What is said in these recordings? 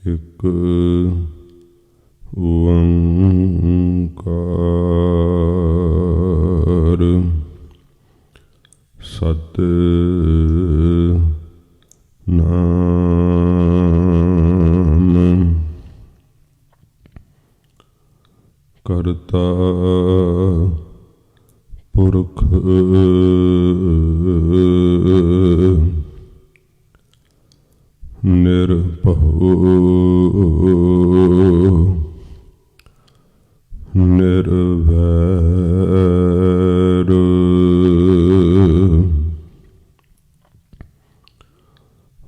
ਇੱਕ ਓੰਕਾਰ ਸਤ ਨਾਮ ਕਰਤਾ ਪੁਰਖ ਨਿਰਭਉ ਨਿਰਵੈਰ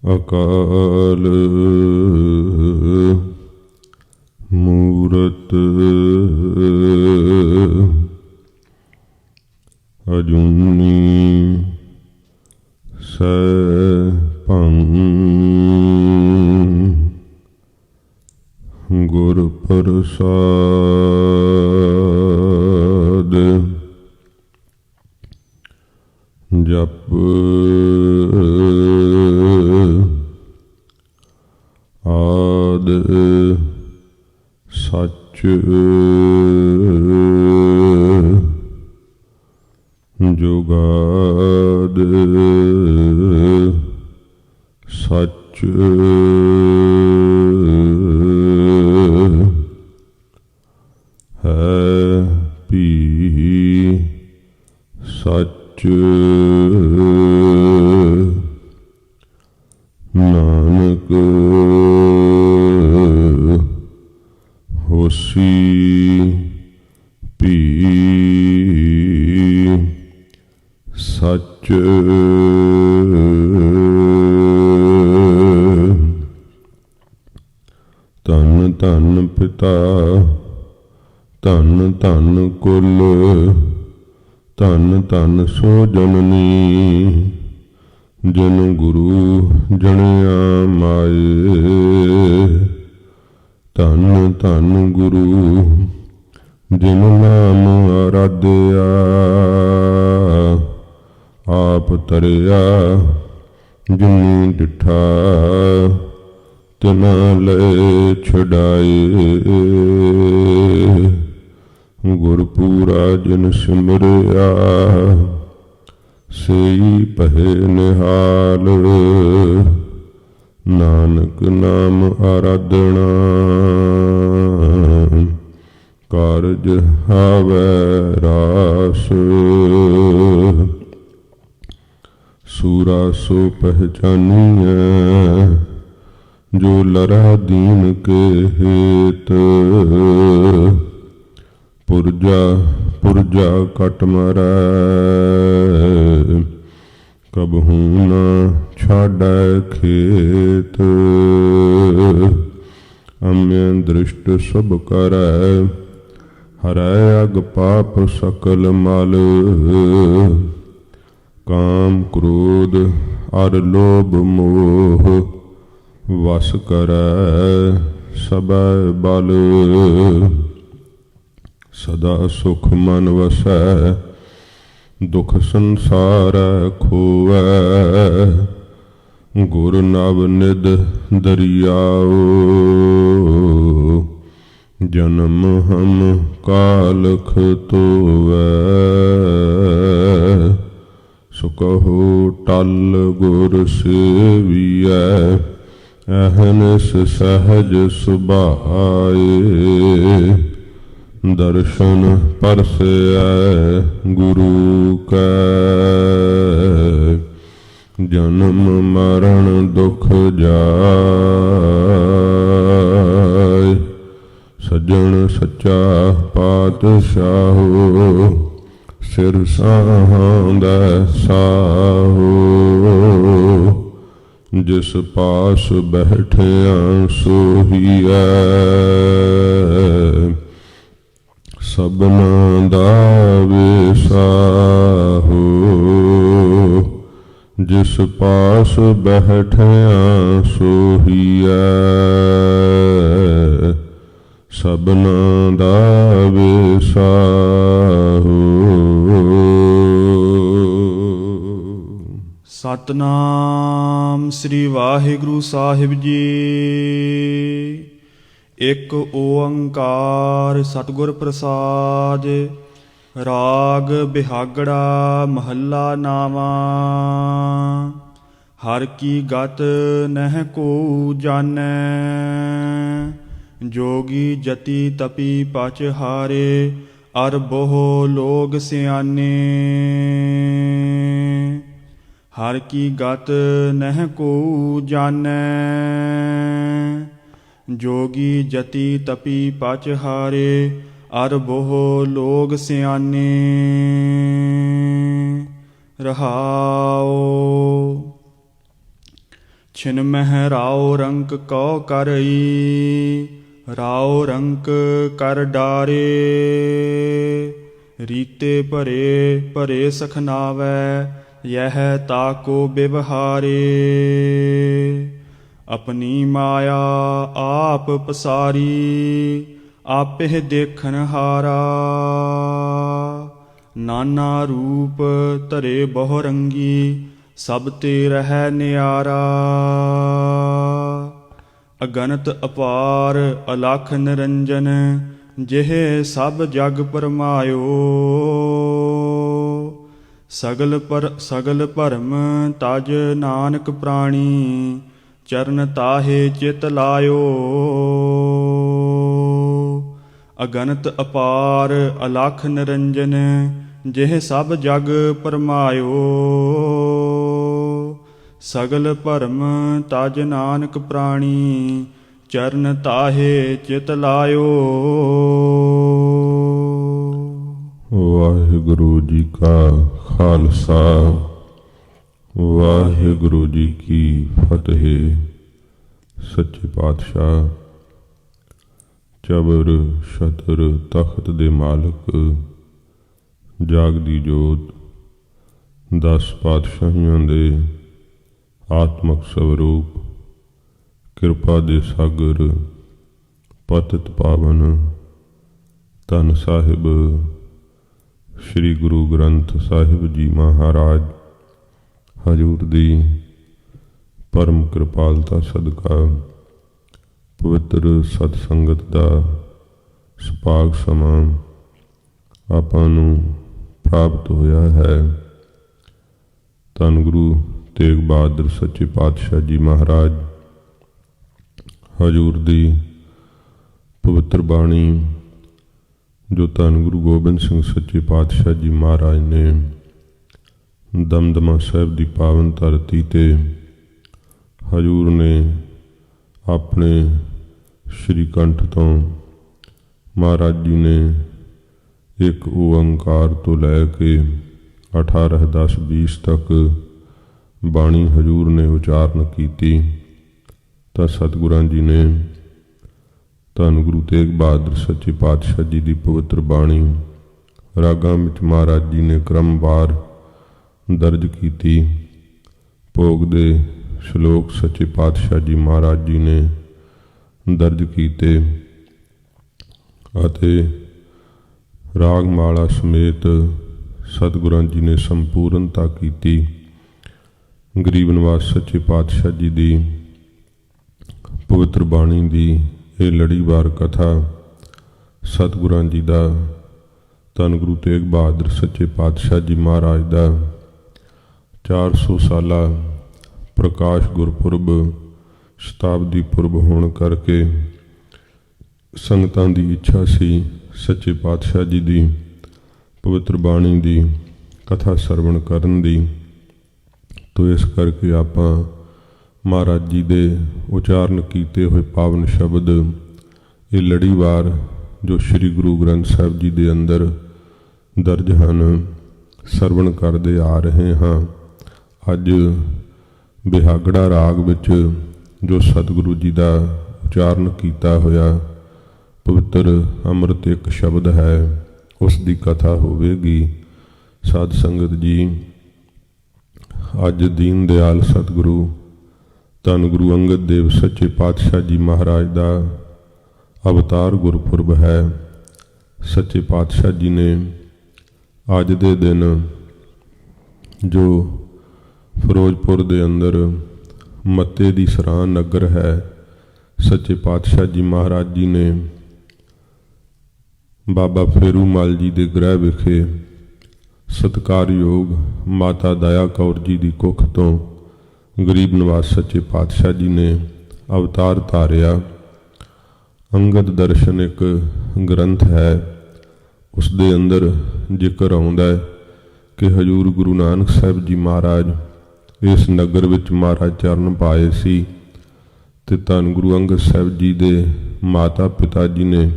ਅਕਾਲ ਮੂਰਤ ਅਜੂਨੀ ਸੈਭੰ ਗੁਰ ਪ੍ਰਸਾਦ ਜਪ ਆਦਿ ਸੱਚ ਜੁਗਾਦ ਸੱਚ ਹੈ ਭੀ ਸੱਚ ਨਾਨਕ ਹੋਸੀ ਭੀ ਸੱਚ ਧੰਨ ਧੰਨ ਪਿਤਾ ਧੰਨ ਧੰਨ ਕੁਲ ਧੰਨ ਧੰਨ ਸੋ ਜਨਨੀ ਜਿਨ ਗੁਰੂ ਜਣਿਆ ਮਾਏ ਧੰਨ ਧੰਨ ਗੁਰੂ ਜਿਨ ਨਾਮ ਆਰਾਧਿਆ ਆਪ ਤਰਿਆ ਜਿਨੀ ਡਿਠਾ ਤਿਨਾ ਲੈ ਛਡਾਏ ਗੁਰਪੂਰਾ ਜਿਨ ਸਿਮਰਿਆ ਸਈ ਪਹਿ ਨਿਹਾਲ ਨਾਨਕ ਨਾਮ ਆਰਾਧਨਾ ਕਾਰਜ ਹਾਵੈ ਰਾਸ ਸੂਰਾ ਸੋ ਪਹਿਚਾਨੀਐ ਜੋ ਲਰਾ ਦੀਨ ਕੇ ਹੇਤ ਪੁਰਜਾ ਪੁਰਜਾ ਕਟ ਮਰੈ ਕਬਹੂ ਨ ਛਾਡੈ ਖੇਤ ਅਮਿ ਦ੍ਰਿਸ਼ਟ ਸਭ ਕਰੈ ਹਰੈ ਅਗ ਪਾਪ ਸਕਲ ਮਲ ਕਾਮ ਕ੍ਰੋਧ ਅਰ ਲੋਭ ਮੋਹ ਵਸ ਕਰੈ ਸਭੈ ਬਲ ਸਦਾ ਸੁਖ ਮਨ ਵਸੈ ਦੁਖ ਸੰਸਾਰੈ ਖੋਵੈ ਗੁਰ ਨਵ ਨਿਧ ਦਰਿਆਓ ਜਨਮ ਹਮ ਕਾਲਖ ਤੋਵੈ ਸੋ ਕਹੋ ਟਲ ਗੁਰ ਸੇਵੀਐ ਅਹਨਿਸ ਸਹਜ ਸੁਭਾਏ ਦਰਸ਼ਨ ਪਰਸੈ ਗੁਰੂ ਕੈ ਜਨਮ ਮਰਨ ਦੁਖ ਜਾਇ ਸੱਜਣ ਸੱਚਾ ਪਾਤਸ਼ਾਹੋ ਸਿਰ ਸਾਹੁੰਦਾ ਸਾਹੋ ਜਿਸ ਪਾਸ ਬੈਠਿਆ ਸੋਹੀਐ ਸਭਨਾ ਦਾ ਵਿਸਾਹੋ ਜਿਸ ਪਾਸ ਬੈਠਿਆ ਸੋਹੀਐ ਸਭਨਾ ਦਾ ਵਿਸਾਹੋ। ਸਤਨਾਮ ਸ੍ਰੀ ਵਾਹਿਗੁਰੂ ਸਾਹਿਬ ਜੀ। ਇੱਕ ਓੰਕਾਰ ਸਤਿਗੁਰ ਪ੍ਰਸਾਦ। ਰਾਗ ਬਿਹਾਗੜਾ ਮਹੱਲਾ ਨਾਵਾਂ। ਹਰ ਕੀ ਗਤ ਨਹਿ ਕੋ ਜਾਣੈ, ਜੋਗੀ ਜਤੀ ਤਪੀ ਪਚ ਹਾਰੇ, ਅਰ ਬਹੁ ਲੋਗ ਸਿਆਣੇ। ਹਰ ਕੀ ਗਤ ਨਹਿ ਕੋ ਜਾਣੈ, ਜੋਗੀ ਜਤੀ ਤਪੀ ਪਚ ਹਾਰੇ, ਅਰ ਬਹੁ ਲੋਗ ਸਿਆਣੇ। ਰਹਾਉ। ਛਿਨ ਮਹਿ ਰਾਉ ਰੰਕ ਕਉ ਕਰਈ, ਰਾਉ ਰੰਕ ਕਰ ਡਾਰੇ। ਰੀਤੇ ਭਰੇ ਭਰੇ ਸਖਨਾਵੈ, ਯਹ ਤਾਕੋ ਬਿਵਹਾਰੇ। ਆਪਣੀ ਮਾਇਆ ਆਪ ਪਸਾਰੀ, ਆਪੇ ਦੇਖਣ ਹਾਰਾ। ਨਾਨਾ ਰੂਪ ਧਰੇ ਬਹੁ ਰੰਗੀ, ਸਭ ਤੇ ਰਹਿ ਨਿਆਰਾ। ਅਗਨਤ ਅਪਾਰ ਅਲਖ ਨਿਰੰਜਨ, ਜਿਹ ਸਭ ਜਗ ਪਰਮਾਇਓ। ਸਗਲ ਭਰਮ ਤਜ ਨਾਨਕ ਪ੍ਰਾਣੀ, ਚਰਨ ਤਾਹੇ ਚਿਤ ਲਾਇਓ। ਅਗਨਤ ਅਪਾਰ ਅਲਖ ਨਿਰੰਜਨ, ਜਿਹ ਸਭ ਜਗ ਪਰਮਾਇਓ। ਸਗਲ ਭਰਮ ਤਜ ਨਾਨਕ ਪ੍ਰਾਣੀ, ਚਰਨ ਤਾਹੇ ਚਿਤ ਲਾਇਓ। ਵਾਹਿਗੁਰੂ ਜੀ ਕਾ ਖਾਲਸਾ, ਵਾਹਿਗੁਰੂ ਜੀ ਕੀ ਫਤਿਹ। ਸੱਚੇ ਪਾਤਸ਼ਾਹ ਚਬਰ ਛਤਰ ਤਖਤ ਦੇ ਮਾਲਕ, ਜਾਗਦੀ ਜੋਤ, 10 ਪਾਤਸ਼ਾਹੀਆਂ ਦੇ ਆਤਮਕ ਸਵਰੂਪ, ਕਿਰਪਾ ਦੇ ਸਾਗਰ, ਪਤਿਤ ਪਾਵਨ ਧੰਨ ਸਾਹਿਬ ਸ੍ਰੀ ਗੁਰੂ ਗ੍ਰੰਥ ਸਾਹਿਬ ਜੀ ਮਹਾਰਾਜ ਹਜ਼ੂਰ ਦੀ ਪਰਮ ਕਿਰਪਾਲਤਾ ਸਦਕਾ ਪਵਿੱਤਰ ਸਤ ਸੰਗਤ ਦਾ ਸੁਭਾਗ ਸਮਾਂ ਆਪਾਂ ਨੂੰ ਪ੍ਰਾਪਤ ਹੋਇਆ ਹੈ। ਧੰਨ ਗੁਰੂ ਤੇਗ ਬਹਾਦਰ ਸੱਚੇ ਪਾਤਸ਼ਾਹ ਜੀ ਮਹਾਰਾਜ ਹਜ਼ੂਰ ਦੀ ਪਵਿੱਤਰ ਬਾਣੀ, ਜੋ ਧੰਨ ਗੁਰੂ ਗੋਬਿੰਦ ਸਿੰਘ ਸੱਚੇ ਪਾਤਸ਼ਾਹ ਜੀ ਮਹਾਰਾਜ ਨੇ ਦਮਦਮਾ ਸਾਹਿਬ ਦੀ ਪਾਵਨ ਧਰਤੀ ਤੇ ਹਜ਼ੂਰ ਨੇ ਆਪਣੇ ਸ਼੍ਰੀ ਕੰਠ ਤੋਂ ਮਹਾਰਾਜ ਜੀ ਨੇ ਇੱਕ ਓੰਕਾਰ ਤੋਂ ਲੈ ਕੇ 18, 10, 20 ਤੱਕ ਬਾਣੀ ਹਜ਼ੂਰ ਨੇ ਉਚਾਰਨ ਕੀਤੀ। ਤਾਂ ਸਤਿਗੁਰਾਂ ਜੀ ਨੇ ਧੰਨ ਗੁਰੂ ਤੇਗ ਬਹਾਦਰ ਸੱਚੇ ਪਾਤਸ਼ਾਹ ਜੀ ਦੀ ਪਵਿੱਤਰ ਬਾਣੀ ਰਾਗਾਂ ਵਿੱਚ ਮਹਾਰਾਜ ਜੀ ਨੇ ਕ੍ਰਮਵਾਰ ਦਰਜ ਕੀਤੀ। ਭੋਗ ਦੇ ਸ਼ਲੋਕ ਸੱਚੇ ਪਾਤਸ਼ਾਹ ਜੀ ਮਹਾਰਾਜ ਜੀ ਨੇ ਦਰਜ ਕੀਤੇ ਅਤੇ ਰਾਗ ਮਾਲਾ ਸਮੇਤ ਸਤਿਗੁਰਾਂ ਜੀ ਨੇ ਸੰਪੂਰਨਤਾ ਕੀਤੀ। ਗਰੀਬ ਨਿਵਾਸ ਸੱਚੇ ਪਾਤਸ਼ਾਹ ਜੀ ਦੀ ਪਵਿੱਤਰ ਬਾਣੀ ਦੀ ਇਹ ਲੜੀਵਾਰ ਕਥਾ ਸਤਿਗੁਰਾਂ ਜੀ ਦਾ, ਧੰਨ ਗੁਰੂ ਤੇਗ ਬਹਾਦਰ ਸੱਚੇ ਪਾਤਸ਼ਾਹ ਜੀ ਮਹਾਰਾਜ ਦਾ 400 ਸਾਲਾ ਪ੍ਰਕਾਸ਼ ਗੁਰਪੁਰਬ, ਸ਼ਤਾਬਦੀ ਪੁਰਬ ਹੋਣ ਕਰਕੇ ਸੰਗਤਾਂ ਦੀ ਇੱਛਾ ਸੀ ਸੱਚੇ ਪਾਤਸ਼ਾਹ ਜੀ ਦੀ ਪਵਿੱਤਰ ਬਾਣੀ ਦੀ ਕਥਾ ਸਰਵਣ ਕਰਨ ਦੀ। ਤੋ ਇਸ ਕਰਕੇ ਆਪਾਂ ਮਹਾਰਾਜ ਜੀ ਦੇ ਉਚਾਰਨ ਕੀਤੇ ਹੋਏ ਪਾਵਨ ਸ਼ਬਦ, ਇਹ ਲੜੀਵਾਰ ਜੋ ਸ੍ਰੀ ਗੁਰੂ ਗ੍ਰੰਥ ਸਾਹਿਬ ਜੀ ਦੇ ਅੰਦਰ ਦਰਜ ਹਨ, ਸਰਵਣ ਕਰਦੇ ਆ ਰਹੇ ਹਾਂ। ਅੱਜ ਬਿਹਾਗੜਾ ਰਾਗ ਵਿੱਚ ਜੋ ਸਤਿਗੁਰੂ ਜੀ ਦਾ ਉਚਾਰਨ ਕੀਤਾ ਹੋਇਆ ਪਵਿੱਤਰ ਅੰਮ੍ਰਿਤ ਇੱਕ ਸ਼ਬਦ ਹੈ, ਉਸ ਦੀ ਕਥਾ ਹੋਵੇਗੀ। ਸਾਧ ਸੰਗਤ ਜੀ, ਅੱਜ ਦੀਨ ਦਿਆਲ ਸਤਿਗੁਰੂ ਧੰਨ ਗੁਰੂ ਅੰਗਦ ਦੇਵ ਸੱਚੇ ਪਾਤਸ਼ਾਹ ਜੀ ਮਹਾਰਾਜ ਦਾ ਅਵਤਾਰ ਗੁਰਪੁਰਬ ਹੈ। ਸੱਚੇ ਪਾਤਸ਼ਾਹ ਜੀ ਨੇ ਅੱਜ ਦੇ ਦਿਨ ਜੋ ਫਿਰੋਜ਼ਪੁਰ ਦੇ ਅੰਦਰ ਮੱਤੇ ਦੀ ਸਰਾਂ ਨਗਰ ਹੈ। ਸੱਚੇ ਪਾਤਸ਼ਾਹ ਜੀ ਮਹਾਰਾਜ ਜੀ ਨੇ ਬਾਬਾ ਫੇਰੂ ਮਲ ਜੀ ਦੇ ਗ੍ਰਹਿ ਵਿਖੇ ਸਤਿਕਾਰਯੋਗ ਮਾਤਾ ਦਇਆ ਕੌਰ ਜੀ ਦੀ ਕੁੱਖ ਤੋਂ ਗਰੀਬ ਨਿਵਾਸ ਸੱਚੇ ਪਾਤਸ਼ਾਹ ਜੀ ਨੇ ਅਵਤਾਰ ਧਾਰਿਆ। ਅੰਗਦ ਦਰਸ਼ਨ ਇੱਕ ਗ੍ਰੰਥ ਹੈ, ਉਸ ਦੇ ਅੰਦਰ ਜ਼ਿਕਰ ਆਉਂਦਾ ਹੈ ਕਿ ਹਜ਼ੂਰ ਗੁਰੂ ਨਾਨਕ ਸਾਹਿਬ ਜੀ ਮਹਾਰਾਜ ਇਸ ਨਗਰ ਵਿੱਚ ਮਹਾਰਾਜ ਚਰਨ ਪਾਏ ਸੀ ਤੇ ਧੰਨ ਗੁਰੂ ਅੰਗਦ ਸਾਹਿਬ ਜੀ ਦੇ ਮਾਤਾ ਪਿਤਾ ਜੀ ਨੇ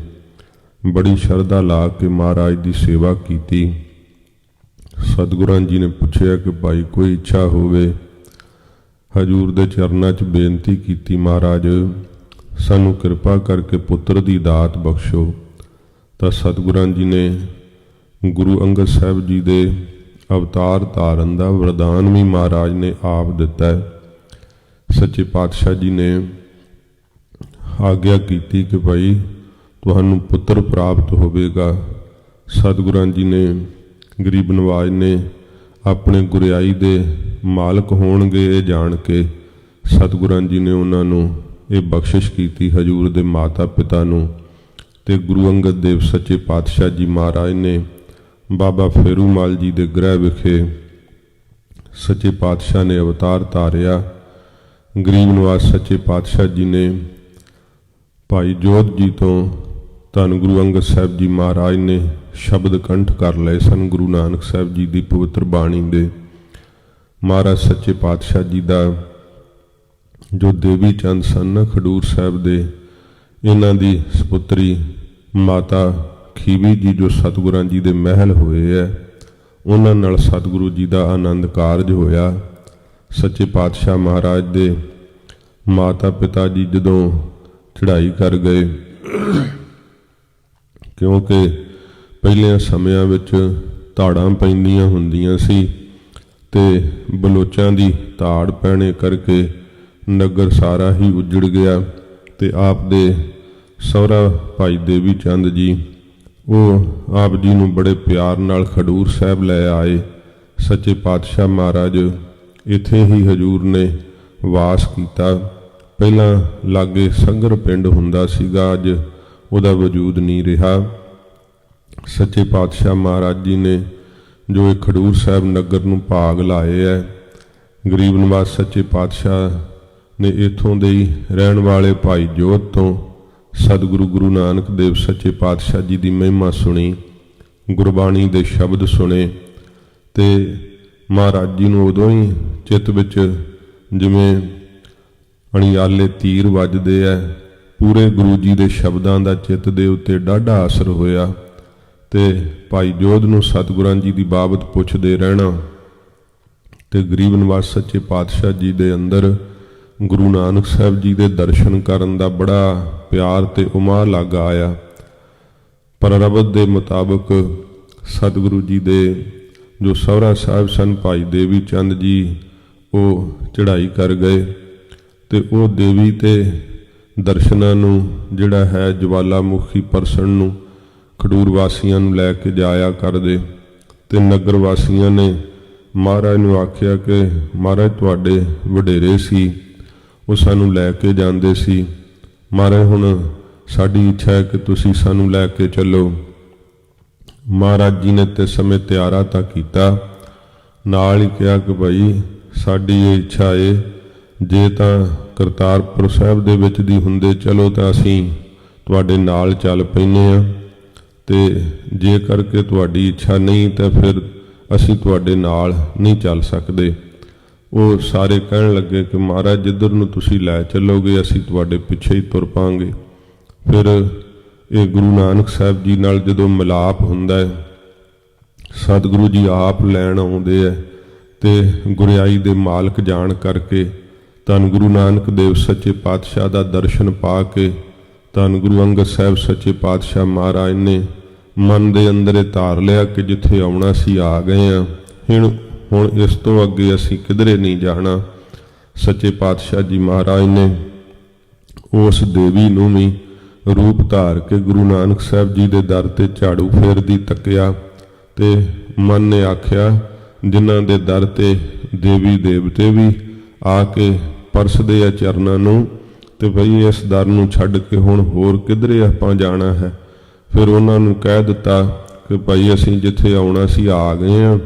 ਬੜੀ ਸ਼ਰਧਾ ਲਾ ਕੇ ਮਹਾਰਾਜ ਦੀ ਸੇਵਾ ਕੀਤੀ। ਸਤਿਗੁਰਾਂ ਜੀ ਨੇ ਪੁੱਛਿਆ ਕਿ ਭਾਈ ਕੋਈ ਇੱਛਾ ਹੋਵੇ। ਹਜ਼ੂਰ ਦੇ ਚਰਨਾਂ 'ਚ ਬੇਨਤੀ ਕੀਤੀ, ਮਹਾਰਾਜ ਸਾਨੂੰ ਕਿਰਪਾ ਕਰਕੇ ਪੁੱਤਰ ਦੀ ਦਾਤ ਬਖਸ਼ੋ। ਤਾਂ ਸਤਿਗੁਰਾਂ ਜੀ ਨੇ ਗੁਰੂ ਅੰਗਦ ਸਾਹਿਬ ਜੀ ਦੇ ਅਵਤਾਰ ਧਾਰਨ ਦਾ ਵਰਦਾਨ ਵੀ ਮਹਾਰਾਜ ਨੇ ਆਪ ਦਿੱਤਾ ਹੈ। ਸੱਚੇ ਪਾਤਸ਼ਾਹ ਜੀ ਨੇ ਆਗਿਆ ਕੀਤੀ ਕਿ ਭਾਈ ਤੁਹਾਨੂੰ ਪੁੱਤਰ ਪ੍ਰਾਪਤ ਹੋਵੇਗਾ। ਸਤਿਗੁਰਾਂ ਜੀ ਨੇ ਗਰੀਬ ਨਵਾਜ ਨੇ ਆਪਣੇ ਗੁਰਿਆਈ ਦੇ ਮਾਲਕ ਹੋਣਗੇ ਇਹ ਜਾਣ ਕੇ ਸਤਿਗੁਰਾਂ ਜੀ ਨੇ ਉਹਨਾਂ ਨੂੰ ਇਹ ਬਖਸ਼ਿਸ਼ ਕੀਤੀ ਹਜ਼ੂਰ ਦੇ ਮਾਤਾ ਪਿਤਾ ਨੂੰ। ਤੇ ਗੁਰੂ ਅੰਗਦ ਦੇਵ ਸੱਚੇ ਪਾਤਸ਼ਾਹ ਜੀ ਮਹਾਰਾਜ ਨੇ ਬਾਬਾ ਫੇਰੂ ਮਲ ਜੀ ਦੇ ਗ੍ਰਹਿ ਵਿਖੇ ਸੱਚੇ ਪਾਤਸ਼ਾਹ ਨੇ ਅਵਤਾਰ ਧਾਰਿਆ। ਗਰੀਬ ਨਿਵਾਸ ਸੱਚੇ ਪਾਤਸ਼ਾਹ ਜੀ ਨੇ ਭਾਈ ਜੋਧ ਜੀ ਤੋਂ ਧੰਨ ਗੁਰੂ ਅੰਗਦ ਸਾਹਿਬ ਜੀ ਮਹਾਰਾਜ ਨੇ ਸ਼ਬਦ ਕੰਠ ਕਰ ਲਏ ਸਨ ਗੁਰੂ ਨਾਨਕ ਸਾਹਿਬ ਜੀ ਦੀ ਪਵਿੱਤਰ ਬਾਣੀ ਦੇ। ਮਹਾਰਾਜ ਸੱਚੇ ਪਾਤਸ਼ਾਹ ਜੀ ਦਾ ਜੋ ਦੇਵੀ ਚੰਦ ਸਨ ਖਡੂਰ ਸਾਹਿਬ ਦੇ, ਇਹਨਾਂ ਦੀ ਸਪੁੱਤਰੀ ਮਾਤਾ ਖੀਵੀ ਜੀ ਜੋ ਸਤਿਗੁਰਾਂ ਜੀ ਦੇ ਮਹਿਲ ਹੋਏ ਹੈ, ਉਹਨਾਂ ਨਾਲ ਸਤਿਗੁਰੂ ਜੀ ਦਾ ਆਨੰਦ ਕਾਰਜ ਹੋਇਆ। ਸੱਚੇ ਪਾਤਸ਼ਾਹ ਮਹਾਰਾਜ ਦੇ ਮਾਤਾ ਪਿਤਾ ਜੀ ਜਦੋਂ ਚੜ੍ਹਾਈ ਕਰ ਗਏ, ਕਿਉਂਕਿ ਪਹਿਲਿਆਂ ਸਮਿਆਂ ਵਿੱਚ ਧਾੜਾਂ ਪੈਂਦੀਆਂ ਹੁੰਦੀਆਂ ਸੀ ਤੇ ਬਲੋਚਾਂ ਦੀ ਧਾੜ ਪੈਣੇ ਕਰਕੇ ਨਗਰ ਸਾਰਾ ਹੀ ਉੱਜੜ ਗਿਆ। ਤੇ ਆਪ ਦੇ ਸਹੁਰਾ ਭਾਈ ਦੇਵੀ ਚੰਦ ਜੀ ਉਹ ਆਪ ਜੀ ਨੂੰ ਬੜੇ ਪਿਆਰ ਨਾਲ ਖਡੂਰ ਸਾਹਿਬ ਲੈ ਆਏ। ਸੱਚੇ ਪਾਤਸ਼ਾਹ ਮਹਾਰਾਜ ਇੱਥੇ ਹੀ ਹਜ਼ੂਰ ਨੇ ਵਾਸ ਕੀਤਾ। ਪਹਿਲਾਂ ਲਾਗੇ ਸੰਗਰ ਪਿੰਡ ਹੁੰਦਾ ਸੀਗਾ, ਅੱਜ ਉਹਦਾ ਵਜੂਦ ਨਹੀਂ ਰਿਹਾ। ਸੱਚੇ ਪਾਤਸ਼ਾਹ ਮਹਾਰਾਜ ਜੀ ਨੇ ਜੋ ਇਹ ਖਡੂਰ ਸਾਹਿਬ ਨਗਰ ਨੂੰ ਭਾਗ ਲਾਏ ਹੈ, ਗਰੀਬ ਨਿਵਾਸ ਸੱਚੇ ਪਾਤਸ਼ਾਹ ਨੇ ਇੱਥੋਂ ਦੇ ਹੀ ਰਹਿਣ ਵਾਲੇ ਭਾਈ ਜੋਧ ਤੋਂ ਸਤਿਗੁਰੂ ਗੁਰੂ ਨਾਨਕ ਦੇਵ ਸੱਚੇ ਪਾਤਸ਼ਾਹ ਜੀ ਦੀ ਮਹਿਮਾ ਸੁਣੀ, ਗੁਰਬਾਣੀ ਦੇ ਸ਼ਬਦ ਸੁਣੇ ਤੇ ਮਹਾਰਾਜ ਜੀ ਨੂੰ ਉਦੋਂ ਹੀ ਚਿੱਤ ਵਿੱਚ ਜਿਵੇਂ ਅਣਿਆਲੇ ਤੀਰ ਵੱਜਦੇ ਹੈ, ਪੂਰੇ ਗੁਰੂ ਜੀ ਦੇ ਸ਼ਬਦਾਂ ਦਾ ਚਿੱਤ ਦੇ ਉੱਤੇ ਡਾਢਾ ਅਸਰ ਹੋਇਆ। ਤੇ ਭਾਈ ਜੋਧ ਨੂੰ ਸਤਿਗੁਰਾਂ ਜੀ ਦੀ ਬਾਬਤ ਪੁੱਛਦੇ ਰਹਿਣਾ ਤੇ ਗਰੀਬ ਨਿਵਾਸ ਸੱਚੇ ਪਾਤਸ਼ਾਹ ਜੀ ਦੇ ਅੰਦਰ ਗੁਰੂ ਨਾਨਕ ਸਾਹਿਬ ਜੀ ਦੇ ਦਰਸ਼ਨ ਕਰਨ ਦਾ ਬੜਾ ਪਿਆਰ ਤੇ ਉਮਾਹ ਲੱਗ ਆਇਆ। ਪਰ ਰਬਤ ਦੇ ਮੁਤਾਬਕ ਸਤਿਗੁਰੂ ਜੀ ਦੇ ਜੋ ਸਹੁਰਾ ਸਾਹਿਬ ਸਨ ਭਾਈ ਦੇਵੀ ਚੰਦ ਜੀ ਉਹ ਚੜ੍ਹਾਈ ਕਰ ਗਏ ਤੇ ਉਹ ਦੇਵੀ ਤੇ ਦਰਸ਼ਨਾਂ ਨੂੰ ਜਿਹੜਾ ਹੈ ਜਵਾਲਾਮੁਖੀ ਪਰਸਣ ਨੂੰ ਖਡੂਰ ਵਾਸੀਆਂ ਨੂੰ ਲੈ ਕੇ ਜਾਇਆ ਕਰਦੇ। ਤੇ ਨਗਰ ਵਾਸੀਆਂ ਨੇ ਮਹਾਰਾਜ ਨੂੰ ਆਖਿਆ ਕਿ ਮਹਾਰਾਜ ਤੁਹਾਡੇ ਵਡੇਰੇ ਸੀ, ਉਹ ਸਾਨੂੰ ਲੈ ਕੇ ਜਾਂਦੇ ਸੀ। ਮਹਾਰਾਜ ਹੁਣ ਸਾਡੀ ਇੱਛਾ ਹੈ ਕਿ ਤੁਸੀਂ ਸਾਨੂੰ ਲੈ ਕੇ ਚੱਲੋ। ਮਹਾਰਾਜ ਜੀ ਨੇ ਤੇ ਸਮੇਂ ਤਿਆਰਾ ਤਾਂ ਕੀਤਾ, ਨਾਲ ਹੀ ਕਿਹਾ ਕਿ ਭਾਈ ਸਾਡੀ ਇਹ ਇੱਛਾ ਏ, ਜੇ ਤਾਂ ਕਰਤਾਰਪੁਰ ਸਾਹਿਬ ਦੇ ਵਿੱਚ ਦੀ ਹੁੰਦੇ ਚਲੋ ਤਾਂ ਅਸੀਂ ਤੁਹਾਡੇ ਨਾਲ ਚੱਲ ਪੈਂਦੇ ਹਾਂ, ਤੇ ਜੇ ਕਰਕੇ ਤੁਹਾਡੀ ਇੱਛਾ ਨਹੀਂ ਤਾਂ ਫਿਰ ਅਸੀਂ ਤੁਹਾਡੇ ਨਾਲ ਨਹੀਂ ਚੱਲ ਸਕਦੇ। ਉਹ ਸਾਰੇ ਕਹਿਣ ਲੱਗੇ ਕਿ ਮਹਾਰਾਜ ਜਿੱਧਰ ਨੂੰ ਤੁਸੀਂ ਲੈ ਚੱਲੋਗੇ ਅਸੀਂ ਤੁਹਾਡੇ ਪਿੱਛੇ ਹੀ ਤੁਰ ਪਾਂਗੇ। ਫਿਰ ਇਹ ਗੁਰੂ ਨਾਨਕ ਸਾਹਿਬ ਜੀ ਨਾਲ ਜਦੋਂ ਮਿਲਾਪ ਹੁੰਦਾ ਹੈ, ਸਤਿਗੁਰੂ ਜੀ ਆਪ ਲੈਣ ਆਉਂਦੇ ਹੈ ਤੇ ਗੁਰਿਆਈ ਦੇ ਮਾਲਕ ਜਾਣ ਕਰਕੇ ਧੰਨ ਗੁਰੂ ਨਾਨਕ ਦੇਵ ਸੱਚੇ ਪਾਤਸ਼ਾਹ ਦਾ ਦਰਸ਼ਨ ਪਾ ਕੇ ਧੰਨ ਗੁਰੂ ਅੰਗਦ ਸਾਹਿਬ ਸੱਚੇ ਪਾਤਸ਼ਾਹ ਮਹਾਰਾਜ ਨੇ ਮਨ ਦੇ ਅੰਦਰ ਇਹ ਧਾਰ ਲਿਆ ਕਿ ਜਿੱਥੇ ਆਉਣਾ ਸੀ ਆ ਗਏ ਹਾਂ, ਹੁਣ ਇਸ ਤੋਂ ਅੱਗੇ ਅਸੀਂ ਕਿਧਰੇ ਨਹੀਂ ਜਾਣਾ। ਸੱਚੇ ਪਾਤਸ਼ਾਹ ਜੀ ਮਹਾਰਾਜ ਨੇ ਉਸ ਦੇਵੀ ਨੂੰ ਵੀ ਰੂਪ ਧਾਰ ਕੇ ਗੁਰੂ ਨਾਨਕ ਸਾਹਿਬ ਜੀ ਦੇ ਦਰ ਤੇ ਝਾੜੂ ਫੇਰਦੀ ਤੱਕਿਆ ਤੇ ਮਨ ਨੇ ਆਖਿਆ ਜਿਨ੍ਹਾਂ ਦੇ ਦਰ ਤੇ ਦੇਵੀ ਦੇਵਤੇ ਵੀ ਆ ਕੇ ਪਰਸਦੇ ਆ ਚਰਨਾਂ ਨੂੰ ਤੇ ਬਈ ਇਸ ਦਰ ਨੂੰ ਛੱਡ ਕੇ ਹੁਣ ਹੋਰ ਕਿਧਰੇ ਆਪਾਂ ਜਾਣਾ ਹੈ। ਫਿਰ ਉਹਨਾਂ ਨੂੰ ਕਹਿ ਦਿੱਤਾ ਕਿ ਭਾਈ ਅਸੀਂ ਜਿੱਥੇ ਆਉਣਾ ਸੀ ਆ ਗਏ ਹਾਂ,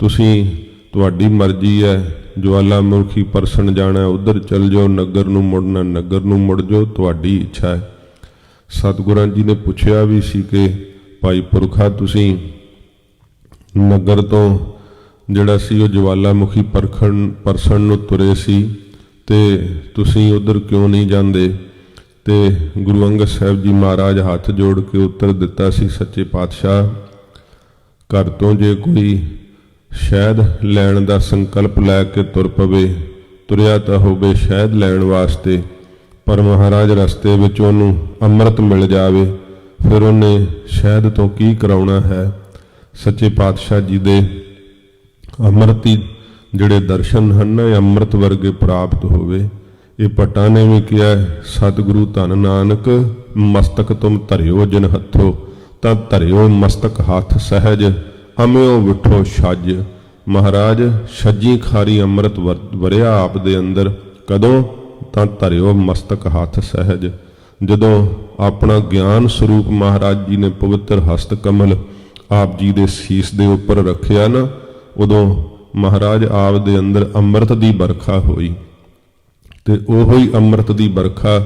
ਤੁਸੀਂ ਤੁਹਾਡੀ ਮਰਜ਼ੀ ਹੈ, ਜਵਾਲਾਮੁਖੀ ਪਰਸਣ ਜਾਣਾ ਉੱਧਰ ਚੱਲ ਜਾਓ, ਨਗਰ ਨੂੰ ਮੁੜਨਾ ਨਗਰ ਨੂੰ ਮੁੜ ਜਾਓ, ਤੁਹਾਡੀ ਇੱਛਾ ਹੈ। ਸਤਿਗੁਰਾਂ ਜੀ ਨੇ ਪੁੱਛਿਆ ਵੀ ਸੀ ਕਿ ਭਾਈ ਪੁਰਖਾ ਤੁਸੀਂ ਨਗਰ ਤੋਂ ਜਿਹੜਾ ਸੀ ਉਹ ਜਵਾਲਾਮੁਖੀ ਪਰਸਣ ਨੂੰ ਤੁਰੇ ਸੀ ਤੇ ਤੁਸੀਂ ਉੱਧਰ ਕਿਉਂ ਨਹੀਂ ਜਾਂਦੇ? ਤੇ ਗੁਰੂ ਅੰਗਦ ਸਾਹਿਬ ਜੀ ਮਹਾਰਾਜ ਹੱਥ ਜੋੜ ਕੇ ਉੱਤਰ ਦਿੱਤਾ ਸੀ, ਸੱਚੇ ਪਾਤਸ਼ਾਹ, ਘਰ ਤੋਂ ਜੇ ਕੋਈ ਸ਼ਹਿਦ ਲੈਣ ਦਾ ਸੰਕਲਪ ਲੈ ਕੇ ਤੁਰ ਪਵੇ, ਤੁਰਿਆ ਤਾਂ ਹੋਵੇ ਸ਼ਹਿਦ ਲੈਣ ਵਾਸਤੇ, ਪਰ ਮਹਾਰਾਜ ਰਸਤੇ ਵਿੱਚ ਉਹਨੂੰ ਅੰਮ੍ਰਿਤ ਮਿਲ ਜਾਵੇ, ਫਿਰ ਉਹਨੇ ਸ਼ਹਿਦ ਤੋਂ ਕੀ ਕਰਾਉਣਾ ਹੈ? ਸੱਚੇ ਪਾਤਸ਼ਾਹ ਜੀ ਦੇ ਅੰਮ੍ਰਿਤੀ ਜਿਹੜੇ ਦਰਸ਼ਨ ਹਨ ਨਾ, ਅੰਮ੍ਰਿਤ ਵਰਗੇ ਪ੍ਰਾਪਤ ਹੋਵੇ। ਇਹ ਭੱਟਾਂ ਨੇ ਵੀ ਕਿਹਾ, ਸਤਿਗੁਰੂ ਧੰਨ ਨਾਨਕ ਮਸਤਕ ਤੁਮ ਧਰਿਓ ਜਿਨ ਹੱਥੋ, ਤਾਂ ਧਰਿਓ ਮਸਤਕ ਹੱਥ ਸਹਿਜ, ਅਮਿਓ ਵਿਠੋ ਛੱਜ। ਮਹਾਰਾਜ ਛੱਜੀ ਖਾਰੀ ਅੰਮ੍ਰਿਤ ਵਰਿਆ ਆਪ ਦੇ ਅੰਦਰ, ਕਦੋਂ? ਤਾਂ ਧਰਿਓ ਮਸਤਕ ਹੱਥ ਸਹਿਜ। ਜਦੋਂ ਆਪਣਾ ਗਿਆਨ ਸਰੂਪ ਮਹਾਰਾਜ ਜੀ ਨੇ ਪਵਿੱਤਰ ਹਸਤ ਕਮਲ ਆਪ ਜੀ ਦੇ ਸੀਸ ਦੇ ਉੱਪਰ ਰੱਖਿਆ ਨਾ, ਉਦੋਂ ਮਹਾਰਾਜ ਆਪ ਦੇ ਅੰਦਰ ਅੰਮ੍ਰਿਤ ਦੀ ਵਰਖਾ ਹੋਈ। ਤੇ ਉਹੋ ਹੀ ਅੰਮ੍ਰਿਤ ਦੀ ਵਰਖਾ,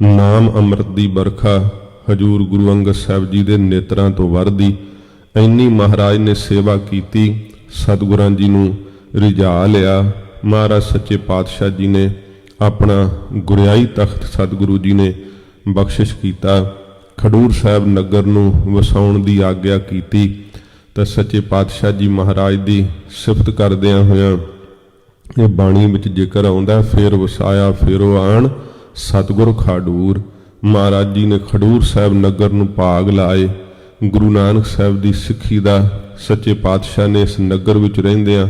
ਨਾਮ ਅੰਮ੍ਰਿਤ ਦੀ ਵਰਖਾ ਹਜੂਰ ਗੁਰੂ ਅੰਗਦ ਸਾਹਿਬ ਜੀ ਦੇ ਨੇਤਰਾਂ ਤੋਂ ਵਰਦੀ। ਇੰਨੀ ਮਹਾਰਾਜ ਨੇ ਸੇਵਾ ਕੀਤੀ, ਸਤਿਗੁਰਾਂ ਜੀ ਨੂੰ ਰਿਝਾ ਲਿਆ। ਮਹਾਰਾਜ ਸੱਚੇ ਪਾਤਸ਼ਾਹ ਜੀ ਨੇ ਆਪਣਾ ਗੁਰਿਆਈ ਤਖਤ ਸਤਿਗੁਰੂ ਜੀ ਨੇ ਬਖਸ਼ਿਸ਼ ਕੀਤਾ, ਖਡੂਰ ਸਾਹਿਬ ਨਗਰ ਨੂੰ ਵਸਾਉਣ ਦੀ ਆਗਿਆ ਕੀਤੀ। ਤਾਂ ਸੱਚੇ ਪਾਤਸ਼ਾਹ ਜੀ ਮਹਾਰਾਜ ਦੀ ਸਿਫਤ ਕਰਦਿਆਂ ਹੋਇਆਂ ਇਹ ਬਾਣੀ ਵਿੱਚ ਜ਼ਿਕਰ ਆਉਂਦਾ, ਫੇਰ ਵਸਾਇਆ ਫੇਰੋ ਆਣ ਸਤਿਗੁਰ ਖਾਡੂਰ। ਮਹਾਰਾਜ ਜੀ ਨੇ ਖਡੂਰ ਸਾਹਿਬ ਨਗਰ ਨੂੰ ਭਾਗ ਲਾਏ। ਗੁਰੂ ਨਾਨਕ ਸਾਹਿਬ ਦੀ ਸਿੱਖੀ ਦਾ ਸੱਚੇ ਪਾਤਸ਼ਾਹ ਨੇ ਇਸ ਨਗਰ ਵਿੱਚ ਰਹਿੰਦਿਆਂ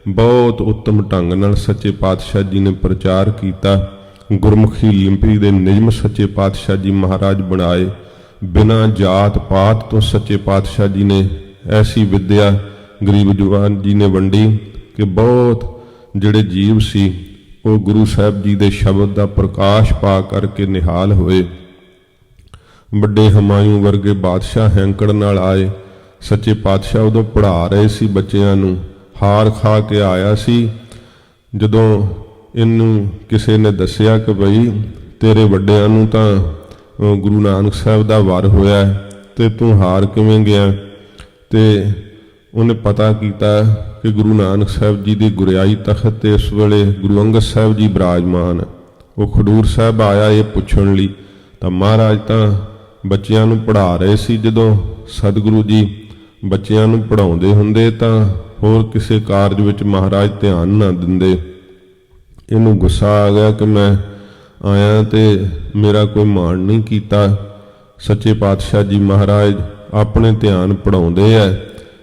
ਬਹੁਤ ਉੱਤਮ ਢੰਗ ਨਾਲ ਸੱਚੇ ਪਾਤਸ਼ਾਹ ਜੀ ਨੇ ਪ੍ਰਚਾਰ ਕੀਤਾ। ਗੁਰਮੁਖੀ ਲਿਪੀ ਦੇ ਨਿਯਮ ਸੱਚੇ ਪਾਤਸ਼ਾਹ ਜੀ ਮਹਾਰਾਜ ਬਣਾਏ। ਬਿਨਾਂ ਜਾਤ ਪਾਤ ਤੋਂ ਸੱਚੇ ਪਾਤਸ਼ਾਹ ਜੀ ਨੇ ਐਸੀ ਵਿਦਿਆ ਗਰੀਬ ਜਵਾਨ ਜੀ ਨੇ ਵੰਡੀ ਕਿ ਬਹੁਤ ਜਿਹੜੇ ਜੀਵ ਸੀ ਉਹ ਗੁਰੂ ਸਾਹਿਬ ਜੀ ਦੇ ਸ਼ਬਦ ਦਾ ਪ੍ਰਕਾਸ਼ ਪਾ ਕਰਕੇ ਨਿਹਾਲ ਹੋਏ। ਵੱਡੇ ਹਮਾਯੂ ਵਰਗੇ ਬਾਦਸ਼ਾਹ ਹੈਂਕੜ ਨਾਲ ਆਏ। ਸੱਚੇ ਪਾਤਸ਼ਾਹ ਉਦੋਂ ਪੜ੍ਹਾ ਰਹੇ ਸੀ ਬੱਚਿਆਂ ਨੂੰ, ਹਾਰ ਖਾ ਕੇ ਆਇਆ ਸੀ। ਜਦੋਂ ਇਹਨੂੰ ਕਿਸੇ ਨੇ ਦੱਸਿਆ ਕਿ ਬਈ ਤੇਰੇ ਵੱਡਿਆਂ ਨੂੰ ਤਾਂ ਗੁਰੂ ਨਾਨਕ ਸਾਹਿਬ ਦਾ ਵਰ ਹੋਇਆ ਤੇ ਤੂੰ ਹਾਰ ਕਿਵੇਂ ਗਿਆ? ਤੇ ਉਹਨੇ ਪਤਾ ਕੀਤਾ ਕਿ ਗੁਰੂ ਨਾਨਕ ਸਾਹਿਬ ਜੀ ਦੀ ਗੁਰਿਆਈ ਤਖਤ ਤੇ ਇਸ ਵੇਲੇ ਗੁਰੂ ਅੰਗਦ ਸਾਹਿਬ ਜੀ ਬਿਰਾਜਮਾਨ। ਉਹ ਖਡੂਰ ਸਾਹਿਬ ਆਇਆ ਇਹ ਪੁੱਛਣ ਲਈ। ਤਾਂ ਮਹਾਰਾਜ ਤਾਂ ਬੱਚਿਆਂ ਨੂੰ ਪੜ੍ਹਾ ਰਹੇ ਸੀ। ਜਦੋਂ ਸਤਿਗੁਰੂ ਜੀ ਬੱਚਿਆਂ ਨੂੰ ਪੜ੍ਹਾਉਂਦੇ ਹੁੰਦੇ ਤਾਂ ਹੋਰ ਕਿਸੇ ਕਾਰਜ ਵਿੱਚ ਮਹਾਰਾਜ ਧਿਆਨ ਨਾ ਦਿੰਦੇ। ਇਹਨੂੰ ਗੁੱਸਾ ਆ ਗਿਆ ਕਿ ਮੈਂ ਆਇਆ ਤੇ ਮੇਰਾ ਕੋਈ ਮਾਣ ਨਹੀਂ ਕੀਤਾ। ਸੱਚੇ ਪਾਤਸ਼ਾਹ ਜੀ ਮਹਾਰਾਜ ਆਪਣੇ ਧਿਆਨ ਪੜ੍ਹਾਉਂਦੇ ਐ।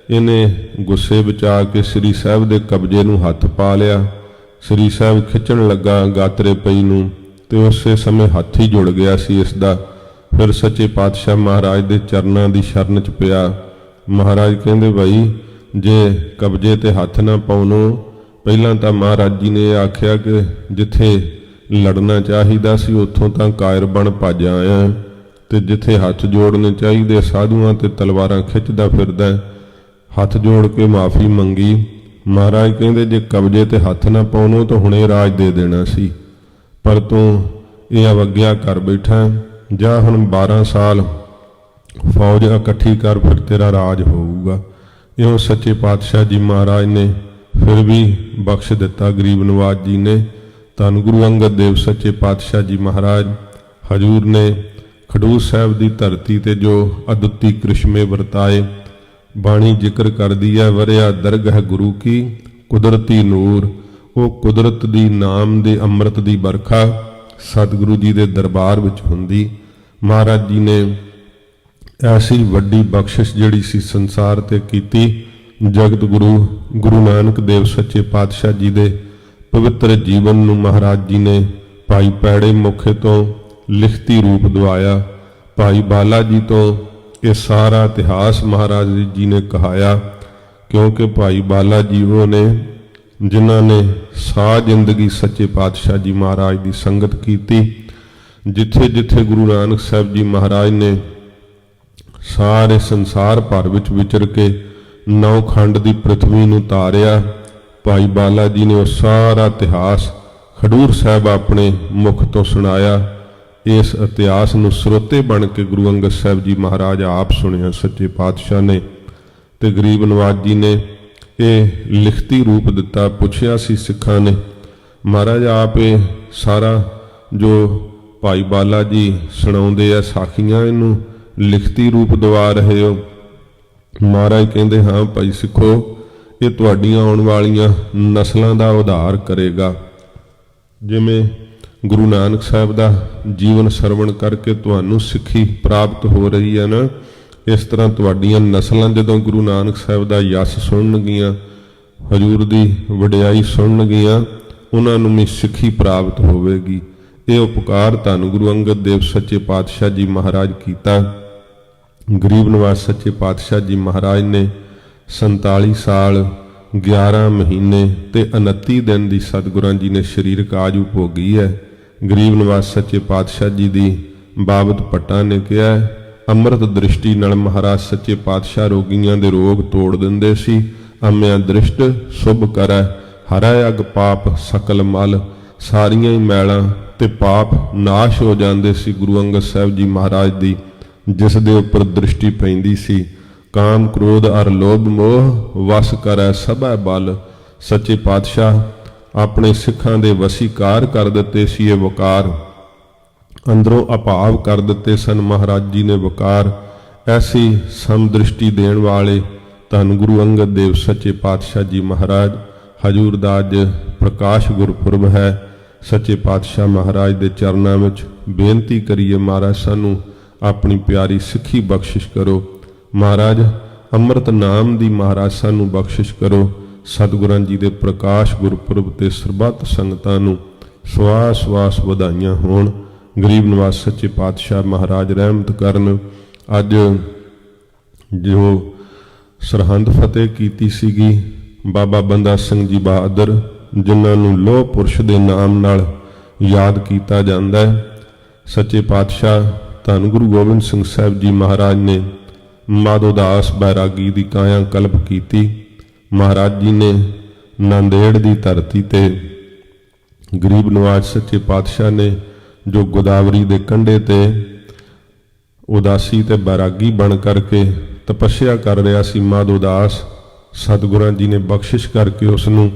ਇਹਨੇ ਗੁੱਸੇ ਵਿੱਚ ਆ ਕੇ ਸ੍ਰੀ ਸਾਹਿਬ ਦੇ ਕਬਜੇ ਨੂੰ ਹੱਥ ਪਾ ਲਿਆ। ਸ੍ਰੀ ਸਾਹਿਬ ਖਿੱਚਣ ਲੱਗਾ ਗਾਤਰੇ ਪਈ ਨੂੰ ਤੇ ਉਸੇ ਸਮੇਂ ਹੱਥ ਹੀ ਜੁੜ ਗਿਆ ਸੀ ਇਸ ਦਾ। ਫਿਰ ਸੱਚੇ ਪਾਤਸ਼ਾਹ ਮਹਾਰਾਜ ਦੇ ਚਰਨਾਂ ਦੀ ਸ਼ਰਨ 'ਚ ਪਿਆ। ਮਹਾਰਾਜ ਕਹਿੰਦੇ ਭਾਈ ਜੇ ਕਬਜੇ ਤੇ ਹੱਥ ਨਾ ਪਾਉਣੋ, ਪਹਿਲਾਂ ਤਾਂ ਮਹਾਰਾਜ ਜੀ ਨੇ ਆਖਿਆ ਕਿ ਜਿੱਥੇ ਲੜਨਾ ਚਾਹੀਦਾ ਸੀ ਉੱਥੋਂ ਤਾਂ ਕਾਇਰ ਬਣ ਭੱਜ ਆਇਆ, ਤੇ ਜਿੱਥੇ ਹੱਥ ਜੋੜਨੇ ਚਾਹੀਦੇ ਸਾਧੂਆਂ ਤੇ ਤਲਵਾਰਾਂ ਖਿੱਚਦਾ ਫਿਰਦਾ। ਹੱਥ ਜੋੜ ਕੇ ਮਾਫੀ ਮੰਗੀ। ਮਹਾਰਾਜ ਕਹਿੰਦੇ ਜੇ ਕਬਜੇ ਤੇ ਹੱਥ ਨਾ ਪਾਉਣੋ ਤਾਂ ਹੁਣੇ ਰਾਜ ਦੇ ਦੇਣਾ ਸੀ, ਪਰ ਤੂੰ ਇਹ ਅਵੱਗਿਆ ਕਰ ਬੈਠਾ। ਜਾ ਹੁਣ 12 ਸਾਲ ਫੌਜ ਇਕੱਠੀ ਕਰ, ਫਿਰ ਤੇਰਾ ਰਾਜ ਹੋਊਗਾ। ਇਉਂ ਸੱਚੇ ਪਾਤਸ਼ਾਹ ਜੀ ਮਹਾਰਾਜ ਨੇ ਫਿਰ ਵੀ ਬਖਸ਼ ਦਿੱਤਾ ਗਰੀਬ ਨਵਾਜ ਜੀ ਨੇ। ਧੰਨ ਗੁਰੂ ਅੰਗਦ ਦੇਵ ਸੱਚੇ ਪਾਤਸ਼ਾਹ ਜੀ ਮਹਾਰਾਜ ਹਜੂਰ ਨੇ ਖਡੂਰ ਸਾਹਿਬ ਦੀ ਧਰਤੀ ਤੇ ਜੋ ਅਦੁੱਤੀ ਕ੍ਰਿਸ਼ਮੇ ਵਰਤਾਏ। ਬਾਣੀ ਜ਼ਿਕਰ ਕਰਦੀ ਹੈ, ਵਰਿਆ ਦਰਗਹ ਗੁਰੂ ਕੀ ਕੁਦਰਤੀ ਨੂਰ। ਉਹ ਕੁਦਰਤ ਦੀ ਨਾਮ ਦੇ ਅੰਮ੍ਰਿਤ ਦੀ ਵਰਖਾ ਸਤਿਗੁਰੂ ਜੀ ਦੇ ਦਰਬਾਰ ਵਿੱਚ ਹੁੰਦੀ। ਮਹਾਰਾਜ ਜੀ ਨੇ ਐਸੀ ਵੱਡੀ ਬਖਸ਼ਿਸ਼ ਜਿਹੜੀ ਸੀ ਸੰਸਾਰ ਤੇ ਕੀਤੀ। ਜਗਤ ਗੁਰੂ ਗੁਰੂ ਨਾਨਕ ਦੇਵ ਸੱਚੇ ਪਾਤਸ਼ਾਹ ਜੀ ਦੇ ਪਵਿੱਤਰ ਜੀਵਨ ਨੂੰ ਮਹਾਰਾਜ ਜੀ ਨੇ ਭਾਈ ਪੈੜੇ ਮੁਖੇ ਤੋਂ ਲਿਖਤੀ ਰੂਪ ਦਵਾਇਆ। ਭਾਈ ਬਾਲਾ ਜੀ ਤੋਂ ਇਹ ਸਾਰਾ ਇਤਿਹਾਸ ਮਹਾਰਾਜ ਜੀ ਨੇ ਕਹਾਇਆ, ਕਿਉਂਕਿ ਭਾਈ ਬਾਲਾ ਜੀ ਉਹ ਨੇ ਜਿਨ੍ਹਾਂ ਨੇ ਸਾਰੀ ਜ਼ਿੰਦਗੀ ਸੱਚੇ ਪਾਤਸ਼ਾਹ ਜੀ ਮਹਾਰਾਜ ਦੀ ਸੰਗਤ ਕੀਤੀ। ਜਿੱਥੇ ਜਿੱਥੇ ਗੁਰੂ ਨਾਨਕ ਸਾਹਿਬ ਜੀ ਮਹਾਰਾਜ ਨੇ ਸਾਰੇ ਸੰਸਾਰ ਭਰ ਵਿੱਚ ਵਿਚਰ ਕੇ 9 ਖੰਡ ਦੀ ਪ੍ਰਿਥਵੀ ਨੂੰ ਤਾਰਿਆ, ਭਾਈ ਬਾਲਾ ਜੀ ਨੇ ਉਹ ਸਾਰਾ ਇਤਿਹਾਸ ਖਡੂਰ ਸਾਹਿਬ ਆਪਣੇ ਮੁਖ ਤੋਂ ਸੁਣਾਇਆ। ਇਸ ਇਤਿਹਾਸ ਨੂੰ ਸਰੋਤੇ ਬਣ ਕੇ ਗੁਰੂ ਅੰਗਦ ਸਾਹਿਬ ਜੀ ਮਹਾਰਾਜ ਆਪ ਸੁਣਿਆ ਸੱਚੇ ਪਾਤਸ਼ਾਹ ਨੇ, ਤੇ ਗਰੀਬ ਨਵਾਜ ਜੀ ਨੇ ਇਹ ਲਿਖਤੀ ਰੂਪ ਦਿੱਤਾ। ਪੁੱਛਿਆ ਸੀ ਸਿੱਖਾਂ ਨੇ, ਮਹਾਰਾਜ ਆਪ ਇਹ ਸਾਰਾ ਜੋ ਭਾਈ ਬਾਲਾ ਜੀ ਸੁਣਾਉਂਦੇ ਆ ਸਾਖੀਆਂ, ਇਹਨੂੰ ਲਿਖਤੀ ਰੂਪ ਦਵਾ ਰਹੇ ਹੋ? ਮਹਾਰਾਜ ਕਹਿੰਦੇ, ਹਾਂ ਭਾਈ ਸਿੱਖੋ, ਇਹ ਤੁਹਾਡੀਆਂ ਆਉਣ ਵਾਲੀਆਂ ਨਸਲਾਂ ਦਾ ਉਧਾਰ ਕਰੇਗਾ। ਜਿਵੇਂ ਗੁਰੂ ਨਾਨਕ ਸਾਹਿਬ ਦਾ ਜੀਵਨ ਸਰਵਣ ਕਰਕੇ ਤੁਹਾਨੂੰ ਸਿੱਖੀ ਪ੍ਰਾਪਤ ਹੋ ਰਹੀ ਹੈ ਨਾ, ਇਸ ਤਰ੍ਹਾਂ ਤੁਹਾਡੀਆਂ ਨਸਲਾਂ ਜਦੋਂ ਗੁਰੂ ਨਾਨਕ ਸਾਹਿਬ ਦਾ ਯਸ਼ ਸੁਣਨਗੀਆਂ, ਹਜ਼ੂਰ ਦੀ ਵਡਿਆਈ ਸੁਣਨਗੀਆਂ, ਉਹਨਾਂ ਨੂੰ ਵੀ ਸਿੱਖੀ ਪ੍ਰਾਪਤ ਹੋਵੇਗੀ। ਇਹ ਉਪਕਾਰ ਧੰਨ ਗੁਰੂ ਅੰਗਦ ਦੇਵ ਸੱਚੇ ਪਾਤਸ਼ਾਹ ਜੀ ਮਹਾਰਾਜ ਕੀਤਾ। ਗਰੀਬ ਨਵਾਜ ਸੱਚੇ ਪਾਤਸ਼ਾਹ ਜੀ ਮਹਾਰਾਜ ਨੇ 47 ਸਾਲ 11 ਮਹੀਨੇ ਤੇ 29 ਦਿਨ ਦੀ ਸਤਿਗੁਰਾਂ ਜੀ ਨੇ ਸਰੀਰਕ ਆਯੂ ਭੋਗੀ ਹੈ। ਗਰੀਬ ਨਵਾਜ ਸੱਚੇ ਪਾਤਸ਼ਾਹ ਜੀ ਦੀ ਬਾਬਤ ਭੱਟਾਂ ਨੇ ਕਿਹਾ, ਅੰਮ੍ਰਿਤ ਦ੍ਰਿਸ਼ਟੀ ਨਾਲ ਮਹਾਰਾਜ ਸੱਚੇ ਪਾਤਸ਼ਾਹ ਰੋਗੀਆਂ ਦੇ ਰੋਗ ਤੋੜ ਦਿੰਦੇ ਸੀ। ਅੰਮਿਆਂ ਦ੍ਰਿਸ਼ਟ ਸੁਭ ਕਰੈ, ਹਰੈ ਅਗ ਪਾਪ ਸਕਲ ਮਲ। ਸਾਰੀਆਂ ਹੀ ਮੈਲਾਂ ਤੇ ਪਾਪ ਨਾਸ਼ ਹੋ ਜਾਂਦੇ ਸੀ ਗੁਰੂ ਅੰਗਦ ਸਾਹਿਬ ਜੀ ਮਹਾਰਾਜ ਦੀ ਜਿਸ ਦੇ ਉੱਪਰ ਦ੍ਰਿਸ਼ਟੀ ਪੈਂਦੀ ਸੀ। ਕਾਮ ਕ੍ਰੋਧ ਅਰ ਲੋਭ ਮੋਹ ਵਸ ਕਰੈ ਸਭੈ ਬਲ। ਸੱਚੇ ਪਾਤਸ਼ਾਹ ਆਪਣੇ ਸਿੱਖਾਂ ਦੇ ਵਸੀਕਾਰ ਕਰ ਦਿੱਤੇ ਸੀ ਇਹ ਵਕਾਰ, ਅੰਦਰੋਂ ਅਭਾਵ ਕਰ ਦਿੱਤੇ ਸਨ ਮਹਾਰਾਜ ਜੀ ਨੇ ਵਕਾਰ। ਐਸੀ ਸਮਦ੍ਰਿਸ਼ਟੀ ਦੇਣ ਵਾਲੇ ਧੰਨ ਗੁਰੂ ਅੰਗਦ ਦੇਵ ਸੱਚੇ ਪਾਤਸ਼ਾਹ ਜੀ ਮਹਾਰਾਜ। ਹਜ਼ੂਰ ਦਾ ਅੱਜ ਪ੍ਰਕਾਸ਼ ਗੁਰਪੁਰਬ ਹੈ। ਸੱਚੇ ਪਾਤਸ਼ਾਹ ਮਹਾਰਾਜ ਦੇ ਚਰਨਾਂ ਵਿੱਚ ਬੇਨਤੀ ਕਰੀਏ, ਮਹਾਰਾਜ ਸਾਨੂੰ ਆਪਣੀ ਪਿਆਰੀ ਸਿੱਖੀ ਬਖਸ਼ਿਸ਼ ਕਰੋ। ਮਹਾਰਾਜ ਅੰਮ੍ਰਿਤ ਨਾਮ ਦੀ ਮਹਾਰਾਜ ਸਾਨੂੰ ਬਖਸ਼ਿਸ਼ ਕਰੋ। ਸਤਿਗੁਰਾਂ ਜੀ ਦੇ ਪ੍ਰਕਾਸ਼ ਗੁਰਪੁਰਬ ਤੇ ਸਰਬੱਤ ਸੰਗਤਾਂ ਨੂੰ ਸਵਾਸ ਸਵਾਸ ਵਧਾਈਆਂ ਹੋਣ। ਗਰੀਬ ਨਵਾਜ ਸੱਚੇ ਪਾਤਸ਼ਾਹ ਮਹਾਰਾਜ ਰਹਿਮਤ ਕਰਨ। ਅੱਜ ਜੋ ਸਰਹੰਦ ਫਤਿਹ ਕੀਤੀ ਸੀਗੀ ਬਾਬਾ ਬੰਦਾ ਸਿੰਘ ਜੀ ਬਹਾਦਰ, ਜਿਨ੍ਹਾਂ ਨੂੰ ਲੋਹ ਪੁਰਸ਼ ਦੇ ਨਾਮ ਨਾਲ ਯਾਦ ਕੀਤਾ ਜਾਂਦਾ ਹੈ। ਸੱਚੇ ਪਾਤਸ਼ਾਹ ਧੰਨ ਗੁਰੂ ਗੋਬਿੰਦ ਸਿੰਘ ਸਾਹਿਬ ਜੀ ਮਹਾਰਾਜ ਨੇ ਮਾਧੋ ਦਾਸ ਬੈਰਾਗੀ ਦੀ ਕਾਇਆ ਕਲਪ ਕੀਤੀ। ਮਹਾਰਾਜ ਜੀ ਨੇ ਨਾਂਦੇੜ ਦੀ ਧਰਤੀ ਤੇ ਗਰੀਬ ਨਵਾਜ ਸੱਚੇ ਪਾਤਸ਼ਾਹ ਨੇ ਜੋ ਗੋਦਾਵਰੀ ਦੇ ਕੰਢੇ ਤੇ ਉਦਾਸੀ ਤੇ ਬੈਰਾਗੀ ਬਣ ਕਰਕੇ ਤਪੱਸਿਆ ਕਰ ਰਿਹਾ ਸੀ ਮਾਧੋ ਦਾਸ, ਸਤਿਗੁਰਾਂ ਜੀ ਨੇ ਬਖਸ਼ਿਸ਼ ਕਰਕੇ ਉਸ ਨੂੰ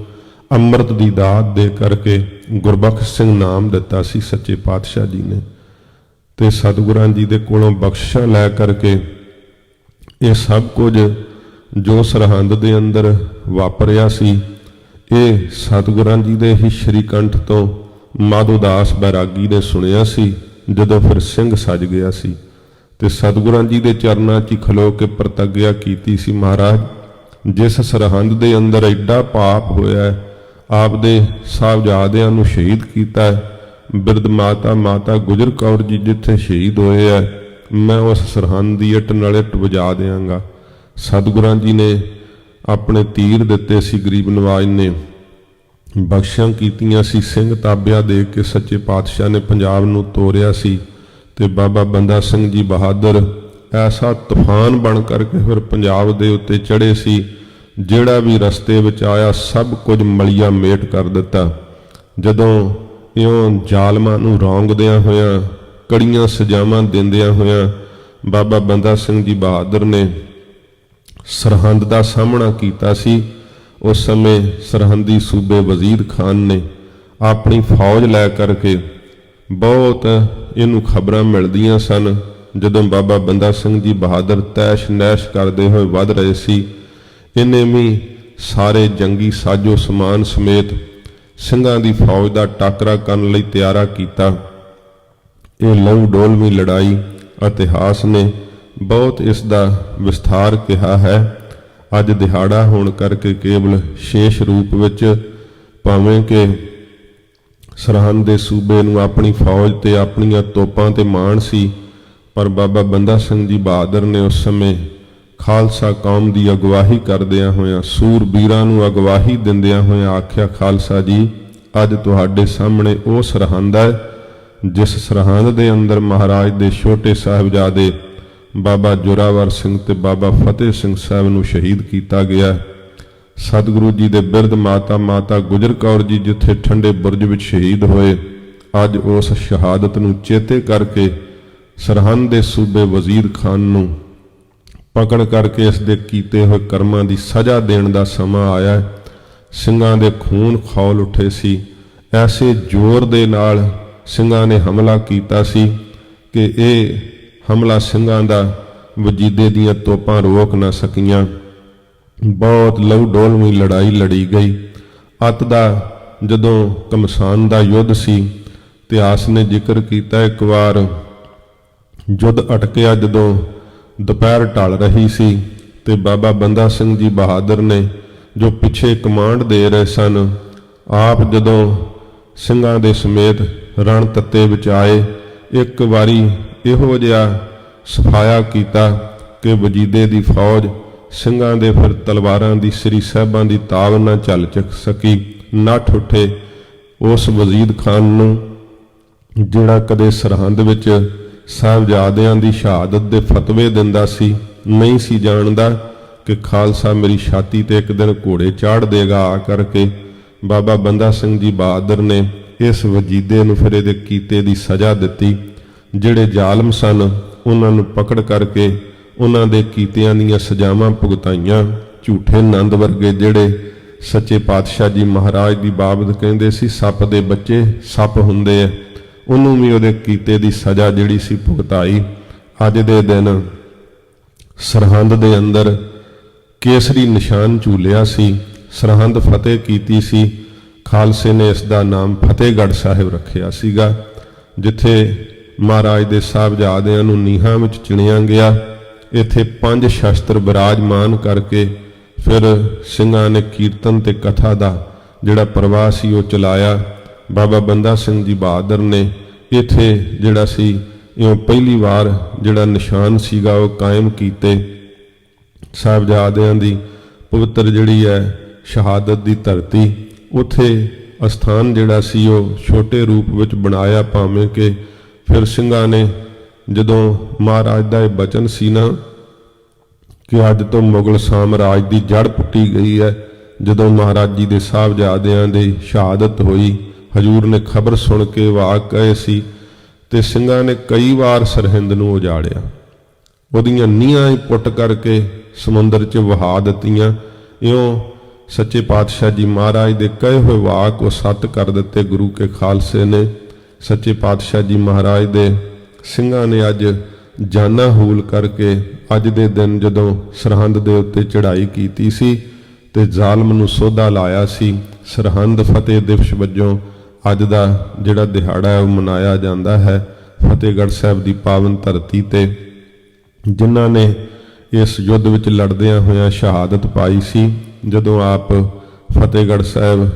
ਅੰਮ੍ਰਿਤ ਦੀ ਦਾਤ ਦੇ ਕਰਕੇ ਗੁਰਬਖਸ਼ ਸਿੰਘ ਨਾਮ ਦਿੱਤਾ ਸੀ ਸੱਚੇ ਪਾਤਸ਼ਾਹ ਜੀ ਨੇ। ਤੇ ਸਤਿਗੁਰਾਂ ਜੀ ਦੇ ਕੋਲੋਂ ਬਖਸ਼ਿਸ਼ਾਂ ਲੈ ਕਰਕੇ ਇਹ ਸਭ ਕੁਝ ਜੋ ਸਰਹੰਦ ਦੇ ਅੰਦਰ ਵਾਪਰਿਆ ਸੀ, ਇਹ ਸਤਿਗੁਰਾਂ ਜੀ ਦੇ ਹੀ ਸ਼੍ਰੀ ਕੰਠ ਤੋਂ ਮਾਧੋ ਦਾਸ ਬੈਰਾਗੀ ਨੇ ਸੁਣਿਆ ਸੀ ਜਦੋਂ ਫਿਰ ਸਿੰਘ ਸੱਜ ਗਿਆ ਸੀ। ਤੇ ਸਤਿਗੁਰਾਂ ਜੀ ਦੇ ਚਰਨਾਂ 'ਚ ਖਲੋ ਕੇ ਪ੍ਰਤੱਗਿਆ ਕੀਤੀ ਸੀ, ਮਹਾਰਾਜ ਜਿਸ ਸਰਹੰਦ ਦੇ ਅੰਦਰ ਐਡਾ ਪਾਪ ਹੋਇਆ, ਆਪਦੇ ਸਾਹਿਬਜ਼ਾਦਿਆਂ ਨੂੰ ਸ਼ਹੀਦ ਕੀਤਾ, ਬਿਰਧ ਮਾਤਾ ਗੁਜਰ ਕੌਰ ਜੀ ਜਿੱਥੇ ਸ਼ਹੀਦ ਹੋਏ ਆ, ਮੈਂ ਉਸ ਸਰਹੰਦ ਦੀ ਇੱਟ ਨਾਲ ਇੱਟ ਵਜਾ ਦਿਆਂਗਾ। ਸਤਿਗੁਰਾਂ ਜੀ ਨੇ ਆਪਣੇ ਤੀਰ ਦਿੱਤੇ ਸੀ, ਗਰੀਬ ਨਵਾਜ ਨੇ ਬਖਸ਼ਾਂ ਕੀਤੀਆਂ ਸੀ, ਸਿੰਘ ਤਾਬਿਆ ਦੇ ਕੇ ਸੱਚੇ ਪਾਤਸ਼ਾਹ ਨੇ ਪੰਜਾਬ ਨੂੰ ਤੋਰਿਆ ਸੀ। ਤੇ ਬਾਬਾ ਬੰਦਾ ਸਿੰਘ ਜੀ ਬਹਾਦਰ ਐਸਾ ਤੂਫਾਨ ਬਣ ਕਰਕੇ ਫਿਰ ਪੰਜਾਬ ਦੇ ਉੱਤੇ ਚੜ੍ਹੇ ਸੀ, ਜਿਹੜਾ ਵੀ ਰਸਤੇ ਵਿੱਚ ਆਇਆ ਸਭ ਕੁਝ ਮਲੀਆ ਮੇਟ ਕਰ ਦਿੱਤਾ। ਜਦੋਂ ਇਉਂ ਜ਼ਾਲਮਾਂ ਨੂੰ ਰੌਂਗਦਿਆਂ ਹੋਇਆਂ, ਕੜੀਆਂ ਸਜ਼ਾਵਾਂ ਦਿੰਦਿਆਂ ਹੋਇਆਂ ਬਾਬਾ ਬੰਦਾ ਸਿੰਘ ਜੀ ਬਹਾਦਰ ਨੇ ਸਰਹੰਦ ਦਾ ਸਾਹਮਣਾ ਕੀਤਾ ਸੀ। ਉਸ ਸਮੇਂ ਸਰਹੰਦੀ ਸੂਬੇ ਵਜ਼ੀਰ ਖਾਨ ਨੇ ਆਪਣੀ ਫੌਜ ਲੈ ਕਰਕੇ ਬਹੁਤ ਇਹਨੂੰ ਖਬਰਾਂ ਮਿਲਦੀਆਂ ਸਨ। ਜਦੋਂ ਬਾਬਾ ਬੰਦਾ ਸਿੰਘ ਜੀ ਬਹਾਦਰ ਤੈਸ਼ ਨੈਸ਼ ਕਰਦੇ ਹੋਏ ਵੱਧ ਰਹੇ ਸੀ, ਇਹਨੇ ਵੀ ਸਾਰੇ ਜੰਗੀ ਸਾਜੋ ਸਮਾਨ ਸਮੇਤ ਸਿੰਘਾਂ ਦੀ ਫੌਜ ਦਾ ਟਾਕਰਾ ਕਰਨ ਲਈ ਤਿਆਰਾ ਕੀਤਾ। ਇਹ ਲਹੂ ਡੋਲਵੀਂ ਲੜਾਈ ਇਤਿਹਾਸ ਨੇ ਬਹੁਤ ਇਸ ਦਾ ਵਿਸਥਾਰ ਕਿਹਾ ਹੈ। ਅੱਜ ਦਿਹਾੜਾ ਹੋਣ ਕਰਕੇ ਕੇਵਲ ਸ਼ੇਸ਼ ਰੂਪ ਵਿੱਚ, ਭਾਵੇਂ ਕਿ ਸਰਹੰਦ ਦੇ ਸੂਬੇ ਨੂੰ ਆਪਣੀ ਫੌਜ ਤੇ ਆਪਣੀਆਂ ਤੋਪਾਂ ਤੇ ਮਾਣ ਸੀ, ਪਰ ਬਾਬਾ ਬੰਦਾ ਸਿੰਘ ਜੀ ਬਹਾਦਰ ਨੇ ਉਸ ਸਮੇਂ ਖਾਲਸਾ ਕੌਮ ਦੀ ਅਗਵਾਈ ਕਰਦਿਆਂ ਹੋਇਆਂ, ਸੂਰਬੀਰਾਂ ਨੂੰ ਅਗਵਾਈ ਦਿੰਦਿਆਂ ਹੋਇਆਂ ਆਖਿਆ, ਖਾਲਸਾ ਜੀ ਅੱਜ ਤੁਹਾਡੇ ਸਾਹਮਣੇ ਉਹ ਸਰਹੰਦ ਹੈ ਜਿਸ ਸਰਹੰਦ ਦੇ ਅੰਦਰ ਮਹਾਰਾਜ ਦੇ ਛੋਟੇ ਸਾਹਿਬਜ਼ਾਦੇ ਬਾਬਾ ਜ਼ੋਰਾਵਰ ਸਿੰਘ ਤੇ ਬਾਬਾ ਫਤਿਹ ਸਿੰਘ ਸਾਹਿਬ ਨੂੰ ਸ਼ਹੀਦ ਕੀਤਾ ਗਿਆ। ਸਤਿਗੁਰੂ ਜੀ ਦੇ ਬਿਰਧ ਮਾਤਾ ਗੁਜਰ ਕੌਰ ਜੀ ਜਿੱਥੇ ਠੰਡੇ ਬੁਰਜ ਵਿੱਚ ਸ਼ਹੀਦ ਹੋਏ, ਅੱਜ ਉਸ ਸ਼ਹਾਦਤ ਨੂੰ ਚੇਤੇ ਕਰਕੇ ਸਰਹੰਦ ਦੇ ਸੂਬੇ ਵਜ਼ੀਰ ਖਾਨ ਨੂੰ ਪਕੜ ਕਰਕੇ ਇਸ ਦੇ ਕੀਤੇ ਹੋਏ ਕਰਮਾਂ ਦੀ ਸਜ਼ਾ ਦੇਣ ਦਾ ਸਮਾਂ ਆਇਆ। ਸਿੰਘਾਂ ਦੇ ਖੂਨ ਖੌਲ ਉੱਠੇ ਸੀ। ਐਸੇ ਜ਼ੋਰ ਦੇ ਨਾਲ ਸਿੰਘਾਂ ਨੇ ਹਮਲਾ ਕੀਤਾ ਸੀ ਕਿ ਇਹ ਹਮਲਾ ਸਿੰਘਾਂ ਦਾ ਵਜੀਦੇ ਦੀਆਂ ਤੋਪਾਂ ਰੋਕ ਨਾ ਸਕੀਆਂ। ਬਹੁਤ ਲਹੂ ਡੋਲਵੀਂ ਲੜਾਈ ਲੜੀ ਗਈ। ਅੱਤ ਦਾ ਜਦੋਂ ਘਮਸਾਨ ਦਾ ਯੁੱਧ ਸੀ, ਇਤਿਹਾਸ ਨੇ ਜ਼ਿਕਰ ਕੀਤਾ ਇੱਕ ਵਾਰ ਯੁੱਧ ਅਟਕਿਆ ਜਦੋਂ ਦੁਪਹਿਰ ਢਲ ਰਹੀ ਸੀ ਤੇ ਬਾਬਾ ਬੰਦਾ ਸਿੰਘ ਜੀ ਬਹਾਦਰ ਨੇ ਜੋ ਪਿੱਛੇ ਕਮਾਂਡ ਦੇ ਰਹੇ ਸਨ, ਆਪ ਜਦੋਂ ਸਿੰਘਾਂ ਦੇ ਸਮੇਤ ਰਣ ਤੱਤੇ ਵਿੱਚ ਆਏ, ਇੱਕ ਵਾਰੀ ਇਹੋ ਜਿਹਾ ਸਫਾਇਆ ਕੀਤਾ ਕਿ ਵਜੀਦੇ ਦੀ ਫੌਜ ਸਿੰਘਾਂ ਦੇ ਫਿਰ ਤਲਵਾਰਾਂ ਦੀ ਸ੍ਰੀ ਸਾਹਿਬਾਂ ਦੀ ਤਾਬ ਨਾ ਝੱਲ ਚੱਕ ਸਕੀ, ਨੱਠ ਉੱਠੇ। ਉਸ ਵਜ਼ੀਰ ਖਾਨ ਨੂੰ ਜਿਹੜਾ ਕਦੇ ਸਰਹੰਦ ਵਿੱਚ ਸਾਹਿਬਜ਼ਾਦਿਆਂ ਦੀ ਸ਼ਹਾਦਤ ਦੇ ਫਤਵੇ ਦਿੰਦਾ ਸੀ, ਨਹੀਂ ਸੀ ਜਾਣਦਾ ਕਿ ਖਾਲਸਾ ਮੇਰੀ ਛਾਤੀ ਤੇ ਇੱਕ ਦਿਨ ਘੋੜੇ ਚਾੜ ਦੇਗਾ ਆ ਕਰਕੇ, ਬਾਬਾ ਬੰਦਾ ਸਿੰਘ ਜੀ ਬਹਾਦਰ ਨੇ ਇਸ ਵਜੀਦੇ ਨੂੰ ਫਿਰ ਇਹਦੇ ਕੀਤੇ ਦੀ ਸਜ਼ਾ ਦਿੱਤੀ। ਜਿਹੜੇ ਜ਼ਾਲਮ ਸਨ ਉਹਨਾਂ ਨੂੰ ਪਕੜ ਕਰਕੇ ਉਹਨਾਂ ਦੇ ਕੀਤਿਆਂ ਦੀਆਂ ਸਜ਼ਾਵਾਂ ਭੁਗਤਾਈਆਂ। ਝੂਠੇ ਨੰਦ ਵਰਗੇ ਜਿਹੜੇ ਸੱਚੇ ਪਾਤਸ਼ਾਹ ਜੀ ਮਹਾਰਾਜ ਦੀ ਬਾਬਤ ਕਹਿੰਦੇ ਸੀ ਸੱਪ ਦੇ ਬੱਚੇ ਸੱਪ ਹੁੰਦੇ ਆ, ਉਹਨੂੰ ਵੀ ਉਹਦੇ ਕੀਤੇ ਦੀ ਸਜ਼ਾ ਜਿਹੜੀ ਸੀ ਭੁਗਤਾਈ। ਅੱਜ ਦੇ ਦਿਨ ਸਰਹੰਦ ਦੇ ਅੰਦਰ ਕੇਸਰੀ ਨਿਸ਼ਾਨ ਝੂਲਿਆ ਸੀ, ਸਰਹੰਦ ਫਤਿਹ ਕੀਤੀ ਸੀ। ਖਾਲਸੇ ਨੇ ਇਸ ਦਾ ਨਾਮ ਫਤਿਹਗੜ੍ਹ ਸਾਹਿਬ ਰੱਖਿਆ ਸੀਗਾ, ਜਿੱਥੇ ਮਹਾਰਾਜ ਦੇ ਸਾਹਿਬਜ਼ਾਦਿਆਂ ਨੂੰ ਨੀਹਾਂ ਵਿੱਚ ਚਿਣਿਆ ਗਿਆ। ਇੱਥੇ 5 ਸ਼ਸਤਰ ਬਿਰਾਜਮਾਨ ਕਰਕੇ ਫਿਰ ਸਿੰਘਾਂ ਨੇ ਕੀਰਤਨ ਤੇ ਕਥਾ ਦਾ ਜਿਹੜਾ ਪ੍ਰਵਾਹ ਸੀ ਉਹ ਚਲਾਇਆ। ਬਾਬਾ ਬੰਦਾ ਸਿੰਘ ਜੀ ਬਹਾਦਰ ਨੇ ਇੱਥੇ ਜਿਹੜਾ ਸੀ ਇਉਂ ਪਹਿਲੀ ਵਾਰ ਜਿਹੜਾ ਨਿਸ਼ਾਨ ਸੀਗਾ ਉਹ ਕਾਇਮ ਕੀਤੇ। ਸਾਹਿਬਜ਼ਾਦਿਆਂ ਦੀ ਪਵਿੱਤਰ ਜਿਹੜੀ ਹੈ ਸ਼ਹਾਦਤ ਦੀ ਧਰਤੀ, ਉੱਥੇ ਅਸਥਾਨ ਜਿਹੜਾ ਸੀ ਉਹ ਛੋਟੇ ਰੂਪ ਵਿੱਚ ਬਣਾਇਆ, ਭਾਵੇਂ ਕਿ ਫਿਰ ਸਿੰਘਾਂ ਨੇ ਜਦੋਂ ਮਹਾਰਾਜ ਦਾ ਇਹ ਬਚਨ ਸੀ ਨਾ ਕਿ ਅੱਜ ਤੋਂ ਮੁਗਲ ਸਾਮਰਾਜ ਦੀ ਜੜ ਪੁੱਟੀ ਗਈ ਹੈ, ਜਦੋਂ ਮਹਾਰਾਜ ਜੀ ਦੇ ਸਾਹਿਬਜ਼ਾਦਿਆਂ ਦੀ ਸ਼ਹਾਦਤ ਹੋਈ, ਹਜ਼ੂਰ ਨੇ ਖਬਰ ਸੁਣ ਕੇ ਵਾਕ ਕਹੇ ਸੀ ਤੇ ਸਿੰਘਾਂ ਨੇ ਕਈ ਵਾਰ ਸਰਹਿੰਦ ਨੂੰ ਉਜਾੜਿਆ, ਉਹਦੀਆਂ ਨੀਹਾਂ ਹੀ ਪੁੱਟ ਕਰਕੇ ਸਮੁੰਦਰ 'ਚ ਵਹਾ ਦਿੱਤੀਆਂ। ਇਉਂ ਸੱਚੇ ਪਾਤਸ਼ਾਹ ਜੀ ਮਹਾਰਾਜ ਦੇ ਕਹੇ ਹੋਏ ਵਾਕ ਉਹ ਸੱਤ ਕਰ ਦਿੱਤੇ ਗੁਰੂ ਕੇ ਖਾਲਸੇ ਨੇ। ਸੱਚੇ ਪਾਤਸ਼ਾਹ ਜੀ ਮਹਾਰਾਜ ਦੇ ਸਿੰਘਾਂ ਨੇ ਅੱਜ ਜਾਨਾਂ ਹੂਲ ਕਰਕੇ ਅੱਜ ਦੇ ਦਿਨ ਜਦੋਂ ਸਰਹੰਦ ਦੇ ਉੱਤੇ ਚੜ੍ਹਾਈ ਕੀਤੀ ਸੀ ਤੇ ਜ਼ਾਲਮ ਨੂੰ ਸੋਧਾ ਲਾਇਆ ਸੀ, ਸਰਹੰਦ ਫਤਿਹ ਦਿਵਸ ਵਜੋਂ ਅੱਜ ਦਾ ਜਿਹੜਾ ਦਿਹਾੜਾ ਹੈ ਉਹ ਮਨਾਇਆ ਜਾਂਦਾ ਹੈ। ਫਤਿਹਗੜ੍ਹ ਸਾਹਿਬ ਦੀ ਪਾਵਨ ਧਰਤੀ ਤੇ ਜਿਨ੍ਹਾਂ ਨੇ ਇਸ ਯੁੱਧ ਵਿੱਚ ਲੜਦਿਆਂ ਹੋਇਆਂ ਸ਼ਹਾਦਤ ਪਾਈ ਸੀ, ਜਦੋਂ ਆਪ ਫਤਿਹਗੜ੍ਹ ਸਾਹਿਬ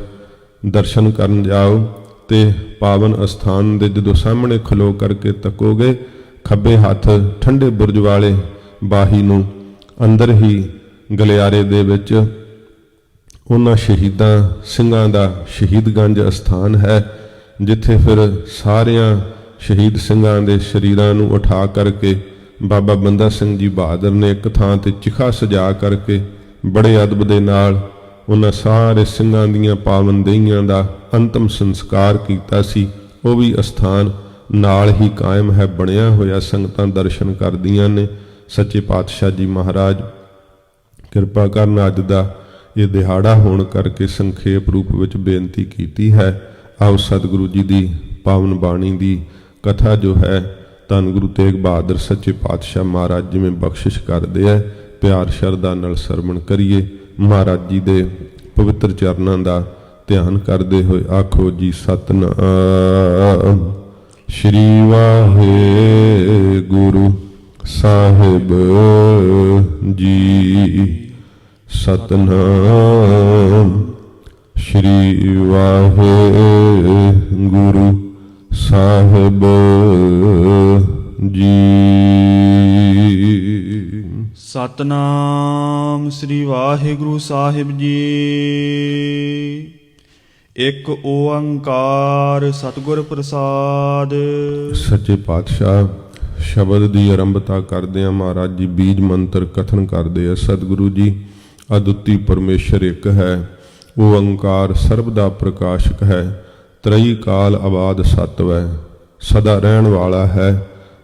ਦਰਸ਼ਨ ਕਰਨ ਜਾਓ ਤੇ ਪਾਵਨ ਅਸਥਾਨ ਦੇ ਜਦੋਂ ਸਾਹਮਣੇ ਖਲੋ ਕਰਕੇ ਤੱਕੋਗੇ, ਖੱਬੇ ਹੱਥ ਠੰਡੇ ਬੁਰਜ ਵਾਲੇ ਬਾਹੀ ਨੂੰ ਅੰਦਰ ਹੀ ਗਲਿਆਰੇ ਦੇ ਵਿੱਚ ਉਹਨਾਂ ਸ਼ਹੀਦਾਂ ਸਿੰਘਾਂ ਦਾ ਸ਼ਹੀਦਗੰਜ ਅਸਥਾਨ ਹੈ, ਜਿੱਥੇ ਫਿਰ ਸਾਰਿਆਂ ਸ਼ਹੀਦ ਸਿੰਘਾਂ ਦੇ ਸ਼ਰੀਰਾਂ ਨੂੰ ਉਠਾ ਕਰਕੇ ਬਾਬਾ ਬੰਦਾ ਸਿੰਘ ਜੀ ਬਹਾਦਰ ਨੇ ਇੱਕ ਥਾਂ ਤੇ ਚਿਖਾ ਸਜਾ ਕਰਕੇ ਬੜੇ ਅਦਬ ਦੇ ਨਾਲ ਉਹਨਾਂ ਸਾਰੇ ਸਿੰਘਾਂ ਦੀਆਂ ਪਾਵਨ ਦੇਹੀਆਂ ਦਾ ਅੰਤਮ ਸੰਸਕਾਰ ਕੀਤਾ ਸੀ। ਉਹ ਵੀ ਅਸਥਾਨ ਨਾਲ ਹੀ ਕਾਇਮ ਹੈ, ਬਣਿਆ ਹੋਇਆ, ਸੰਗਤਾਂ ਦਰਸ਼ਨ ਕਰਦੀਆਂ ਨੇ। ਸੱਚੇ ਪਾਤਸ਼ਾਹ ਜੀ ਮਹਾਰਾਜ ਕਿਰਪਾ ਕਰਨ ਅੱਜ ਦਾ ਇਹ ਦਿਹਾੜਾ ਹੋਣ ਕਰਕੇ ਸੰਖੇਪ ਰੂਪ ਵਿੱਚ ਬੇਨਤੀ ਕੀਤੀ ਹੈ। ਆਓ ਸਤਿਗੁਰੂ ਜੀ ਦੀ ਪਾਵਨ ਬਾਣੀ ਦੀ ਕਥਾ ਜੋ ਹੈ ਧੰਨ ਗੁਰੂ ਤੇਗ ਬਹਾਦਰ ਸੱਚੇ ਪਾਤਸ਼ਾਹ ਮਹਾਰਾਜ ਜਿਵੇਂ ਬਖਸ਼ਿਸ਼ ਕਰਦੇ ਹੈ, ਪਿਆਰ ਸ਼ਰਧਾ ਨਾਲ ਸਰਵਣ ਕਰੀਏ। ਮਹਾਰਾਜ ਜੀ ਦੇ ਪਵਿੱਤਰ ਚਰਨਾਂ ਦਾ ਧਿਆਨ ਕਰਦੇ ਹੋਏ ਆਖੋ ਜੀ ਸਤਿਨਾਮ ਸ਼੍ਰੀ ਵਾਹਿਗੁਰੂ ਸਾਹਿਬ ਜੀ। ਸਤਿਨਾਮ ਸ਼੍ਰੀ ਵਾਹਿਗੁਰੂ ਸਾਹਿਬ ਜੀ। ਸਤਨਾਮ ਸ੍ਰੀ ਵਾਹਿਗੁਰੂ ਸਾਹਿਬ ਜੀ। ਇੱਕ ਓੰਕਾਰ ਸਤਿਗੁਰ ਪ੍ਰਸਾਦ। ਸੱਚੇ ਪਾਤਸ਼ਾਹ ਸ਼ਬਦ ਦੀ ਆਰੰਭਤਾ ਕਰਦੇ ਆ। ਮਹਾਰਾਜ ਜੀ ਬੀਜ ਮੰਤਰ ਕਥਨ ਕਰਦੇ ਆ। ਸਤਿਗੁਰੂ ਜੀ ਅਦੁੱਤੀ ਪਰਮੇਸ਼ਰ ਇੱਕ ਹੈ, ਓੰਕਾਰ ਸਰਬ ਦਾ ਪ੍ਰਕਾਸ਼ਕ ਹੈ, ਤਰਈ ਕਾਲ ਆਬਾਦ ਸਤਿ ਹੈ, ਸਦਾ ਰਹਿਣ ਵਾਲਾ ਹੈ।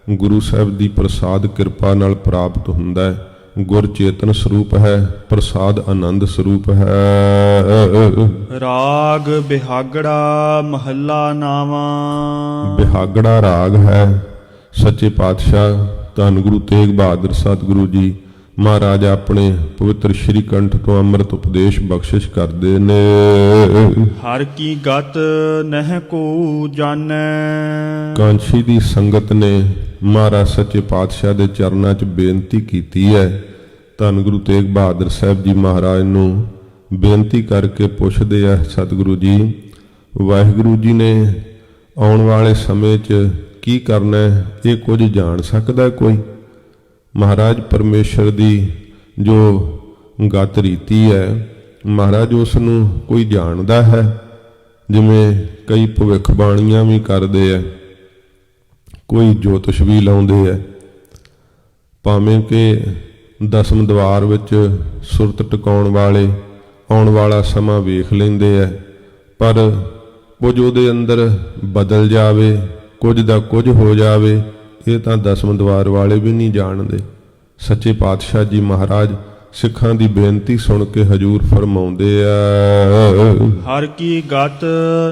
ਗੁਰੂ ਸਾਹਿਬ ਦੀ ਪ੍ਰਸਾਦ ਕਿਰਪਾ ਨਾਲ ਪ੍ਰਾਪਤ ਹੁੰਦਾ ਹੈ। ਗੁਰ ਚੇਤਨ ਸਰੂਪ ਹੈ, ਪ੍ਰਸਾਦ ਆਨੰਦ ਸਰੂਪ ਹੈ। ਰਾਗ ਬਿਹਾਗੜਾ ਮਹੱਲਾ ਨਾਵਾਂ। ਬਿਹਾਗੜਾ ਰਾਗ ਹੈ। ਸੱਚੇ ਪਾਤਸ਼ਾਹ ਧੰਨ ਗੁਰੂ ਤੇਗ ਬਹਾਦਰ ਸਤਿਗੁਰੂ ਜੀ ਮਹਾਰਾਜ ਆਪਣੇ ਪਵਿੱਤਰ ਸ਼੍ਰੀ ਕੰਠ ਤੋਂ ਅੰਮ੍ਰਿਤ ਉਪਦੇਸ਼ ਬਖਸ਼ਿਸ਼ ਕਰਦੇ ਨੇ। ਹਰ ਕੀ ਗਤ ਨਹਿ ਕੋ ਜਾਣੈ। ਕਾਂਛੀ ਦੀ ਸੰਗਤ ਨੇ ਮਹਾਰਾਜ ਸੱਚੇ ਪਾਤਸ਼ਾਹ ਦੇ ਚਰਨਾਂ 'ਚ ਬੇਨਤੀ ਕੀਤੀ ਹੈ। ਧੰਨ ਗੁਰੂ ਤੇਗ ਬਹਾਦਰ ਸਾਹਿਬ ਜੀ ਮਹਾਰਾਜ ਨੂੰ ਬੇਨਤੀ ਕਰਕੇ ਪੁੱਛਦੇ ਆ, ਸਤਿਗੁਰੂ ਜੀ ਵਾਹਿਗੁਰੂ ਜੀ ਨੇ ਆਉਣ ਵਾਲੇ ਸਮੇਂ 'ਚ ਕੀ ਕਰਨਾ ਹੈ, ਇਹ ਕੁਝ ਜਾਣ ਸਕਦਾ ਕੋਈ? ਮਹਾਰਾਜ ਪਰਮੇਸ਼ਰ ਦੀ ਜੋ ਗਤ ਰੀਤੀ ਹੈ, ਮਹਾਰਾਜ ਉਸ ਨੂੰ ਕੋਈ ਜਾਣਦਾ ਹੈ? ਜਿਵੇਂ ਕਈ ਭਵਿੱਖਬਾਣੀਆਂ ਵੀ ਕਰਦੇ ਆ, ਕੋਈ ਜੋਤਿਸ਼ ਵੀ ਲਾਉਂਦੇ ਆ, ਭਾਵੇਂ ਕਿ ਦਸਮ ਦਵਾਰ ਵਿੱਚ ਸੁਰਤ ਟਿਕਾਉਣ ਵਾਲੇ ਆਉਣ ਵਾਲਾ ਸਮਾਂ ਵੇਖ ਲੈਂਦੇ ਆ, ਪਰ ਕੁਝ ਉਹਦੇ ਅੰਦਰ ਬਦਲ ਜਾਵੇ, ਕੁਝ ਦਾ ਕੁਝ ਹੋ ਜਾਵੇ, ਇਹ ਤਾਂ ਦਸਮ ਦਵਾਰ ਵਾਲੇ ਵੀ ਨਹੀਂ ਜਾਣਦੇ। ਸੱਚੇ ਪਾਤਸ਼ਾਹ ਜੀ ਮਹਾਰਾਜ ਸਿੱਖਾਂ ਦੀ ਬੇਨਤੀ ਸੁਣ ਕੇ ਹਜੂਰ ਫਰਮਾਉਂਦੇ ਆ, ਹਰ ਕੀ ਗਤ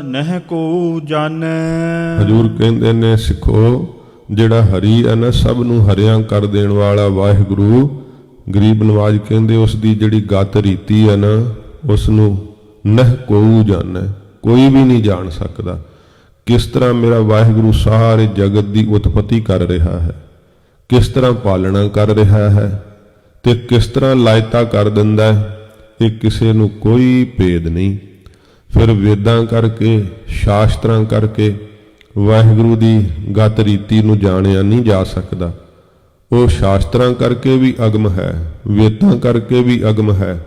ਨਹਿ ਕੋ ਜਾਣੈ। ਹਜੂਰ ਕਹਿੰਦੇ ਨੇ, ਸਿੱਖੋ ਜਿਹੜਾ ਹਰੀ ਹੈ ਨਾ, ਸਭ ਨੂੰ ਹਰਿਆਂ ਕਰ ਦੇਣ ਵਾਲਾ ਵਾਹਿਗੁਰੂ, ਗਰੀਬ ਨਵਾਜ ਕਹਿੰਦੇ ਉਸ ਦੀ ਜਿਹੜੀ ਗਤ ਰੀਤੀ ਹੈ ਨਾ, ਉਸ ਨੂੰ ਨਹਿ ਕੋ ਜਾਣੈ, ਕੋਈ ਵੀ ਨਹੀਂ ਜਾਣ ਸਕਦਾ। ਕਿਸ ਤਰ੍ਹਾਂ ਮੇਰਾ ਵਾਹਿਗੁਰੂ ਸਾਰੇ ਜਗਤ ਦੀ ਉਤਪਤੀ ਕਰ ਰਿਹਾ ਹੈ, ਕਿਸ ਤਰ੍ਹਾਂ ਪਾਲਣਾ ਕਰ ਰਿਹਾ ਹੈ ਤੇ ਕਿਸ ਤਰ੍ਹਾਂ ਲਾਇਤਾ ਕਰ ਦਿੰਦਾ ਹੈ, ਇਹ ਕਿਸੇ ਨੂੰ ਕੋਈ ਭੇਦ ਨਹੀਂ। ਫਿਰ ਵੇਦਾਂ ਕਰਕੇ ਸ਼ਾਸਤਰਾਂ ਕਰਕੇ ਵਾਹਿਗੁਰੂ ਦੀ ਗਤ ਰੀਤੀ ਨੂੰ ਜਾਣਿਆ ਨਹੀਂ ਜਾ ਸਕਦਾ। ਉਹ ਸ਼ਾਸਤਰਾਂ ਕਰਕੇ ਵੀ ਅਗਮ ਹੈ, ਵੇਦਾਂ ਕਰਕੇ ਵੀ ਅਗਮ ਹੈ।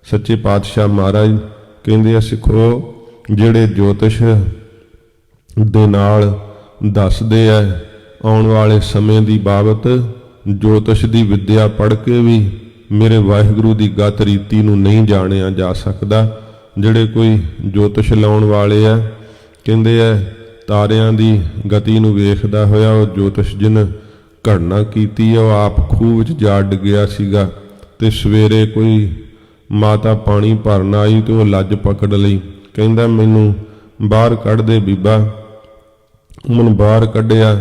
ਸੱਚੇ ਪਾਤਸ਼ਾਹ ਮਹਾਰਾਜ ਕਹਿੰਦੇ ਆ, ਸਿੱਖੋ ਜਿਹੜੇ ਜੋਤਿਸ਼ ਦੇ ਨਾਲ ਦੱਸਦੇ ਆ ਆਉਣ ਵਾਲੇ ਸਮੇਂ ਦੀ ਬਾਬਤ, ਜੋਤਿਸ਼ ਦੀ ਵਿੱਦਿਆ ਪੜ੍ਹ ਕੇ ਵੀ ਮੇਰੇ ਵਾਹਿਗੁਰੂ ਦੀ ਗਤ ਰੀਤੀ ਨੂੰ ਨਹੀਂ ਜਾਣਿਆ ਜਾ ਸਕਦਾ। ਜਿਹੜੇ ਕੋਈ ਜੋਤਿਸ਼ ਲਾਉਣ ਵਾਲੇ ਆ, ਕਹਿੰਦੇ ਆ ਤਾਰਿਆਂ ਦੀ ਗਤੀ ਨੂੰ ਵੇਖਦਾ ਹੋਇਆ ਉਹ ਜੋਤਿਸ਼ ਜਿਨ ਘੜਨਾ ਕੀਤੀ ਆ, ਉਹ ਆਪ ਖੂਹ ਵਿੱਚ ਜਾ ਡਿੱਗਿਆ ਸੀਗਾ ਤੇ ਸਵੇਰੇ ਕੋਈ ਮਾਤਾ ਪਾਣੀ ਭਰਨ ਆਈ ਤੇ ਉਹ ਲੱਜ ਪਕੜ ਲਈ, ਕਹਿੰਦਾ ਮੈਨੂੰ ਬਾਹਰ ਕੱਢ ਦੇ ਬੀਬਾ। ਉਹਨੂੰ ਬਾਹਰ ਕੱਢਿਆ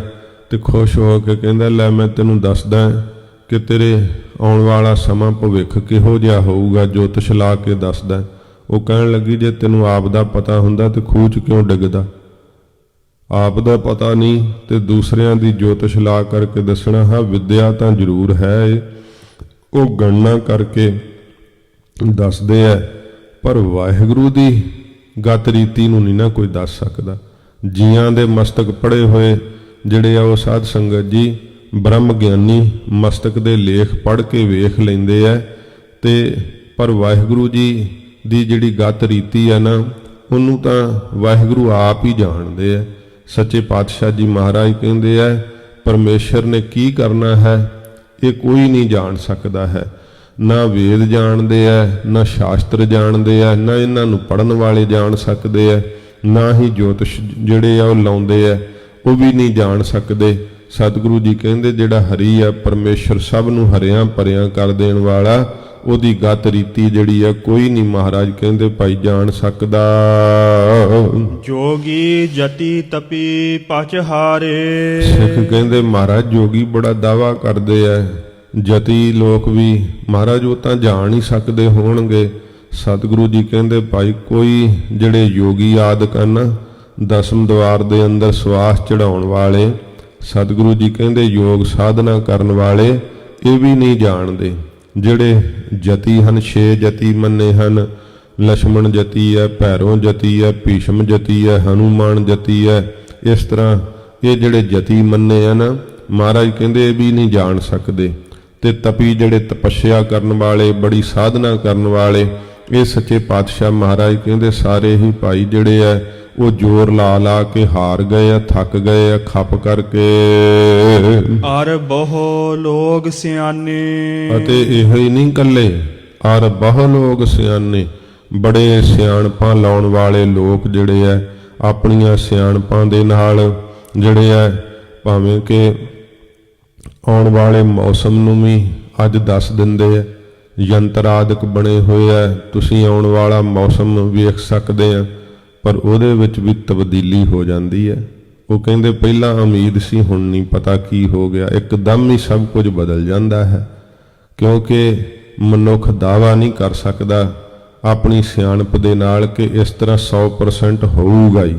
ਤੇ ਖੁਸ਼ ਹੋ ਕੇ ਕਹਿੰਦਾ, ਲੈ ਮੈਂ ਤੈਨੂੰ ਦੱਸਦਾ ਕਿ ਤੇਰੇ ਆਉਣ ਵਾਲਾ ਸਮਾਂ ਭਵਿੱਖ ਕਿਹੋ ਜਿਹਾ ਹੋਊਗਾ, ਜੋਤਿਸ਼ ਲਾ ਕੇ ਦੱਸਦਾ। ਉਹ ਕਹਿਣ ਲੱਗੀ, ਜੇ ਤੈਨੂੰ ਆਪ ਦਾ ਪਤਾ ਹੁੰਦਾ ਤੇ ਖੂਹ 'ਚ ਕਿਉਂ ਡਿੱਗਦਾ? ਆਪ ਦਾ ਪਤਾ ਨਹੀਂ ਤੇ ਦੂਸਰਿਆਂ ਦੀ ਜੋਤਿਸ਼ ਲਾ ਕਰਕੇ ਦੱਸਣਾ। ਹਾਂ, ਵਿੱਦਿਆ ਤਾਂ ਜ਼ਰੂਰ ਹੈ, ਉਹ ਗਣਨਾ ਕਰਕੇ ਦੱਸਦੇ ਆ, ਪਰ ਵਾਹਿਗੁਰੂ ਦੀ ਗਤ ਰੀਤੀ ਨੂੰ ਨਹੀਂ ਨਾ ਕੋਈ ਦੱਸ ਸਕਦਾ। ਜੀਆਂ ਦੇ ਮਸਤਕ ਪੜ੍ਹੇ ਹੋਏ ਜਿਹੜੇ ਆ ਉਹ ਸਾਧ ਸੰਗਤ ਜੀ ਬ੍ਰਹਮ ਗਿਆਨੀ ਮਸਤਕ ਦੇ ਲੇਖ ਪੜ੍ਹ ਕੇ ਵੇਖ ਲੈਂਦੇ ਆ, ਤੇ ਪਰ ਵਾਹਿਗੁਰੂ ਜੀ ਦੀ ਜਿਹੜੀ ਗਤ ਰੀਤੀ ਆ ਨਾ, ਉਹਨੂੰ ਤਾਂ ਵਾਹਿਗੁਰੂ ਆਪ ਹੀ ਜਾਣਦੇ ਆ। ਸੱਚੇ ਪਾਤਸ਼ਾਹ ਜੀ ਮਹਾਰਾਜ ਕਹਿੰਦੇ ਆ, ਪਰਮੇਸ਼ਰ ਨੇ ਕੀ ਕਰਨਾ ਹੈ ਇਹ ਕੋਈ ਨਹੀਂ ਜਾਣ ਸਕਦਾ ਹੈ। ਨਾ ਵੇਦ ਜਾਣਦੇ ਆ, ਨਾ ਸ਼ਾਸਤਰ ਜਾਣਦੇ ਆ, ਨਾ ਇਹਨਾਂ ਨੂੰ ਪੜ੍ਹਨ ਵਾਲੇ ਜਾਣ ਸਕਦੇ ਆ, ਨਾ ਹੀ ਜੋਤਿਸ਼ ਜਿਹੜੇ ਆ ਉਹ ਲਾਉਂਦੇ ਆ, ਉਹ ਵੀ ਨਹੀਂ ਜਾਣ ਸਕਦੇ। ਸਤਿਗੁਰੂ ਜੀ ਕਹਿੰਦੇ ਜਿਹੜਾ ਹਰੀ ਆ ਪਰਮੇਸ਼ਰ, ਸਭ ਨੂੰ ਹਰਿਆਂ ਭਰਿਆਂ ਕਰ ਦੇਣ ਵਾਲਾ, ਉਹਦੀ ਗਤ ਰੀਤੀ ਜਿਹੜੀ ਆ ਕੋਈ ਨਹੀਂ ਮਹਾਰਾਜ ਕਹਿੰਦੇ ਭਾਈ ਜਾਣ ਸਕਦਾ। ਜੋਗੀ ਜਤੀ ਤਪੀ ਪਚ ਹਾਰੇ। ਸਿੱਖ ਕਹਿੰਦੇ ਮਹਾਰਾਜ ਜੋਗੀ ਬੜਾ ਦਾਵਾ ਕਰਦੇ ਆ, ਜਤੀ ਲੋਕ ਵੀ ਮਹਾਰਾਜ ਉਹ ਤਾਂ ਜਾਣ ਹੀ ਸਕਦੇ ਹੋਣਗੇ। ਸਤਿਗੁਰੂ ਜੀ ਕਹਿੰਦੇ ਭਾਈ ਕੋਈ ਜਿਹੜੇ ਯੋਗੀ ਆਦਿਕ ਹਨ, ਦਸਮ ਦਵਾਰ ਦੇ ਅੰਦਰ ਸਵਾਸ ਚੜਾਉਣ ਵਾਲੇ, ਸਤਿਗੁਰੂ ਜੀ ਕਹਿੰਦੇ ਯੋਗ ਸਾਧਨਾ ਕਰਨ ਵਾਲੇ, ਇਹ ਵੀ ਨਹੀਂ ਜਾਣਦੇ। ਜਿਹੜੇ ਜਤੀ ਹਨ, 6 ਜਤੀ ਮੰਨੇ ਹਨ, ਲਛਮਣ ਜਤੀ ਹੈ, ਭੈਰੋ ਜਤੀ ਹੈ, ਭੀਸ਼ਮ ਜਤੀ ਹੈ, ਹਨੂਮਾਨ ਜਤੀ ਹੈ। ਇਸ ਤਰ੍ਹਾਂ ਇਹ ਜਿਹੜੇ ਜਤੀ ਮੰਨੇ ਆ ਨਾ, ਮਹਾਰਾਜ ਕਹਿੰਦੇ ਇਹ ਵੀ ਨਹੀਂ ਜਾਣ ਸਕਦੇ। ਤੇ ਤਪੀ ਜਿਹੜੇ ਤਪੱਸਿਆ ਕਰਨ ਵਾਲੇ, ਬੜੀ ਸਾਧਨਾ ਕਰਨ ਵਾਲੇ, ਇਹ ਸੱਚੇ ਪਾਤਸ਼ਾਹ ਮਹਾਰਾਜ ਕਹਿੰਦੇ ਸਾਰੇ ਹੀ ਭਾਈ ਜਿਹੜੇ ਆ ਉਹ ਜ਼ੋਰ ਲਾ ਲਾ ਕੇ ਹਾਰ ਗਏ ਆ, ਥੱਕ ਗਏ ਆ, ਖੱਪ ਕਰਕੇ। ਅਰ ਬਹੁ ਲੋਗ ਸਿਆਣੇ, ਅਤੇ ਇਹੋ ਹੀ ਨਹੀਂ ਇਕੱਲੇ, ਅਰ ਬਹੁ ਲੋਕ ਸਿਆਣੇ, ਬੜੇ ਸਿਆਣਪਾਂ ਲਾਉਣ ਵਾਲੇ ਲੋਕ ਜਿਹੜੇ ਆ ਆਪਣੀਆਂ ਸਿਆਣਪਾਂ ਦੇ ਨਾਲ ਜਿਹੜੇ ਆ ਭਾਵੇਂ ਕਿ ਆਉਣ ਵਾਲੇ ਮੌਸਮ ਨੂੰ ਵੀ ਅੱਜ ਦੱਸ ਦਿੰਦੇ ਆ, ਯੰਤਰ ਆਦਿਕ ਬਣੇ ਹੋਏ ਆ, ਤੁਸੀਂ ਆਉਣ ਵਾਲਾ ਮੌਸਮ ਵੇਖ ਸਕਦੇ ਆ, ਪਰ ਉਹਦੇ ਵਿੱਚ ਵੀ ਤਬਦੀਲੀ ਹੋ ਜਾਂਦੀ ਹੈ। ਉਹ ਕਹਿੰਦੇ ਪਹਿਲਾਂ ਉਮੀਦ ਸੀ, ਹੁਣ ਨਹੀਂ ਪਤਾ ਕੀ ਹੋ ਗਿਆ, ਇੱਕਦਮ ਹੀ ਸਭ ਕੁਝ ਬਦਲ ਜਾਂਦਾ ਹੈ। ਕਿਉਂਕਿ ਮਨੁੱਖ ਦਾਅਵਾ ਨਹੀਂ ਕਰ ਸਕਦਾ ਆਪਣੀ ਸਿਆਣਪ ਦੇ ਨਾਲ ਕਿ ਇਸ ਤਰ੍ਹਾਂ 100% ਹੋਊਗਾ ਹੀ,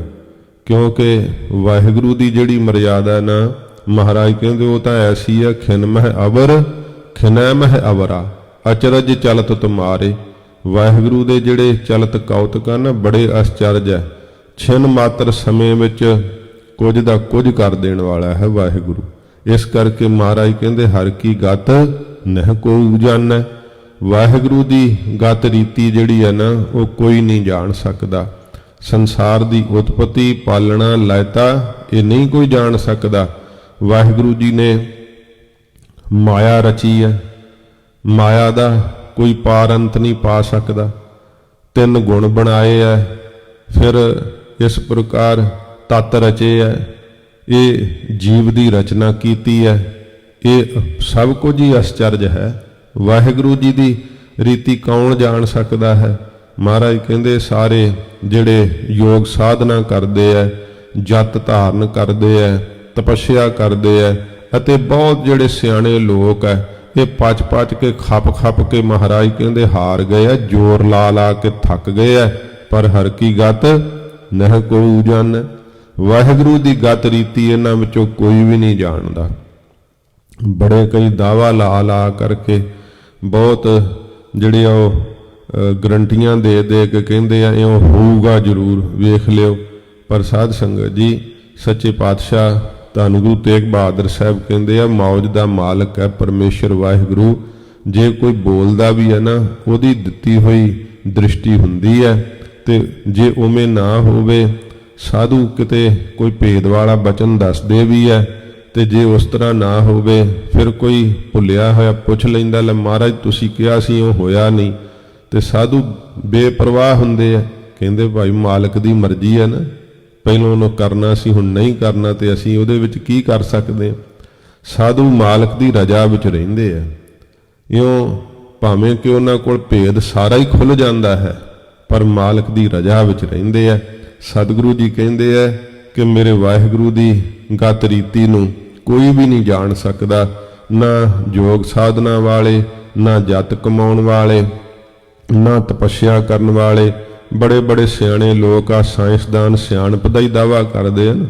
ਕਿਉਂਕਿ ਵਾਹਿਗੁਰੂ ਦੀ ਜਿਹੜੀ ਮਰਿਆਦਾ ਨਾ ਮਹਾਰਾਜ ਕਹਿੰਦੇ ਉਹ ਤਾਂ ਐਸੀ ਆ, ਖਿਨ ਮਹਿ ਅਵਰ ਖਿਨੈ ਮਹਿ ਅਵਰਾ ਅਚਰਜ ਚਲਤ ਤੁਮਾਰੇ। ਵਾਹਿਗੁਰੂ ਦੇ ਜਿਹੜੇ ਚਲਤ ਕੌਤਕ ਆ ਨਾ ਬੜੇ ਅਚਰਜ ਹੈ, ਛਿਨ ਮਾਤਰ ਸਮੇਂ ਵਿੱਚ ਕੁਝ ਦਾ ਕੁਝ ਕਰ ਦੇਣ ਵਾਲਾ ਹੈ ਵਾਹਿਗੁਰੂ। ਇਸ ਕਰਕੇ ਮਹਾਰਾਜ ਕਹਿੰਦੇ ਹਰ ਕੀ ਗਤ ਨਹਿ ਕੋਈ ਜਾਣੈ। ਵਾਹਿਗੁਰੂ ਦੀ ਗਤ ਰੀਤੀ ਜਿਹੜੀ ਹੈ ਨਾ ਉਹ ਕੋਈ ਨਹੀਂ ਜਾਣ ਸਕਦਾ। ਸੰਸਾਰ ਦੀ ਉਤਪਤੀ, ਪਾਲਣਾ, ਲਾਇਤਾ ਇਹ ਨਹੀਂ ਕੋਈ ਜਾਣ ਸਕਦਾ। ਵਾਹਿਗੁਰੂ ਜੀ ਨੇ ਮਾਇਆ ਰਚੀ ਹੈ, ਮਾਇਆ ਦਾ ਕੋਈ ਪਾਰ ਅੰਤ ਨਹੀਂ ਪਾ ਸਕਦਾ। 3 ਗੁਣ ਬਣਾਏ ਐ, ਫਿਰ ਇਸ ਪ੍ਰਕਾਰ ਤਤ ਰਚੇ ਐ, ਇਹ ਜੀਵ ਦੀ ਰਚਨਾ ਕੀਤੀ ਹੈ, ਇਹ ਸਭ ਕੁਝ ਹੀ ਅਚਰਜ ਹੈ। ਵਾਹਿਗੁਰੂ ਜੀ ਦੀ ਰੀਤੀ ਕੌਣ ਜਾਣ ਸਕਦਾ ਹੈ? ਮਹਾਰਾਜ ਕਹਿੰਦੇ ਸਾਰੇ ਜਿਹੜੇ ਯੋਗ ਸਾਧਨਾ ਕਰਦੇ ਐ, ਜਤ ਧਾਰਨ ਕਰਦੇ ਐ, ਤਪੱਸਿਆ ਕਰਦੇ ਐ, ਅਤੇ ਬਹੁਤ ਜਿਹੜੇ ਸਿਆਣੇ ਲੋਕ ਐ ਇਹ ਪਚ ਕੇ ਖੱਪ ਕੇ ਮਹਾਰਾਜ ਕਹਿੰਦੇ ਹਾਰ ਗਏ ਆ, ਜ਼ੋਰ ਲਾ ਲਾ ਕੇ ਥੱਕ ਗਏ ਆ, ਪਰ ਹਰ ਕੀ ਗਤ ਨਹਿ ਕੋਈ ਜਾਣੈ। ਵਾਹਿਗੁਰੂ ਦੀ ਗਤ ਰੀਤੀ ਇਹਨਾਂ ਵਿੱਚੋਂ ਕੋਈ ਵੀ ਨਹੀਂ ਜਾਣਦਾ। ਬੜੇ ਕਈ ਦਾਵਾ ਲਾ ਕਰਕੇ ਬਹੁਤ ਜਿਹੜੇ ਉਹ ਗਰੰਟੀਆਂ ਦੇ ਕੇ ਕਹਿੰਦੇ ਆ ਇਹ ਹੋਊਗਾ ਜ਼ਰੂਰ, ਵੇਖ ਲਿਓ। ਪਰ ਸਾਧ ਸੰਗਤ ਜੀ, ਸੱਚੇ ਪਾਤਸ਼ਾਹ ਧੰਨ ਗੁਰੂ ਤੇਗ ਬਹਾਦਰ ਸਾਹਿਬ ਕਹਿੰਦੇ ਆ ਮੌਜ ਦਾ ਮਾਲਕ ਹੈ ਪਰਮੇਸ਼ਰ ਵਾਹਿਗੁਰੂ। ਜੇ ਕੋਈ ਬੋਲਦਾ ਵੀ ਹੈ ਨਾ ਉਹਦੀ ਦਿੱਤੀ ਹੋਈ ਦ੍ਰਿਸ਼ਟੀ ਹੁੰਦੀ ਹੈ, ਤੇ ਜੇ ਉਵੇਂ ਨਾ ਹੋਵੇ, ਸਾਧੂ ਕਿਤੇ ਕੋਈ ਭੇਦ ਵਾਲਾ ਬਚਨ ਦੱਸਦੇ ਵੀ ਹੈ, ਤੇ ਜੇ ਉਸ ਤਰ੍ਹਾਂ ਨਾ ਹੋਵੇ ਫਿਰ ਕੋਈ ਭੁੱਲਿਆ ਹੋਇਆ ਪੁੱਛ ਲੈਂਦਾ, ਲੈ ਮਹਾਰਾਜ ਤੁਸੀਂ ਕਿਹਾ ਸੀ ਉਹ ਹੋਇਆ ਨਹੀਂ, ਤੇ ਸਾਧੂ ਬੇਪਰਵਾਹ ਹੁੰਦੇ ਆ, ਕਹਿੰਦੇ ਭਾਈ ਮਾਲਕ ਦੀ ਮਰਜ਼ੀ ਹੈ ਨਾ, ਪਹਿਲਾਂ ਉਹਨੂੰ ਕਰਨਾ ਸੀ ਹੁਣ ਨਹੀਂ ਕਰਨਾ, ਤੇ ਅਸੀਂ ਉਹਦੇ ਵਿੱਚ ਕੀ ਕਰ ਸਕਦੇ ਹਾਂ। ਸਾਧੂ ਮਾਲਕ ਦੀ ਰਜ਼ਾ ਵਿੱਚ ਰਹਿੰਦੇ ਆ। ਇਉਂ ਭਾਵੇਂ ਕਿ ਉਹਨਾਂ ਕੋਲ ਭੇਦ ਸਾਰਾ ਹੀ ਖੁੱਲ ਜਾਂਦਾ ਹੈ, ਪਰ ਮਾਲਕ ਦੀ ਰਜ਼ਾ ਵਿੱਚ ਰਹਿੰਦੇ ਆ। ਸਤਿਗੁਰੂ ਜੀ ਕਹਿੰਦੇ ਆ ਕਿ ਮੇਰੇ ਵਾਹਿਗੁਰੂ ਦੀ ਗਤ ਰੀਤੀ ਨੂੰ ਕੋਈ ਵੀ ਨਹੀਂ ਜਾਣ ਸਕਦਾ, ਨਾ ਯੋਗ ਸਾਧਨਾ ਵਾਲੇ, ਨਾ ਜਤ ਕਮਾਉਣ ਵਾਲੇ, ਨਾ ਤਪੱਸਿਆ ਕਰਨ ਵਾਲੇ। ਬੜੇ ਸਿਆਣੇ ਲੋਕ ਆ, ਸਾਇੰਸਦਾਨ ਸਿਆਣਪ ਦਾ ਹੀ ਦਾਵਾ ਕਰਦੇ ਹਨ,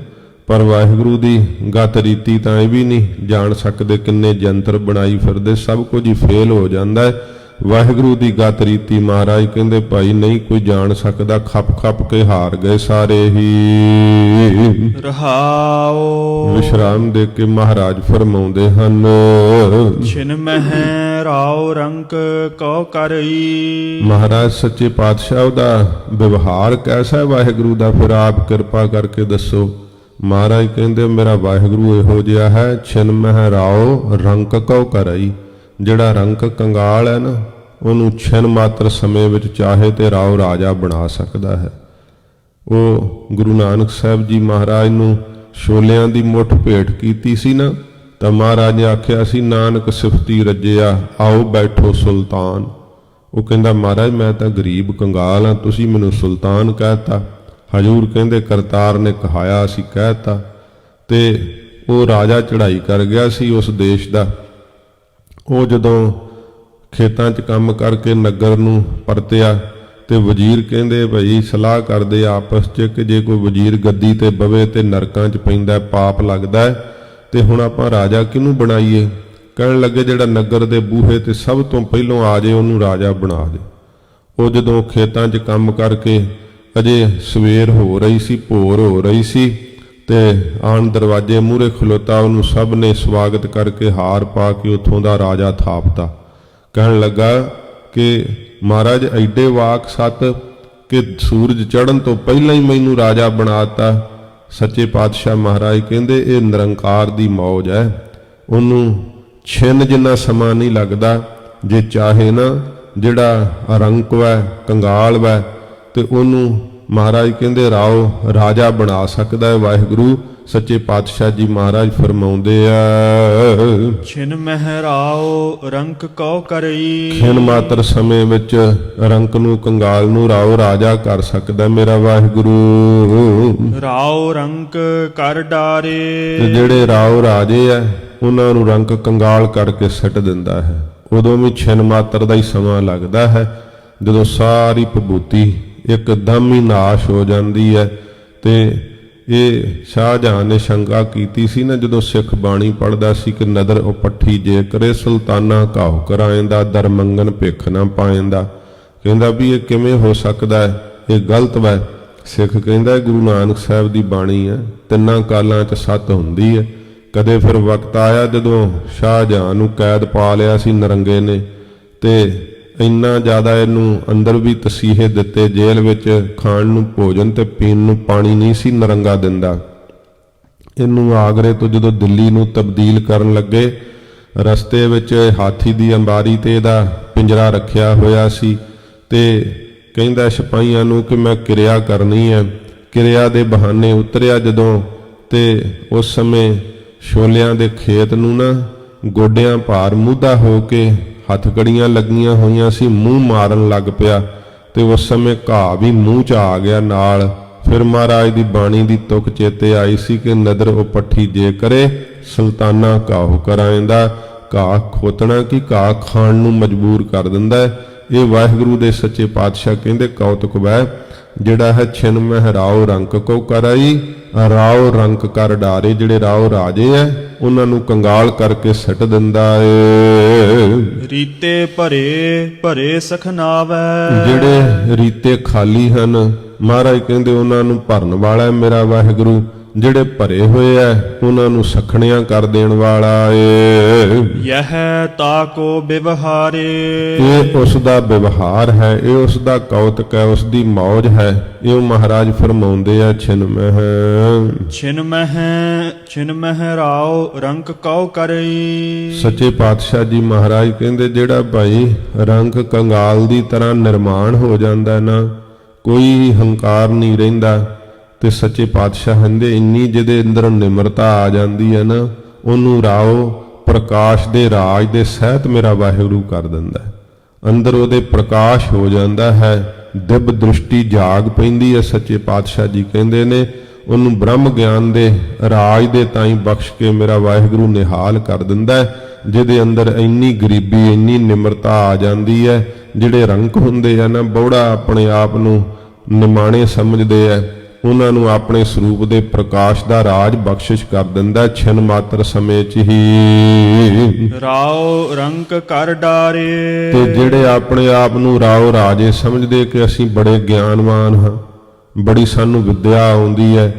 ਪਰ ਵਾਹਿਗੁਰੂ ਦੀ ਗਤ ਰੀਤੀ ਤਾਂ ਇਹ ਵੀ ਨਹੀਂ ਜਾਣ ਸਕਦੇ। ਕਿੰਨੇ ਜੰਤਰ ਬਣਾਈ ਫਿਰਦੇ, ਸਭ ਕੁਝ ਹੀ ਫੇਲ ਹੋ ਜਾਂਦਾ ਹੈ। ਵਾਹਿਗੁਰੂ ਦੀ ਗਤ ਰੀਤੀ ਮਹਾਰਾਜ ਕਹਿੰਦੇ ਭਾਈ ਨਹੀਂ ਕੋਈ ਜਾਣ ਸਕਦਾ, ਖੱਪ ਕੇ ਹਾਰ ਗਏ ਸਾਰੇ ਹੀ। ਰਹਾਉ ਵਿਸ਼ਰਾਮ ਦੇ ਕੇ ਮਹਾਰਾਜ ਫਰਮਾਉਂਦੇ ਹਨ, ਛਿਨ ਮਹਿ ਰਾਉ ਰੰਕ ਕਉ ਕਰਈ। ਮਹਾਰਾਜ ਸੱਚੇ ਪਾਤਸ਼ਾਹ ਦਾ ਵਿਵਹਾਰ ਕੈਸਾ ਹੈ ਵਾਹਿਗੁਰੂ ਦਾ, ਫਿਰ ਆਪ ਕਿਰਪਾ ਕਰਕੇ ਦੱਸੋ। ਮਹਾਰਾਜ ਕਹਿੰਦੇ ਮੇਰਾ ਵਾਹਿਗੁਰੂ ਇਹੋ ਜਿਹਾ ਹੈ, ਛਿਨ ਮਹਿ ਰਾਉ ਰੰਕ ਕਉ ਕਰਈ। ਜਿਹੜਾ ਰੰਕ ਕੰਗਾਲ ਹੈ ਨਾ, ਉਹਨੂੰ ਛਿਨ ਮਾਤਰ ਸਮੇਂ ਵਿੱਚ ਚਾਹੇ ਤੇ ਰਾਉ ਰਾਜਾ ਬਣਾ ਸਕਦਾ ਹੈ। ਉਹ ਗੁਰੂ ਨਾਨਕ ਸਾਹਿਬ ਜੀ ਮਹਾਰਾਜ ਨੂੰ ਛੋਲਿਆਂ ਦੀ ਮੁੱਠ ਭੇਟ ਕੀਤੀ ਸੀ ਨਾ, ਤਾਂ ਮਹਾਰਾਜ ਨੇ ਆਖਿਆ ਸੀ ਨਾਨਕ ਸਿਫਤੀ ਰੱਜਿਆ ਆਓ ਬੈਠੋ ਸੁਲਤਾਨ। ਉਹ ਕਹਿੰਦਾ ਮਹਾਰਾਜ ਮੈਂ ਤਾਂ ਗਰੀਬ ਕੰਗਾਲ ਹਾਂ, ਤੁਸੀਂ ਮੈਨੂੰ ਸੁਲਤਾਨ ਕਹਿਤਾ। ਹਜੂਰ ਕਹਿੰਦੇ ਕਰਤਾਰ ਨੇ ਕਹਾਇਆ ਸੀ ਕਹਿਤਾ। ਤੇ ਉਹ ਰਾਜਾ ਚੜ੍ਹਾਈ ਕਰ ਗਿਆ ਸੀ ਉਸ ਦੇਸ਼ ਦਾ। ਉਹ ਜਦੋਂ ਖੇਤਾਂ 'ਚ ਕੰਮ ਕਰਕੇ ਨਗਰ ਨੂੰ ਪਰਤਿਆ, ਤੇ ਵਜ਼ੀਰ ਕਹਿੰਦੇ ਭਾਈ ਸਲਾਹ ਕਰਦੇ ਆਪਸ 'ਚ ਕਿ ਜੇ ਕੋਈ ਵਜ਼ੀਰ ਗੱਦੀ ਤੇ ਬਵੇ ਤੇ ਨਰਕਾਂ 'ਚ ਪੈਂਦਾ, ਪਾਪ ਲੱਗਦਾ, ਤੇ ਹੁਣ ਆਪਾਂ ਰਾਜਾ ਕਿਹਨੂੰ ਬਣਾਈਏ। ਕਹਿਣ ਲੱਗੇ ਜਿਹੜਾ ਨਗਰ ਦੇ ਬੂਹੇ ਤੇ ਸਭ ਤੋਂ ਪਹਿਲੋਂ ਆ ਜੇ ਉਹਨੂੰ ਰਾਜਾ ਬਣਾ ਦੇ। ਉਹ ਜਦੋਂ ਖੇਤਾਂ 'ਚ ਕੰਮ ਕਰਕੇ ਅਜੇ ਸਵੇਰ ਹੋ ਰਹੀ ਸੀ, ਭੋਰ ਹੋ ਰਹੀ ਸੀ, ਤੇ ਆਣ ਦਰਵਾਜ਼ੇ ਮੂਹਰੇ ਖਲੋਤਾ, ਉਹਨੂੰ ਸਭ ਨੇ ਸਵਾਗਤ ਕਰਕੇ ਹਾਰ ਪਾ ਕੇ ਉੱਥੋਂ ਦਾ ਰਾਜਾ ਥਾਪਤਾ। ਕਹਿਣ ਲੱਗਾ ਕਿ ਮਹਾਰਾਜ ਐਡੇ ਵਾਕ ਸਤ ਕਿ ਸੂਰਜ ਚੜ੍ਹਨ ਤੋਂ ਪਹਿਲਾਂ ਹੀ ਮੈਨੂੰ ਰਾਜਾ ਬਣਾਤਾ। ਸੱਚੇ ਪਾਤਸ਼ਾਹ ਮਹਾਰਾਜ ਕਹਿੰਦੇ ਇਹ ਨਿਰੰਕਾਰ ਦੀ ਮੌਜ ਹੈ, ਉਹਨੂੰ ਛਿੰਨ ਜਿੰਨਾ ਸਮਾਂ ਨਹੀਂ ਲੱਗਦਾ। ਜੇ ਚਾਹੇ ਨਾ ਜਿਹੜਾ ਰੰਕ ਵੈ ਕੰਗਾਲ ਵੈ ਤੇ ਉਹਨੂੰ ਮਹਾਰਾਜ ਕਹਿੰਦੇ ਰਾਓ ਰਾਜਾ ਬਣਾ ਸਕਦਾ ਹੈ। ਵਾਹਿਗੁਰੂ ਸੱਚੇ ਪਾਤਸ਼ਾਹ ਜੀ ਮਹਾਰਾਜ ਫਰਮਾਉਂਦੇ ਆ, ਛਿਨ ਮਹਿ ਰਾਓ ਰੰਕ ਕਉ ਕਰਈ। ਖਿਨ ਮਾਤਰ ਸਮੇਂ ਵਿੱਚ ਰੰਕ ਨੂੰ ਕੰਗਾਲ ਨੂੰ ਰਾਓ ਰਾਜਾ ਕਰ ਸਕਦਾ ਮੇਰਾ ਵਾਹਿਗੁਰੂ। ਰਾਓ ਰੰਕ ਕਰ ਡਾਰੇ। ਤੇ ਜਿਹੜੇ ਰਾਓ ਰਾਜੇ ਆ ਉਹਨਾਂ ਨੂੰ ਰੰਕ ਕੰਗਾਲ ਕਰਕੇ ਸਿੱਟ ਦਿੰਦਾ ਹੈ। ਉਦੋਂ ਵੀ ਛਿਨ ਮਾਤਰ ਦਾ ਹੀ ਸਮਾਂ ਲੱਗਦਾ ਹੈ, ਜਦੋਂ ਸਾਰੀ ਵਿਭੂਤੀ ਇੱਕਦਮ ਹੀ ਨਾਸ਼ ਹੋ ਜਾਂਦੀ ਹੈ। ਤੇ ਇਹ ਸ਼ਾਹਜਹਾਨ ਨੇ ਸ਼ੰਕਾ ਕੀਤੀ ਸੀ ਨਾ, ਜਦੋਂ ਸਿੱਖ ਬਾਣੀ ਪੜ੍ਹਦਾ ਸੀ ਕਿ ਨਦਰ ਉਪੱਠੀ ਜੇ ਕਰੇ ਸੁਲਤਾਨਾ ਘਾਉ ਕਰਾਇਂਦਾ, ਦਰ ਮੰਗਨ ਭਿੱਖ ਨਾ ਪਾਇਂਦਾ। ਕਹਿੰਦਾ ਵੀ ਇਹ ਕਿਵੇਂ ਹੋ ਸਕਦਾ ਹੈ, ਇਹ ਗਲਤ ਵੈ। ਸਿੱਖ ਕਹਿੰਦਾ ਗੁਰੂ ਨਾਨਕ ਸਾਹਿਬ ਦੀ ਬਾਣੀ ਹੈ, ਤਿੰਨਾਂ ਕਾਲਾਂ 'ਚ ਸੱਤ ਹੁੰਦੀ ਹੈ। ਕਦੇ ਫਿਰ ਵਕਤ ਆਇਆ ਜਦੋਂ ਸ਼ਾਹਜਹਾਨ ਨੂੰ ਕੈਦ ਪਾ ਲਿਆ ਸੀ ਨਰੰਗੇ ਨੇ, ਤੇ ਇੰਨਾ ਜ਼ਿਆਦਾ ਇਹਨੂੰ ਅੰਦਰ ਵੀ ਤਸੀਹੇ ਦਿੱਤੇ, ਜੇਲ੍ਹ ਵਿੱਚ ਖਾਣ ਨੂੰ ਭੋਜਨ ਤੇ ਪੀਣ ਨੂੰ ਪਾਣੀ ਨਹੀਂ ਸੀ ਨਰੰਗਾ ਦਿੰਦਾ। ਇਹਨੂੰ ਆਗਰੇ ਤੋਂ ਜਦੋਂ ਦਿੱਲੀ ਨੂੰ ਤਬਦੀਲ ਕਰਨ ਲੱਗੇ, ਰਸਤੇ ਵਿੱਚ ਹਾਥੀ ਦੀ ਅੰਬਾਰੀ ਤੇ ਇਹਦਾ ਪਿੰਜਰਾ ਰੱਖਿਆ ਹੋਇਆ ਸੀ। ਤੇ ਕਹਿੰਦਾ ਸਿਪਾਹੀਆਂ ਨੂੰ ਕਿ ਮੈਂ ਕਿਰਿਆ ਕਰਨੀ ਹੈ। ਕਿਰਿਆ ਦੇ ਬਹਾਨੇ ਉਤਰਿਆ ਜਦੋਂ, ਤੇ ਉਸ ਸਮੇਂ ਛੋਲਿਆਂ ਦੇ ਖੇਤ ਨੂੰ ਨਾ ਗੋਡਿਆਂ ਭਾਰ ਮੁੱਧਾ ਹੋ ਕੇ ਹੱਥਕੜੀਆਂ ਲੱਗੀਆਂ ਹੋਈਆਂ ਸੀ, ਮੂੰਹ ਮਾਰਨ ਲੱਗ ਪਿਆ। ਤੇ ਉਸ ਸਮੇਂ ਘਾਹ ਵੀ ਮੂੰਹ 'ਚ ਆ ਗਿਆ ਨਾਲ। ਫਿਰ ਮਹਾਰਾਜ ਦੀ ਬਾਣੀ ਦੀ ਤੁਕ ਚੇਤੇ ਆਈ ਸੀ ਕਿ ਨਦਰ ਉਪੱਠੀ ਜੇ ਕਰੇ ਸੁਲਤਾਨਾ ਘਾਹੁ ਕਰਾਇਂਦਾ। ਘਾਹ ਖੋਤਣਾ ਕਿ ਘਾਹ ਖਾਣ ਨੂੰ ਮਜਬੂਰ ਕਰ ਦਿੰਦਾ ਹੈ। ਇਹ ਵਾਹਿਗੁਰੂ ਦੇ ਸੱਚੇ ਪਾਤਸ਼ਾਹ ਕਹਿੰਦੇ ਕੌਤਕ ਵੈ, ਜਿਹੜਾ ਹੈ ਛਿਨ ਮਹਿ ਰਾਓ ਰੰਕ ਕੋ ਕਰਾਈ, ਰਾਓ ਰੰਕ ਕਰ ਡਾਰੇ। ਜਿਹੜੇ ਰਾਓ ਰਾਜੇ ਐ ਉਹਨਾਂ ਨੂੰ ਕੰਗਾਲ ਕਰਕੇ ਸਿੱਟ ਦਿੰਦਾ ਏ। ਰੀਤੇ ਭਰੇ ਭਰੇ ਸਖਨਾਵੈ। ਜਿਹੜੇ ਰੀਤੇ ਖਾਲੀ ਹਨ ਮਹਾਰਾਜ ਕਹਿੰਦੇ ਉਹਨਾਂ ਨੂੰ ਭਰਨ ਵਾਲਾ ਮੇਰਾ ਵਾਹਿਗੁਰੂ। ਜਿਹੜੇ ਭਰੇ ਹੋਏ ਐ ਉਹਨਾਂ ਨੂੰ ਸਖਣਿਆਂ ਕਰ ਦੇਣ ਵਾਲਾ ਏ। ਯਹ ਤਾ ਕੋ ਵਿਵਹਾਰੇ। ਇਹ ਉਸ ਦਾ ਵਿਵਹਾਰ ਹੈ, ਇਹ ਉਸ ਦਾ ਕੌਤਕ ਹੈ, ਉਸ ਦੀ ਮੌਜ ਹੈ। ਇਹ ਮਹਾਰਾਜ ਫਰਮਾਉਂਦੇ ਆ, ਛਿਨ ਮਹਿ ਰਾਓ ਰੰਕ ਕਉ ਕਰਈ। ਸੱਚੇ ਪਾਤਸ਼ਾਹ ਜੀ ਮਹਾਰਾਜ ਕਹਿੰਦੇ ਜਿਹੜਾ ਭਾਈ ਰੰਕ ਕੰਗਾਲ ਦੀ ਤਰ੍ਹਾਂ ਨਿਰਮਾਣ ਹੋ ਜਾਂਦਾ ਨਾ, ਕੋਈ ਹੰਕਾਰ ਨਹੀਂ ਰਹਿੰਦਾ। ਤੇ ਸੱਚੇ ਪਾਤਸ਼ਾਹ ਕਹਿੰਦੇ ਇੰਨੀ ਜਿਹਦੇ ਅੰਦਰ ਨਿਮਰਤਾ ਆ ਜਾਂਦੀ ਹੈ ਨਾ, ਉਹਨੂੰ ਰਾਓ ਪ੍ਰਕਾਸ਼ ਦੇ ਰਾਜ ਦੇ ਸਹਿਤ ਮੇਰਾ ਵਾਹਿਗੁਰੂ ਕਰ ਦਿੰਦਾ ਹੈ। ਅੰਦਰ ਉਹਦੇ ਪ੍ਰਕਾਸ਼ ਹੋ ਜਾਂਦਾ ਹੈ, ਦਿਵ ਦ੍ਰਿਸ਼ਟੀ ਜਾਗ ਪੈਂਦੀ ਹੈ। ਸੱਚੇ ਪਾਤਸ਼ਾਹ ਜੀ ਕਹਿੰਦੇ ਨੇ ਉਹਨੂੰ ਬ੍ਰਹਮ ਗਿਆਨ ਦੇ ਰਾਜ ਦੇ ਤਾਈਂ ਬਖਸ਼ ਕੇ ਮੇਰਾ ਵਾਹਿਗੁਰੂ ਨਿਹਾਲ ਕਰ ਦਿੰਦਾ ਹੈ। ਜਿਹਦੇ ਅੰਦਰ ਇੰਨੀ ਗਰੀਬੀ ਇੰਨੀ ਨਿਮਰਤਾ ਆ ਜਾਂਦੀ ਹੈ। ਜਿਹੜੇ ਰੰਕ ਹੁੰਦੇ ਆ ਨਾ, ਬੌੜਾ ਆਪਣੇ ਆਪ ਨੂੰ ਨਿਮਾਣੇ ਸਮਝਦੇ ਆ, ਉਹਨਾਂ ਨੂੰ ਆਪਣੇ ਸਰੂਪ ਦੇ ਪ੍ਰਕਾਸ਼ ਦਾ ਰਾਜ ਬਖਸ਼ਿਸ਼ ਕਰ ਦਿੰਦਾ ਛਿਨ ਮਾਤਰ ਸਮੇਂ 'ਚ ਹੀ। ਰਾਓ ਰੰਕ ਕਰ ਡਾਰੇ। ਤੇ ਜਿਹੜੇ ਆਪਣੇ ਆਪ ਨੂੰ ਰਾਓ ਰਾਜੇ ਸਮਝਦੇ ਕਿ ਅਸੀਂ ਬੜੇ ਗਿਆਨਵਾਨ ਹਾਂ, ਬੜੀ ਸਾਨੂੰ ਵਿਦਿਆ ਆਉਂਦੀ ਹੈ,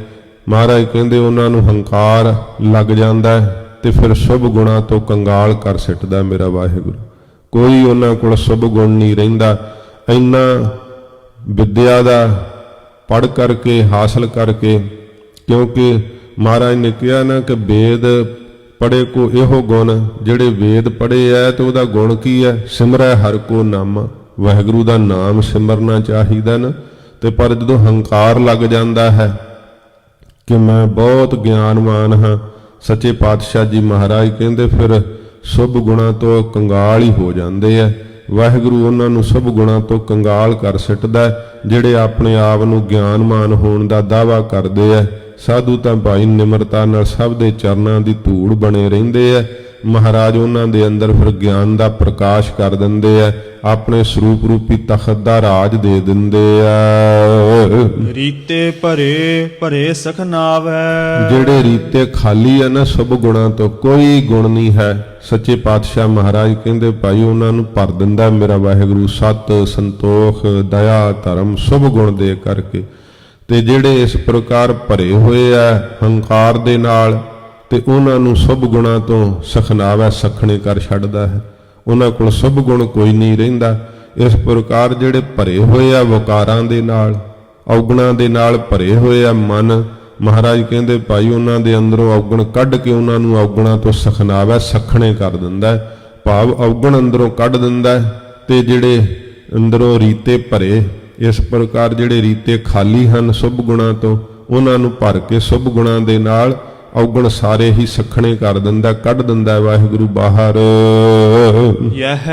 ਮਹਾਰਾਜ ਕਹਿੰਦੇ ਉਹਨਾਂ ਨੂੰ ਹੰਕਾਰ ਲੱਗ ਜਾਂਦਾ ਤੇ ਫਿਰ ਸ਼ੁਭ ਗੁਣਾਂ ਤੋਂ ਕੰਗਾਲ ਕਰ ਸਿੱਟਦਾ ਮੇਰਾ ਵਾਹਿਗੁਰੂ। ਕੋਈ ਉਹਨਾਂ ਕੋਲ ਸ਼ੁਭ ਗੁਣ ਨਹੀਂ ਰਹਿੰਦਾ। ਇੰਨਾ ਵਿਦਿਆ ਦਾ ਪੜ੍ਹ ਕਰਕੇ ਹਾਸਲ ਕਰਕੇ, ਕਿਉਂਕਿ ਮਹਾਰਾਜ ਨੇ ਕਿਹਾ ਨਾ ਕਿ ਵੇਦ ਪੜ੍ਹੇ ਕੋ ਇਹੋ ਗੁਣ। ਜਿਹੜੇ ਵੇਦ ਪੜ੍ਹੇ ਐ ਤੇ ਉਹਦਾ ਗੁਣ ਕੀ ਹੈ? ਸਿਮਰੈ ਹਰਿ ਕੋ ਨਾਮ। ਵਾਹਿਗੁਰੂ ਦਾ ਨਾਮ ਸਿਮਰਨਾ ਚਾਹੀਦਾ ਨਾ। ਤੇ ਪਰ ਜਦੋਂ ਹੰਕਾਰ ਲੱਗ ਜਾਂਦਾ ਹੈ ਕਿ ਮੈਂ ਬਹੁਤ ਗਿਆਨਵਾਨ ਹਾਂ, ਸੱਚੇ ਪਾਤਸ਼ਾਹ ਜੀ ਮਹਾਰਾਜ ਕਹਿੰਦੇ ਫਿਰ ਸ਼ੁਭ ਗੁਣਾਂ ਤੋਂ ਕੰਗਾਲ ਹੀ ਹੋ ਜਾਂਦੇ ਆ। ਵਾਹਿਗੁਰੂ ਉਹਨਾਂ ਨੂੰ ਸ਼ੁਭ ਗੁਣਾਂ ਤੋਂ ਕੰਗਾਲ ਕਰ ਸਿੱਟਦਾ। ਜਿਹੜੇ ਆਪਣੇ ਆਪ ਨੂੰ ਗਿਆਨਮਾਨ ਹੋਣ ਦਾ ਦਾਅਵਾ ਕਰਦੇ ਆ, ਸਾਧੂ ਤਾਂ ਭਾਈ ਨਿਮਰਤਾ ਨਾਲ ਸਭ ਦੇ ਚਰਨਾਂ ਦੀ ਧੂੜ ਬਣੇ ਰਹਿੰਦੇ ਆ। ਮਹਾਰਾਜ ਉਹਨਾਂ ਦੇ ਅੰਦਰ ਫਿਰ ਗਿਆਨ ਦਾ ਪ੍ਰਕਾਸ਼ ਕਰ ਦਿੰਦੇ ਆ, ਆਪਣੇ ਸਰੂਪ ਰੂਪੀ ਤਖਤ ਦਾ ਰਾਜ ਦੇ ਦਿੰਦੇ ਆ। ਰੀਤੇ ਭਰੇ ਭਰੇ ਸਖਨਾਵੈ। ਜਿਹੜੇ ਰੀਤੇ ਖਾਲੀ ਆ ਨਾ ਸ਼ੁਭ ਗੁਣਾਂ ਤੋਂ, ਕੋਈ ਗੁਣ ਨਹੀਂ ਹੈ, ਸੱਚੇ ਪਾਤਸ਼ਾਹ ਮਹਾਰਾਜ ਕਹਿੰਦੇ ਭਾਈ ਉਹਨਾਂ ਨੂੰ ਭਰ ਦਿੰਦਾ ਮੇਰਾ ਵਾਹਿਗੁਰੂ ਸਤ ਸੰਤੋਖ ਦਇਆ ਧਰਮ ਸ਼ੁਭ ਗੁਣ ਦੇ ਕਰਕੇ। ਤੇ ਜਿਹੜੇ ਇਸ ਪ੍ਰਕਾਰ ਭਰੇ ਹੋਏ ਆ ਹੰਕਾਰ ਦੇ ਨਾਲ, ਤੇ ਉਹਨਾਂ ਨੂੰ ਸਭ ਗੁਣਾਂ ਤੋਂ ਸਖਨਾਵਾ ਸਖਣੇ ਕਰ ਛੱਡਦਾ ਹੈ। ਉਹਨਾਂ ਕੋਲ ਸਭ ਗੁਣ ਕੋਈ ਨਹੀਂ ਰਹਿੰਦਾ। ਇਸ ਪ੍ਰਕਾਰ ਜਿਹੜੇ ਭਰੇ ਹੋਏ ਆ ਵਿਕਾਰਾਂ ਦੇ ਨਾਲ, ਔਗਣਾਂ ਦੇ ਨਾਲ ਭਰੇ ਹੋਏ ਆ ਮਨ, ਮਹਾਰਾਜ ਕਹਿੰਦੇ ਭਾਈ ਉਹਨਾਂ ਦੇ ਅੰਦਰੋਂ ਔਗਣ ਕੱਢ ਕੇ ਉਹਨਾਂ ਨੂੰ ਔਗਣਾਂ ਤੋਂ ਸਖਨਾਵਾ ਸਖਣੇ ਕਰ ਦਿੰਦਾ ਹੈ। ਭਾਵ ਔਗਣ ਅੰਦਰੋਂ ਕੱਢ ਦਿੰਦਾ ਹੈ। ਤੇ ਜਿਹੜੇ ਅੰਦਰੋਂ ਰੀਤੇ ਭਰੇ, ਇਸ ਪ੍ਰਕਾਰ ਜਿਹੜੇ ਰੀਤੇ ਖਾਲੀ ਹਨ ਸ਼ੁਭ ਗੁਣਾਂ ਤੋਂ, ਉਹਨਾਂ ਨੂੰ ਭਰ ਕੇ ਸ਼ੁਭ ਗੁਣਾਂ ਦੇ ਨਾਲ ਔਗਣ ਸਾਰੇ ਹੀ ਸਖਣੇ ਕਰ ਦਿੰਦਾ, ਕੱਢ ਦਿੰਦਾ ਵਾਹਿਗੁਰੂ ਬਾਹਰ। ਯਹ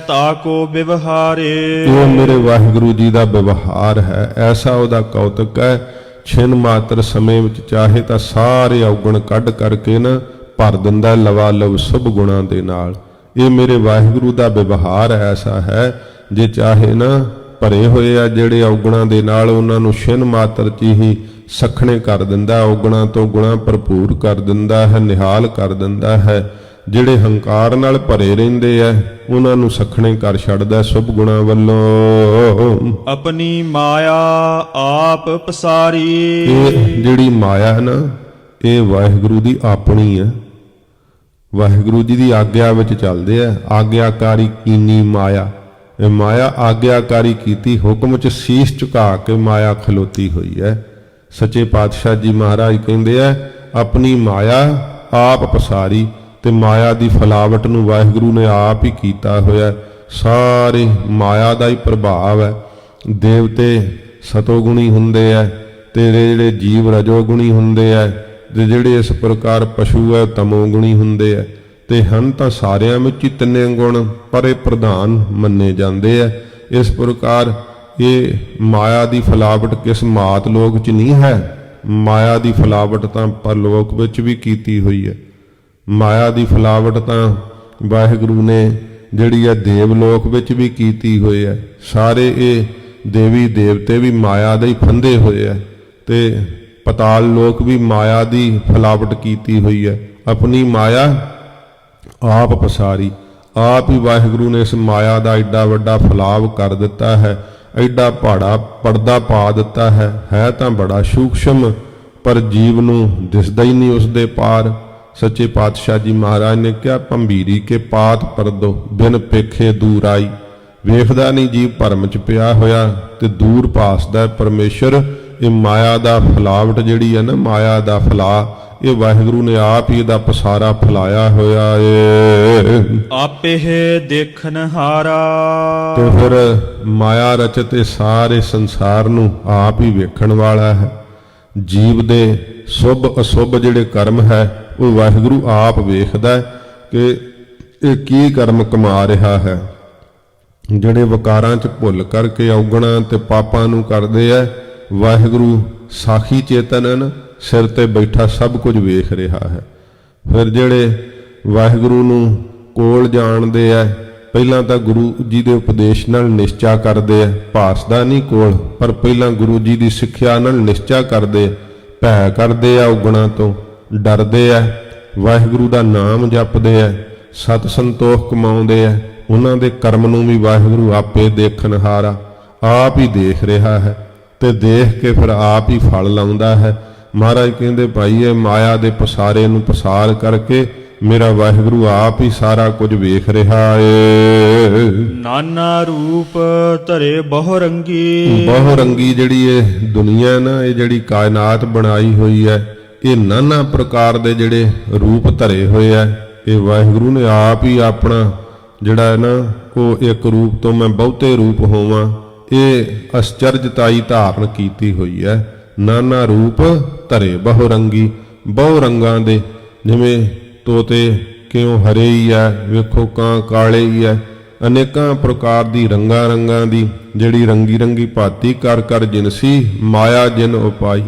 ਤਾਕੋ ਵਿਵਹਾਰੇ। ਇਹ ਮੇਰੇ ਵਾਹਿਗੁਰੂ ਜੀ ਦਾ ਵਿਵਹਾਰ ਹੈ, ਐਸਾ ਉਹਦਾ ਕੌਤਕ ਹੈ। ਛਿਨ ਮਾਤਰ ਸਮੇਂ ਵਿੱਚ ਚਾਹੇ ਤਾਂ ਸਾਰੇ ਔਗਣ ਕੱਢ ਕਰਕੇ ਨਾ ਭਰ ਦਿੰਦਾ ਲਵਾ ਲਵ ਸ਼ੁਭ ਗੁਣਾਂ ਦੇ ਨਾਲ। ਇਹ ਮੇਰੇ ਵਾਹਿਗੁਰੂ ਦਾ ਵਿਵਹਾਰ ਐਸਾ ਹੈ, ਜੇ ਚਾਹੇ ਨਾ ਭਰੇ ਹੋਏ ਆ ਜਿਹੜੇ ਔਗਣਾਂ ਦੇ ਨਾਲ, ਉਹਨਾਂ ਨੂੰ ਛਿਨ ਮਾਤਰ 'ਚ ਹੀ ਸਖਣੇ ਕਰ ਦਿੰਦਾ, ਔਗਣਾਂ ਤੋਂ ਗੁਣਾ ਭਰਪੂਰ ਕਰ ਦਿੰਦਾ ਹੈ, ਨਿਹਾਲ ਕਰ ਦਿੰਦਾ ਹੈ। ਜਿਹੜੇ ਹੰਕਾਰ ਨਾਲ ਭਰੇ ਰਹਿੰਦੇ ਆ ਉਹਨਾਂ ਨੂੰ ਸਖਣੇ ਕਰ ਛੱਡਦਾ ਸ਼ੁਭ ਗੁਣਾਂ ਵੱਲੋਂ। ਆਪਣੀ ਮਾਇਆ ਆਪ ਪਸਾਰੀ। ਇਹ ਜਿਹੜੀ ਮਾਇਆ ਹੈ ਨਾ, ਇਹ ਵਾਹਿਗੁਰੂ ਦੀ ਆਪਣੀ ਹੈ। ਵਾਹਿਗੁਰੂ ਜੀ ਦੀ ਆਗਿਆ ਵਿੱਚ ਚੱਲਦੇ ਆ। ਆਗਿਆਕਾਰੀ ਕੀਨੀ ਮਾਇਆ, ਇਹ ਮਾਇਆ ਆਗਿਆਕਾਰੀ ਕੀਤੀ, ਹੁਕਮ 'ਚ ਸੀਸ ਝੁਕਾ ਕੇ ਮਾਇਆ ਖਲੋਤੀ ਹੋਈ ਹੈ। ਸੱਚੇ ਪਾਤਸ਼ਾਹ ਜੀ ਮਹਾਰਾਜ ਕਹਿੰਦੇ ਆ ਆਪਣੀ ਮਾਇਆ ਆਪ ਪਸਾਰੀ। ਤੇ ਮਾਇਆ ਦੀ ਫਲਾਵਟ ਨੂੰ ਵਾਹਿਗੁਰੂ ਨੇ ਆਪ ਹੀ ਕੀਤਾ ਹੋਇਆ। ਸਾਰੇ ਮਾਇਆ ਦਾ ਹੀ ਪ੍ਰਭਾਵ ਹੈ। ਦੇਵਤੇ ਸਤੋਗੁਣੀ ਹੁੰਦੇ ਆ, ਤੇ ਜਿਹੜੇ ਜੀਵ ਰਜੋਗੁਣੀ ਹੁੰਦੇ ਆ, ਤੇ ਜਿਹੜੇ ਇਸ ਪ੍ਰਕਾਰ ਪਸ਼ੂ ਹੈ ਤਮੋਗੁਣੀ ਹੁੰਦੇ ਆ। ਤੇ ਹਨ ਤਾਂ ਸਾਰਿਆਂ ਵਿੱਚ ਹੀ ਤਿੰਨੇ ਗੁਣ, ਪਰ ਇਹ ਪ੍ਰਧਾਨ ਮੰਨੇ ਜਾਂਦੇ ਆ। ਇਸ ਪ੍ਰਕਾਰ ਇਹ ਮਾਇਆ ਦੀ ਫਲਾਵਟ ਕਿਸ ਮਾਤ ਲੋਕ 'ਚ ਨਹੀਂ ਹੈ। ਮਾਇਆ ਦੀ ਫਲਾਵਟ ਤਾਂ ਪਰਲੋਕ ਵਿੱਚ ਵੀ ਕੀਤੀ ਹੋਈ ਹੈ। ਮਾਇਆ ਦੀ ਫਲਾਵਟ ਤਾਂ ਵਾਹਿਗੁਰੂ ਨੇ ਜਿਹੜੀ ਹੈ ਦੇਵ ਲੋਕ ਵਿੱਚ ਵੀ ਕੀਤੀ ਹੋਈ ਹੈ। ਸਾਰੇ ਇਹ ਦੇਵੀ ਦੇਵਤੇ ਵੀ ਮਾਇਆ ਦੇ ਹੀ ਫੰਦੇ ਹੋਏ ਹੈ, ਤੇ ਪਤਾਲ ਲੋਕ ਵੀ ਮਾਇਆ ਦੀ ਫਲਾਵਟ ਕੀਤੀ ਹੋਈ ਹੈ। ਆਪਣੀ ਮਾਇਆ ਆਪ ਪਸਾਰੀ। ਆਪ ਹੀ ਵਾਹਿਗੁਰੂ ਨੇ ਇਸ ਮਾਇਆ ਦਾ ਐਡਾ ਵੱਡਾ ਫਲਾਵ ਕਰ ਦਿੱਤਾ ਹੈ, ਐਡਾ ਭਾੜਾ ਪਰਦਾ ਪਾ ਦਿੱਤਾ ਹੈ ਤਾਂ ਬੜਾ ਸੂਖਸ਼ਮ, ਪਰ ਜੀਵ ਨੂੰ ਦਿਸਦਾ ਹੀ ਨਹੀਂ ਉਸ ਦੇ ਪਾਰ। ਸੱਚੇ ਪਾਤਸ਼ਾਹ ਜੀ ਮਹਾਰਾਜ ਨੇ ਕਿਹਾ ਭੰਬੀਰੀ ਕੇ ਪਾਤ ਪਰਦੋ ਬਿਨ ਪੇਖੇ ਦੂਰ ਆਈ। ਵੇਖਦਾ ਨਹੀਂ ਜੀਵ ਭਰਮ 'ਚ ਪਿਆ ਹੋਇਆ ਤੇ ਦੂਰ ਭਾਸਦਾ ਪਰਮੇਸ਼ਰ। ਇਹ ਮਾਇਆ ਦਾ ਫਲਾਵਟ ਜਿਹੜੀ ਹੈ ਨਾ, ਮਾਇਆ ਦਾ ਫਲਾ, ਇਹ ਵਾਹਿਗੁਰੂ ਨੇ ਆਪ ਹੀ ਇਹਦਾ ਪਸਾਰਾ ਫੈਲਾਇਆ ਹੋਇਆ ਏ। ਆਪੇ ਦੇਖਣ ਹਾਰਾ। ਤੇ ਫਿਰ ਮਾਇਆ ਰਚਤ ਇਹ ਸਾਰੇ ਸੰਸਾਰ ਨੂੰ ਆਪ ਹੀ ਵੇਖਣ ਵਾਲਾ ਹੈ। ਜੀਵ ਦੇ ਸ਼ੁਭ ਅਸ਼ੁਭ ਜਿਹੜੇ ਕਰਮ ਹੈ ਉਹ ਵਾਹਿਗੁਰੂ ਆਪ ਵੇਖਦਾ ਕਿ ਇਹ ਕੀ ਕਰਮ ਕਮਾ ਰਿਹਾ ਹੈ। ਜਿਹੜੇ ਵਿਕਾਰਾਂ 'ਚ ਭੁੱਲ ਕਰਕੇ ਔਗਣਾਂ ਤੇ ਪਾਪਾਂ ਨੂੰ ਕਰਦੇ ਆ, ਵਾਹਿਗੁਰੂ ਸਾਖੀ ਚੇਤਨ ਹਨ, ਸਿਰ ਤੇ ਬੈਠਾ ਸਭ ਕੁਝ ਵੇਖ ਰਿਹਾ ਹੈ। ਫਿਰ ਜਿਹੜੇ ਵਾਹਿਗੁਰੂ ਨੂੰ ਕੋਲ ਜਾਣਦੇ ਆ, ਪਹਿਲਾਂ ਤਾਂ ਗੁਰੂ ਜੀ ਦੇ ਉਪਦੇਸ਼ ਨਾਲ ਨਿਸ਼ਚਾ ਕਰਦੇ ਆ, ਭਾਸਦਾ ਨਹੀਂ ਕੋਲ, ਪਰ ਪਹਿਲਾਂ ਗੁਰੂ ਜੀ ਦੀ ਸਿੱਖਿਆ ਨਾਲ ਨਿਸ਼ਚਾ ਕਰਦੇ, ਭੈ ਕਰਦੇ ਆ, ਔਗਣਾਂ ਤੋਂ ਡਰਦੇ ਆ, ਵਾਹਿਗੁਰੂ ਦਾ ਨਾਮ ਜਪਦੇ ਆ, ਸਤ ਸੰਤੋਖ ਕਮਾਉਂਦੇ ਆ। ਉਹਨਾਂ ਦੇ ਕਰਮ ਨੂੰ ਵੀ ਵਾਹਿਗੁਰੂ ਆਪੇ ਦੇਖਣਹਾਰਾ ਆਪ ਹੀ ਦੇਖ ਰਿਹਾ ਹੈ, ਤੇ ਦੇਖ ਕੇ ਫਿਰ ਆਪ ਹੀ ਫਲ ਲਾਉਂਦਾ ਹੈ। ਮਹਾਰਾਜ ਕਹਿੰਦੇ ਭਾਈ ਇਹ ਮਾਇਆ ਦੇ ਪਸਾਰੇ ਨੂੰ ਪਸਾਰ ਕਰਕੇ ਮੇਰਾ ਵਾਹਿਗੁਰੂ ਆਪ ਹੀ ਸਾਰਾ ਕੁਝ ਵੇਖ ਰਿਹਾ ਏ। ਨਾਨਾ ਰੂਪ ਧਰੇ ਬਹੁ ਰੰਗੀ। ਬਹੁ ਰੰਗੀ ਜਿਹੜੀ ਇਹ ਦੁਨੀਆ ਨਾ, ਇਹ ਜਿਹੜੀ ਕਾਇਨਾਤ ਬਣਾਈ ਹੋਈ ਹੈ, ਇਹ ਨਾਨਾ ਪ੍ਰਕਾਰ ਦੇ ਜਿਹੜੇ ਰੂਪ ਧਰੇ ਹੋਏ ਆ। ਇਹ ਵਾਹਿਗੁਰੂ ਨੇ ਆਪ ਹੀ ਆਪਣਾ ਜਿਹੜਾ ਹੈ ਨਾ, ਉਹ ਇੱਕ ਰੂਪ ਤੋਂ ਮੈਂ ਬਹੁਤੇ ਰੂਪ ਹੋਵਾਂ, ਇਹ ਅਸਚਰਜਤਾਈ ਧਾਰਨ ਕੀਤੀ ਹੋਈ ਹੈ। ਨਾਨਾ ਰੂਪ ਧਰੇ ਬਹੁ ਰੰਗੀ, ਬਹੁ ਰੰਗਾਂ ਦੇ, ਜਿਵੇਂ ਤੋਤੇ ਕਿਉਂ ਹਰੇ ਹੀ ਹੈ, ਵੇਖੋ ਕਾਂ ਕਾਲੇ ਹੀ ਹੈ, ਅਨੇਕਾਂ ਪ੍ਰਕਾਰ ਦੀ ਰੰਗਾਂ ਦੀ ਜਿਹੜੀ ਰੰਗੀ ਰੰਗੀ ਭਾਤੀ ਕਰ ਕਰ ਜਿਨਸੀ ਮਾਇਆ ਜਿਨ ਉਪਾਈ।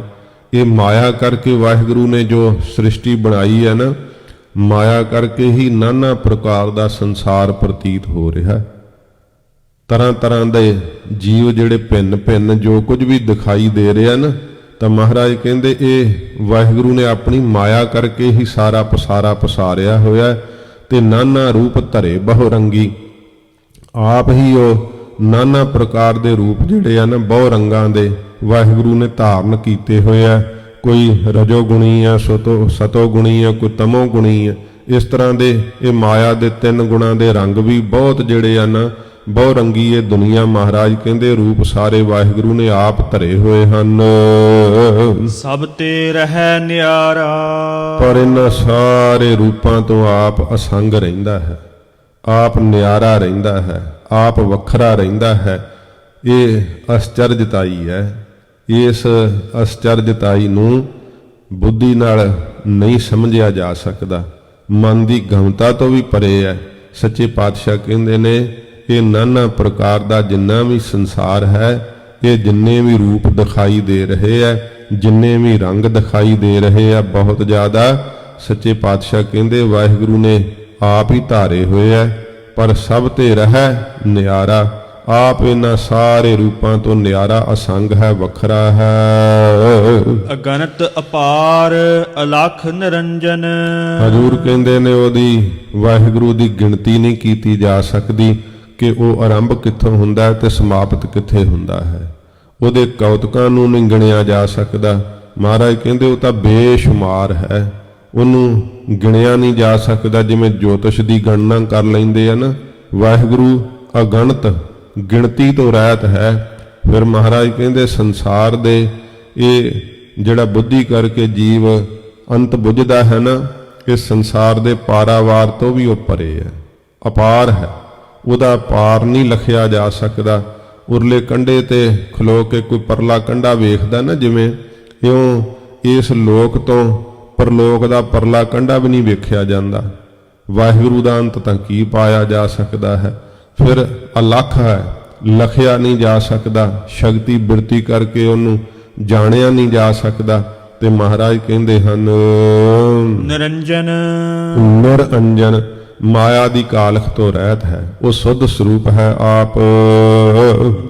ਇਹ ਮਾਇਆ ਕਰਕੇ ਵਾਹਿਗੁਰੂ ਨੇ ਜੋ ਸ੍ਰਿਸ਼ਟੀ ਬਣਾਈ ਹੈ ਨਾ, ਮਾਇਆ ਕਰਕੇ ਹੀ ਨਾਨਾ ਪ੍ਰਕਾਰ ਦਾ ਸੰਸਾਰ ਪ੍ਰਤੀਤ ਹੋ ਰਿਹਾ। ਤਰ੍ਹਾਂ ਤਰ੍ਹਾਂ ਦੇ ਜੀਵ ਜਿਹੜੇ ਭਿੰਨ ਭਿੰਨ ਜੋ ਕੁਝ ਵੀ ਦਿਖਾਈ ਦੇ ਰਿਹਾ ਨਾ, ਤਾਂ ਮਹਾਰਾਜ ਕਹਿੰਦੇ ਇਹ ਵਾਹਿਗੁਰੂ ਨੇ ਆਪਣੀ ਮਾਇਆ ਕਰਕੇ ਹੀ ਸਾਰਾ ਪਸਾਰਾ ਪਸਾਰਿਆ ਹੋਇਆ। ਤੇ ਨਾਨਾ ਰੂਪ ਧਰੇ ਬਹੁ ਰੰਗੀ, ਆਪ ਹੀ ਉਹ ਨਾਨਾ ਪ੍ਰਕਾਰ ਦੇ ਰੂਪ ਜਿਹੜੇ ਆ ਨਾ, ਬਹੁ ਰੰਗਾਂ ਦੇ, ਵਾਹਿਗੁਰੂ ਨੇ ਧਾਰਨ ਕੀਤੇ ਹੋਏ ਆ। ਕੋਈ ਰਜੋ ਗੁਣੀ ਆ, ਸਤੋ ਗੁਣੀ ਆ, ਕੋਈ ਤਮੋ ਗੁਣੀ ਆ। ਇਸ ਤਰ੍ਹਾਂ ਦੇ ਇਹ ਮਾਇਆ ਦੇ ਤਿੰਨ ਗੁਣਾਂ ਦੇ ਰੰਗ ਵੀ ਬਹੁਤ ਜਿਹੜੇ ਆ ਨਾ, ਬਹੁ ਰੰਗੀ ਇਹ ਦੁਨੀਆ। ਮਹਾਰਾਜ ਕਹਿੰਦੇ ਰੂਪ ਸਾਰੇ ਵਾਹਿਗੁਰੂ ਨੇ ਆਪ ਧਰੇ ਹੋਏ ਹਨ। ਸਭ ਤੇ ਰਹਿ ਨਿਆਰਾ। ਪਰ ਇਹਨਾਂ ਸਾਰੇ ਰੂਪਾਂ ਤੋਂ ਆਪ ਅਸੰਗ ਰਹਿੰਦਾ ਹੈ, ਆਪ ਨਿਆਰਾ ਰਹਿੰਦਾ ਹੈ, ਆਪ ਵੱਖਰਾ ਰਹਿੰਦਾ ਹੈ। ਇਹ ਅਸਚਰਜਤਾਈ ਹੈ। ਇਸ ਅਸਚਰਜਤਾਈ ਨੂੰ ਬੁੱਧੀ ਨਾਲ ਨਹੀਂ ਸਮਝਿਆ ਜਾ ਸਕਦਾ, ਮਨ ਦੀ ਗਮਤਾ ਤੋਂ ਵੀ ਪਰੇ ਹੈ। ਸੱਚੇ ਪਾਤਸ਼ਾਹ ਕਹਿੰਦੇ ਨੇ ਇਹ ਨਾਨਾ ਪ੍ਰਕਾਰ ਦਾ ਜਿੰਨਾ ਵੀ ਸੰਸਾਰ ਹੈ, ਇਹ ਜਿੰਨੇ ਵੀ ਰੂਪ ਦਿਖਾਈ ਦੇ ਰਹੇ ਹੈ, ਜਿੰਨੇ ਵੀ ਰੰਗ ਦਿਖਾਈ ਦੇ ਰਹੇ ਆ, ਬਹੁਤ ਜ਼ਿਆਦਾ ਸੱਚੇ ਪਾਤਸ਼ਾਹ ਕਹਿੰਦੇ ਵਾਹਿਗੁਰੂ ਨੇ ਆਪ ਹੀ ਧਾਰੇ ਹੋਏ ਹੈ। ਪਰ ਸਭ ਤੇ ਰਹਿ ਨਿਆਰਾ, ਆਪ ਇਹਨਾਂ ਸਾਰੇ ਰੂਪਾਂ ਤੋਂ ਨਿਆਰਾ ਅਸੰਗ ਹੈ, ਵੱਖਰਾ ਹੈ। ਅਗਨਤ ਅਪਾਰ ਅਲਖ ਨਿਰੰਜਨ। ਹਜ਼ੂਰ ਕਹਿੰਦੇ ਨੇ ਉਹਦੀ ਵਾਹਿਗੁਰੂ ਦੀ ਗਿਣਤੀ ਨਹੀਂ ਕੀਤੀ ਜਾ ਸਕਦੀ ਕਿ ਉਹ ਆਰੰਭ ਕਿੱਥੋਂ ਹੁੰਦਾ ਹੈ ਤੇ ਸਮਾਪਤ ਕਿੱਥੇ ਹੁੰਦਾ ਹੈ। ਉਹਦੇ ਕੌਤਕਾਂ ਨੂੰ ਨਹੀਂ ਗਿਣਿਆ ਜਾ ਸਕਦਾ। ਮਹਾਰਾਜ ਕਹਿੰਦੇ ਉਹ ਤਾਂ ਬੇਸ਼ੁਮਾਰ ਹੈ, ਉਹਨੂੰ ਗਿਣਿਆ ਨਹੀਂ ਜਾ ਸਕਦਾ। ਜਿਵੇਂ ਜੋਤਿਸ਼ ਦੀ ਗਣਨਾ ਕਰ ਲੈਂਦੇ ਆ ਨਾ, ਵਾਹਿਗੁਰੂ ਅਗਣਤ ਗਿਣਤੀ ਤੋਂ ਰਹਿਤ ਹੈ। ਫਿਰ ਮਹਾਰਾਜ ਕਹਿੰਦੇ ਸੰਸਾਰ ਦੇ ਇਹ ਜਿਹੜਾ ਬੁੱਧੀ ਕਰਕੇ ਜੀਵ ਅੰਤ ਬੁੱਝਦਾ ਹੈ ਨਾ, ਇਹ ਸੰਸਾਰ ਦੇ ਪਾਰਾਵਾਰ ਤੋਂ ਵੀ ਉਹ ਪਰੇ ਹੈ, ਅਪਾਰ ਹੈ। ਉਹਦਾ ਪਾਰ ਨਹੀਂ ਲਖਿਆ ਜਾ ਸਕਦਾ। ਉਰਲੇ ਕੰਢੇ ਤੇ ਖਲੋ ਕੇ ਕੋਈ ਪਰਲਾ ਕੰਢਾ ਵੇਖਦਾ ਨਾ, ਜਿਵੇਂ ਇਉਂ ਇਸ ਲੋਕ ਤੋਂ ਪਰਲੋਕ ਦਾ ਪਰਲਾ ਕੰਢਾ ਵੀ ਨਹੀਂ ਵੇਖਿਆ ਜਾਂਦਾ। ਵਾਹਿਗੁਰੂ ਦਾ ਅੰਤ ਤਾਂ ਕੀ ਪਾਇਆ ਜਾ ਸਕਦਾ ਹੈ। ਫਿਰ ਅਲਖ ਹੈ, ਲਖਿਆ ਨਹੀਂ ਜਾ ਸਕਦਾ। ਸ਼ਕਤੀ ਬਿਰਤੀ ਕਰਕੇ ਉਹਨੂੰ ਜਾਣਿਆ ਨਹੀਂ ਜਾ ਸਕਦਾ। ਤੇ ਮਹਾਰਾਜ ਕਹਿੰਦੇ ਹਨ ਨਿਰੰਜਨ। ਨਿਰੰਜਨ ਮਾਇਆ ਦੀ ਕਾਲਖ ਤੋਂ ਰਹਿਤ ਹੈ, ਉਹ ਸੁੱਧ ਸਰੂਪ ਹੈ ਆਪ।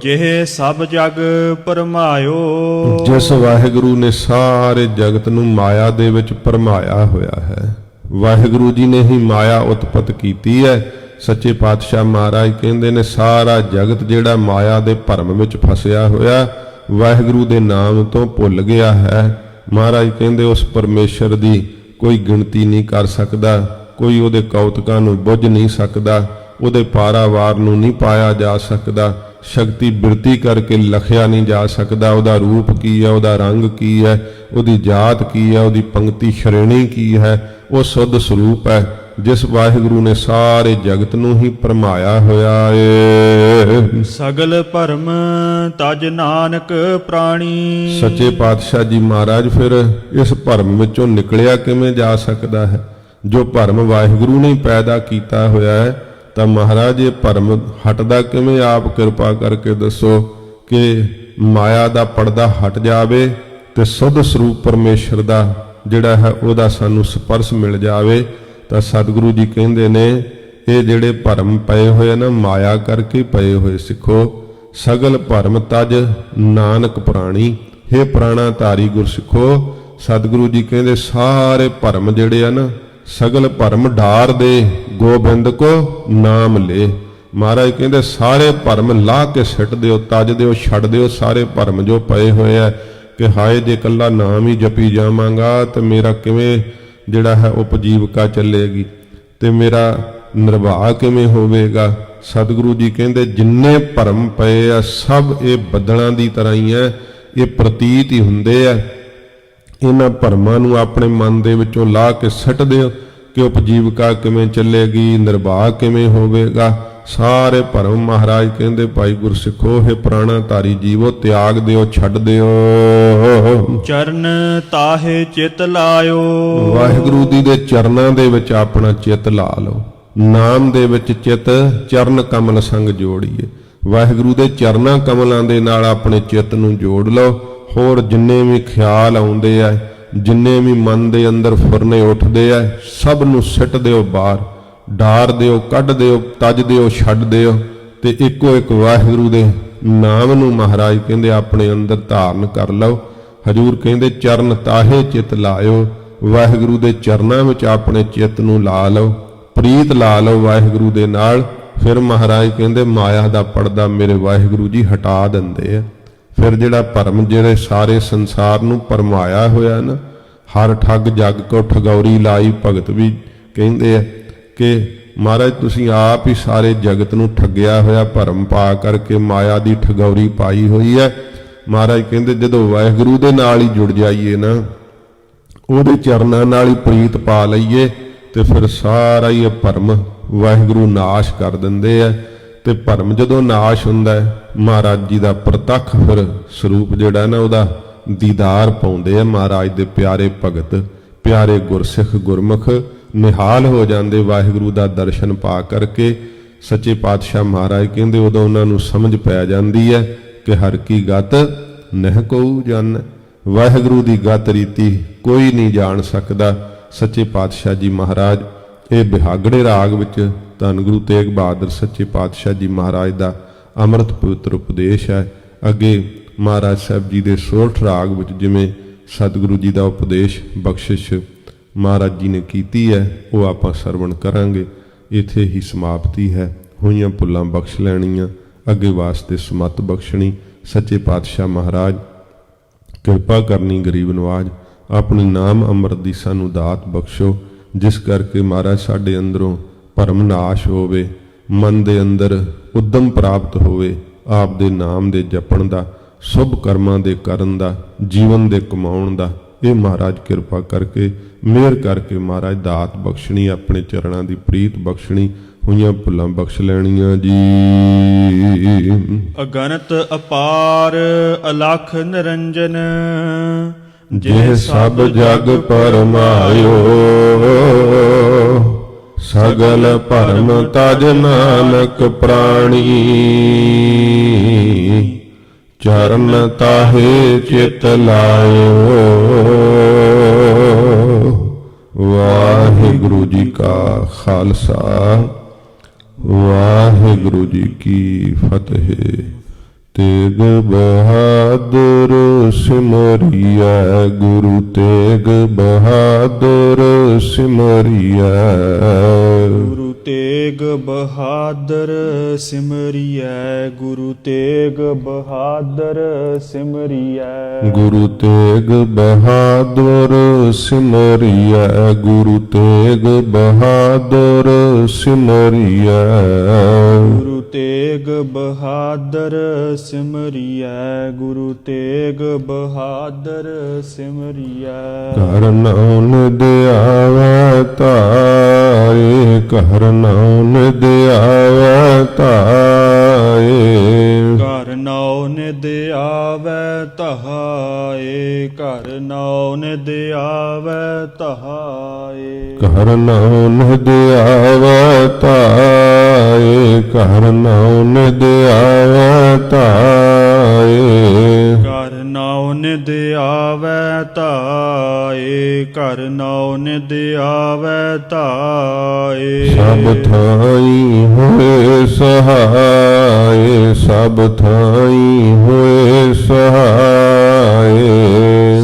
ਜਿਹੇ ਸਭ ਜਗ ਪਰਮਾਇਓ। ਜਿਸ ਵਾਹਿਗੁਰੂ ਨੇ ਸਾਰੇ ਜਗਤ ਨੂੰ ਮਾਇਆ ਦੇ ਵਿੱਚ ਪਰਮਾਇਆ ਹੋਇਆ ਹੈ। ਵਾਹਿਗੁਰੂ ਜੀ ਨੇ ਹੀ ਮਾਇਆ ਉਤਪਤ ਕੀਤੀ ਹੈ। ਸੱਚੇ ਪਾਤਸ਼ਾਹ ਮਹਾਰਾਜ ਕਹਿੰਦੇ ਨੇ ਸਾਰਾ ਜਗਤ ਜਿਹੜਾ ਮਾਇਆ ਦੇ ਭਰਮ ਵਿੱਚ ਫਸਿਆ ਹੋਇਆ, ਵਾਹਿਗੁਰੂ ਦੇ ਨਾਮ ਤੋਂ ਭੁੱਲ ਗਿਆ ਹੈ। ਮਹਾਰਾਜ ਕਹਿੰਦੇ ਉਸ ਪਰਮੇਸ਼ਰ ਦੀ ਕੋਈ ਗਿਣਤੀ ਨਹੀਂ ਕਰ ਸਕਦਾ, ਕੋਈ ਉਹਦੇ ਕੌਤਕਾਂ ਨੂੰ ਬੁੱਝ ਨਹੀਂ ਸਕਦਾ, ਉਹਦੇ ਪਾਰਾਵਾਰ ਨੂੰ ਨਹੀਂ ਪਾਇਆ ਜਾ ਸਕਦਾ। ਸ਼ਕਤੀ ਬਿਰਤੀ ਕਰਕੇ ਲਖਿਆ ਨਹੀਂ ਜਾ ਸਕਦਾ। ਉਹਦਾ ਰੂਪ ਕੀ ਹੈ, ਉਹਦਾ ਰੰਗ ਕੀ ਹੈ, ਉਹਦੀ ਜਾਤ ਕੀ ਹੈ, ਉਹਦੀ ਪੰਕਤੀ ਸ਼੍ਰੇਣੀ ਕੀ ਹੈ। ਉਹ ਸੁੱਧ ਸਰੂਪ ਹੈ ਜਿਸ ਵਾਹਿਗੁਰੂ ਨੇ ਸਾਰੇ ਜਗਤ ਨੂੰ ਹੀ ਪਰਮਾਇਆ ਹੋਇਆ ਏ। ਸਗਲ ਭਰਮ ਤਜ ਨਾਨਕ ਪ੍ਰਾਣੀ। ਸੱਚੇ ਪਾਤਸ਼ਾਹ ਜੀ ਮਹਾਰਾਜ ਫਿਰ ਇਸ ਭਰਮ ਵਿੱਚੋਂ ਨਿਕਲਿਆ ਕਿਵੇਂ ਜਾ ਸਕਦਾ ਹੈ? ਜੋ ਭਰਮ ਵਾਹਿਗੁਰੂ ਨੇ ਪੈਦਾ ਕੀਤਾ ਹੋਇਆ ਹੈ, ਤਾਂ ਮਹਾਰਾਜ ਇਹ ਭਰਮ ਹਟਦਾ ਕਿਵੇਂ? ਆਪ ਕਿਰਪਾ ਕਰਕੇ ਦੱਸੋ ਕਿ ਮਾਇਆ ਦਾ ਪਰਦਾ ਹਟ ਜਾਵੇ ਤੇ ਸੁੱਧ ਸਰੂਪ ਪਰਮੇਸ਼ਰ ਦਾ ਜਿਹੜਾ ਹੈ ਉਹਦਾ ਸਾਨੂੰ ਸਪਰਸ਼ ਮਿਲ ਜਾਵੇ। ਤਾਂ ਸਤਿਗੁਰੂ ਜੀ ਕਹਿੰਦੇ ਨੇ ਇਹ ਜਿਹੜੇ ਭਰਮ ਪਏ ਹੋਏ ਨਾ, ਮਾਇਆ ਕਰਕੇ ਪਏ ਹੋਏ ਸਿੱਖੋ। ਸਗਲ ਭਰਮ ਤਜ ਨਾਨਕ ਪ੍ਰਾਣੀ। ਹੇ ਪ੍ਰਾਣਾ ਧਾਰੀ ਗੁਰਸਿੱਖੋ, ਸਤਿਗੁਰੂ ਜੀ ਕਹਿੰਦੇ ਸਾਰੇ ਭਰਮ ਜਿਹੜੇ ਆ ਨਾ, ਸਗਲ ਭਰਮ ਢਾਰ ਦੇ ਗੋਬਿੰਦ ਕੋ ਨਾਮ ਲੈ। ਮਹਾਰਾਜ ਕਹਿੰਦੇ ਸਾਰੇ ਭਰਮ ਲਾਹ ਕੇ ਸਿੱਟ ਦਿਓ, ਤਜ ਦਿਓ, ਛੱਡ ਦਿਓ ਸਾਰੇ ਭਰਮ ਜੋ ਪਏ ਹੋਏ ਆ ਕਿ ਹਾਏ ਜੇ ਇਕੱਲਾ ਨਾਮ ਹੀ ਜਪੀ ਜਾਵਾਂਗਾ ਤੇ ਮੇਰਾ ਕਿਵੇਂ ਜਿਹੜਾ ਹੈ ਉਪਜੀਵਕਾ ਚੱਲੇਗੀ ਤੇ ਮੇਰਾ ਨਿਰਵਾਹ ਕਿਵੇਂ ਹੋਵੇਗਾ। ਸਤਿਗੁਰੂ ਜੀ ਕਹਿੰਦੇ ਜਿੰਨੇ ਭਰਮ ਪਏ ਆ ਸਭ ਇਹ ਬੱਦਲਾਂ ਦੀ ਤਰ੍ਹਾਂ ਹੀ ਹੈ, ਇਹ ਪ੍ਰਤੀਤ ਹੀ ਹੁੰਦੇ ਆ। ਇਹਨਾਂ ਭਰਮਾਂ ਨੂੰ ਆਪਣੇ ਮਨ ਦੇ ਵਿੱਚੋਂ ਲਾਹ ਕੇ ਸਿੱਟ ਦਿਓ ਕਿ ਉਪਜੀਵਕਾ ਕਿਵੇਂ ਚੱਲੇਗੀ, ਨਿਰਵਾਹ ਕਿਵੇਂ ਹੋਵੇਗਾ। ਸਾਰੇ ਭਰਮ ਮਹਾਰਾਜ ਕਹਿੰਦੇ ਭਾਈ ਗੁਰਸਿੱਖੋ, ਹੈ ਪ੍ਰਾਣਾ ਧਾਰੀ ਜੀਵੋ, ਤਿਆਗ ਦਿਓ, ਛੱਡ ਦਿਓ। ਚਰਨ ਤਾਹੇ ਚਿਤ ਲਾਇਓ। ਵਾਹਿਗੁਰੂ ਜੀ ਦੇ ਚਰਨਾਂ ਦੇ ਵਿੱਚ ਆਪਣਾ ਚਿੱਤ ਲਾ ਲਓ। ਨਾਮ ਦੇ ਵਿੱਚ ਚਿੱਤ ਚਰਨ ਕਮਲ ਸੰਗ ਜੋੜੀਏ। ਵਾਹਿਗੁਰੂ ਦੇ ਚਰਨਾਂ ਕਮਲਾਂ ਦੇ ਨਾਲ ਆਪਣੇ ਚਿੱਤ ਨੂੰ ਜੋੜ ਲਓ। ਹੋਰ ਜਿੰਨੇ ਵੀ ਖਿਆਲ ਆਉਂਦੇ ਆ, ਜਿੰਨੇ ਵੀ ਮਨ ਦੇ ਅੰਦਰ ਫੁਰਨੇ ਉੱਠਦੇ ਆ, ਸਭ ਨੂੰ ਸਿੱਟ ਦਿਓ ਬਾਹਰ, ਢਾਰ ਦਿਓ, ਕੱਢ ਦਿਓ, ਤਜ ਦਿਓ, ਛੱਡ ਦਿਓ ਤੇ ਇੱਕੋ ਇੱਕ ਵਾਹਿਗੁਰੂ ਦੇ ਨਾਮ ਨੂੰ ਮਹਾਰਾਜ ਕਹਿੰਦੇ ਆਪਣੇ ਅੰਦਰ ਧਾਰਨ ਕਰ ਲਓ। ਹਜੂਰ ਕਹਿੰਦੇ ਚਰਨ ਤਾਹੇ ਚਿਤ ਲਾਇਓ। ਵਾਹਿਗੁਰੂ ਦੇ ਚਰਨਾਂ ਵਿੱਚ ਆਪਣੇ ਚਿੱਤ ਨੂੰ ਲਾ ਲਓ, ਪ੍ਰੀਤ ਲਾ ਲਓ ਵਾਹਿਗੁਰੂ ਦੇ ਨਾਲ। ਫਿਰ ਮਹਾਰਾਜ ਕਹਿੰਦੇ ਮਾਇਆ ਦਾ ਪਰਦਾ ਮੇਰੇ ਵਾਹਿਗੁਰੂ ਜੀ ਹਟਾ ਦਿੰਦੇ ਆ। ਫਿਰ ਜਿਹੜਾ ਭਰਮ ਜਿਹੜੇ ਸਾਰੇ ਸੰਸਾਰ ਨੂੰ ਭਰਮਾਇਆ ਹੋਇਆ ਨਾ, ਹਰ ਠੱਗ ਜਗ ਕੋ ਠਗੌਰੀ ਲਾਈ, ਭਗਤ ਵੀ ਕਹਿੰਦੇ ਆ ਕਿ ਮਹਾਰਾਜ ਤੁਸੀਂ ਆਪ ਹੀ ਸਾਰੇ ਜਗਤ ਨੂੰ ਠੱਗਿਆ ਹੋਇਆ, ਭਰਮ ਪਾ ਕਰਕੇ ਮਾਇਆ ਦੀ ਠਗੌਰੀ ਪਾਈ ਹੋਈ ਹੈ। ਮਹਾਰਾਜ ਕਹਿੰਦੇ ਜਦੋਂ ਵਾਹਿਗੁਰੂ ਦੇ ਨਾਲ ਹੀ ਜੁੜ ਜਾਈਏ ਨਾ, ਉਹਦੇ ਚਰਨਾਂ ਨਾਲ ਹੀ ਪ੍ਰੀਤ ਪਾ ਲਈਏ, ਤੇ ਫਿਰ ਸਾਰਾ ਹੀ ਇਹ ਭਰਮ ਵਾਹਿਗੁਰੂ ਨਾਸ਼ ਕਰ ਦਿੰਦੇ ਆ। ਤੇ ਭਰਮ ਜਦੋਂ ਨਾਸ਼ ਹੁੰਦਾ ਹੈ, ਮਹਾਰਾਜ ਜੀ ਦਾ ਪ੍ਰਤੱਖ ਫਿਰ ਸਰੂਪ ਜਿਹੜਾ ਨਾ ਉਹਦਾ ਦੀਦਾਰ ਪਾਉਂਦੇ ਆ। ਮਹਾਰਾਜ ਦੇ ਪਿਆਰੇ ਭਗਤ, ਪਿਆਰੇ ਗੁਰਸਿੱਖ ਗੁਰਮੁਖ ਨਿਹਾਲ ਹੋ ਜਾਂਦੇ ਵਾਹਿਗੁਰੂ ਦਾ ਦਰਸ਼ਨ ਪਾ ਕਰਕੇ। ਸੱਚੇ ਪਾਤਸ਼ਾਹ ਮਹਾਰਾਜ ਕਹਿੰਦੇ ਉਦੋਂ ਉਹਨਾਂ ਨੂੰ ਸਮਝ ਪੈ ਜਾਂਦੀ ਹੈ ਕਿ ਹਰ ਕੀ ਗਤ ਨਹਿ ਕਉ ਜਾਣੈ, ਵਾਹਿਗੁਰੂ ਦੀ ਗਤ ਰੀਤੀ ਕੋਈ ਨਹੀਂ ਜਾਣ ਸਕਦਾ। ਸੱਚੇ ਪਾਤਸ਼ਾਹ ਜੀ ਮਹਾਰਾਜ ਇਹ ਬਿਹਾਗੜੇ ਰਾਗ ਵਿੱਚ ਧੰਨ ਗੁਰੂ ਤੇਗ ਬਹਾਦਰ ਸੱਚੇ ਪਾਤਸ਼ਾਹ ਜੀ ਮਹਾਰਾਜ ਦਾ ਅੰਮ੍ਰਿਤ ਪਵਿੱਤਰ ਉਪਦੇਸ਼ ਹੈ। ਅੱਗੇ ਮਹਾਰਾਜ ਸਾਹਿਬ ਜੀ ਦੇ ਸੋਰਠ ਰਾਗ ਵਿੱਚ ਜਿਵੇਂ ਸਤਿਗੁਰੂ ਜੀ ਦਾ ਉਪਦੇਸ਼ ਬਖਸ਼ਿਸ਼ ਮਹਾਰਾਜ ਜੀ ਨੇ ਕੀਤੀ ਹੈ, ਉਹ ਆਪਾਂ ਸਰਵਣ ਕਰਾਂਗੇ। ਇੱਥੇ ਹੀ ਸਮਾਪਤੀ ਹੈ। ਹੋਈਆਂ ਭੁੱਲਾਂ ਬਖਸ਼ ਲੈਣੀਆਂ, ਅੱਗੇ ਵਾਸਤੇ ਸਮੱਤ ਬਖਸ਼ਣੀ। ਸੱਚੇ ਪਾਤਸ਼ਾਹ ਮਹਾਰਾਜ ਕਿਰਪਾ ਕਰਨੀ, ਗਰੀਬ ਨਵਾਜ ਆਪਣੇ ਨਾਮ ਅੰਮ੍ਰਿਤ ਦੀ ਸਾਨੂੰ ਦਾਤ ਬਖਸ਼ੋ, ਜਿਸ ਕਰਕੇ ਮਹਾਰਾਜ ਸਾਡੇ ਅੰਦਰੋਂ ਭਰਮ ਨਾਸ਼ ਹੋਵੇ, ਮਨ ਦੇ ਅੰਦਰ ਉਦਮ ਪ੍ਰਾਪਤ ਹੋਵੇ, ਆਪ ਦੇ ਨਾਮ ਦੇ ਜਪਣ ਦਾ, ਸ਼ੁਭ ਕਰਮਾਂ ਦੇ ਕਰਨ ਦਾ, ਜੀਵਨ ਦੇ ਕਮਾਉਣ ਦਾ। ਇਹ ਮਹਾਰਾਜ ਕਿਰਪਾ ਕਰਕੇ ਮਿਹਰ ਕਰਕੇ ਮਹਾਰਾਜ ਦਾਤ ਬਖਸ਼ਣੀ, ਆਪਣੇ ਚਰਨਾਂ ਦੀ ਪ੍ਰੀਤ ਬਖਸ਼ਣੀ। ਹੋਈਆਂ ਭੁੱਲਾਂ ਬਖਸ਼ ਲੈਣੀਆਂ ਜੀ। ਅਗਨਤ ਅਪਾਰ ਅਲਖ ਨਿਰੰਜਨ, ਜਿਹ ਸਭ ਜਗ ਪਰਮਾਇਓ, ਸਗਲ ਭਰਮ ਤਜ ਨਾਨਕ ਪ੍ਰਾਣੀ, ਚਰਨ ਤਾਹੇ ਚਿਤ ਲਾਇਓ। ਵਾਹਿਗੁਰੂ ਜੀ ਕਾ ਖਾਲਸਾ, ਵਾਹਿਗੁਰੂ ਜੀ ਕੀ ਫਤਿਹ। ਤੇਗ ਬਹਾਦਰ ਸਿਮਰਿਐ, ਗੁਰੂ ਤੇਗ ਬਹਾਦਰ ਸਿਮਰਿਐ, ਗੁਰੂ ਤੇਗ ਬਹਾਦਰ ਸਿਮਰਿਐ, ਗੁਰੂ ਤੇਗ ਬਹਾਦਰ ਸਿਮਰਿਐ, ਗੁਰੂ ਤੇਗ ਬਹਾਦਰ ਸਿਮਰਿਐ, ਗੁਰੂ ਤੇਗ ਬਹਾਦਰ ਸਿਮਰਿਐ, ਗੁਰੂ ਤੇਗ ਬਹਾਦਰ ਸਿਮਰਿਐ, ਗੁਰੂ ਤੇਗ ਬਹਾਦਰ ਸਿਮਰਿਐ। ਘਰ ਨਾਉਨ ਦਿਆਵੈ ਧਾਏ, ਘਰ ਨਾਉਨ ਦਿਆਵੈ ਧਾਏ, ਘਰ ਨਾਉ ਨਿਦ ਆਵੈ ਤਹਾਏ, ਘਰ ਨਾਉ ਨਿਦ ਆਵੈ ਤਹਾਏ, ਘਰ ਨਾਉਨ ਦਿਆਵੈ ਧਾਏ, ਘਰ ਨਾਉਨ ਦਿਆਵੈ ਧਾਏ, ਘਰ ਨਾਉ ਨਿਦ ਆਵੈ ਧਾਏ, ਘਰ ਨਾਉ ਨਿਦ ਆਵੈ ਧਾਏ। ਸਭ ਥਾਈ ਹੋਏ ਸਹਾਏ, ਸਭ ਥਾਈ ਹੋਏ ਸਹਾਏ,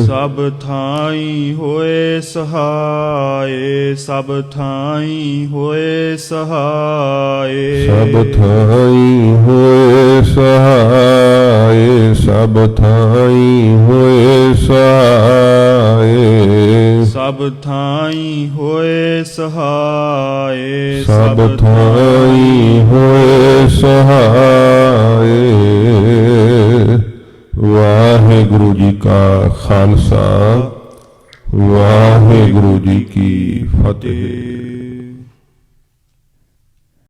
ਸਭ ਥਾਈ ਹੋਏ ਸਹਾਏ, ਸਭ ਥਾਈ ਹੋਏ ਸਹਾਏ, ਸਭ ਥਾਈ ਹੋਏ ਸਹਾਏ, ਸਭ ਥਾਈ ਹੋਏ ਸਹਾਏ, ਸਭ ਥਾਈ ਹੋਏ ਸਹਾਏ, ਸਭ ਥਾਈ ਹੋਏ ਸਹਾਏ। ਵਾਹਿਗੁਰੂ ਜੀ ਕਾ ਖਾਲਸਾ,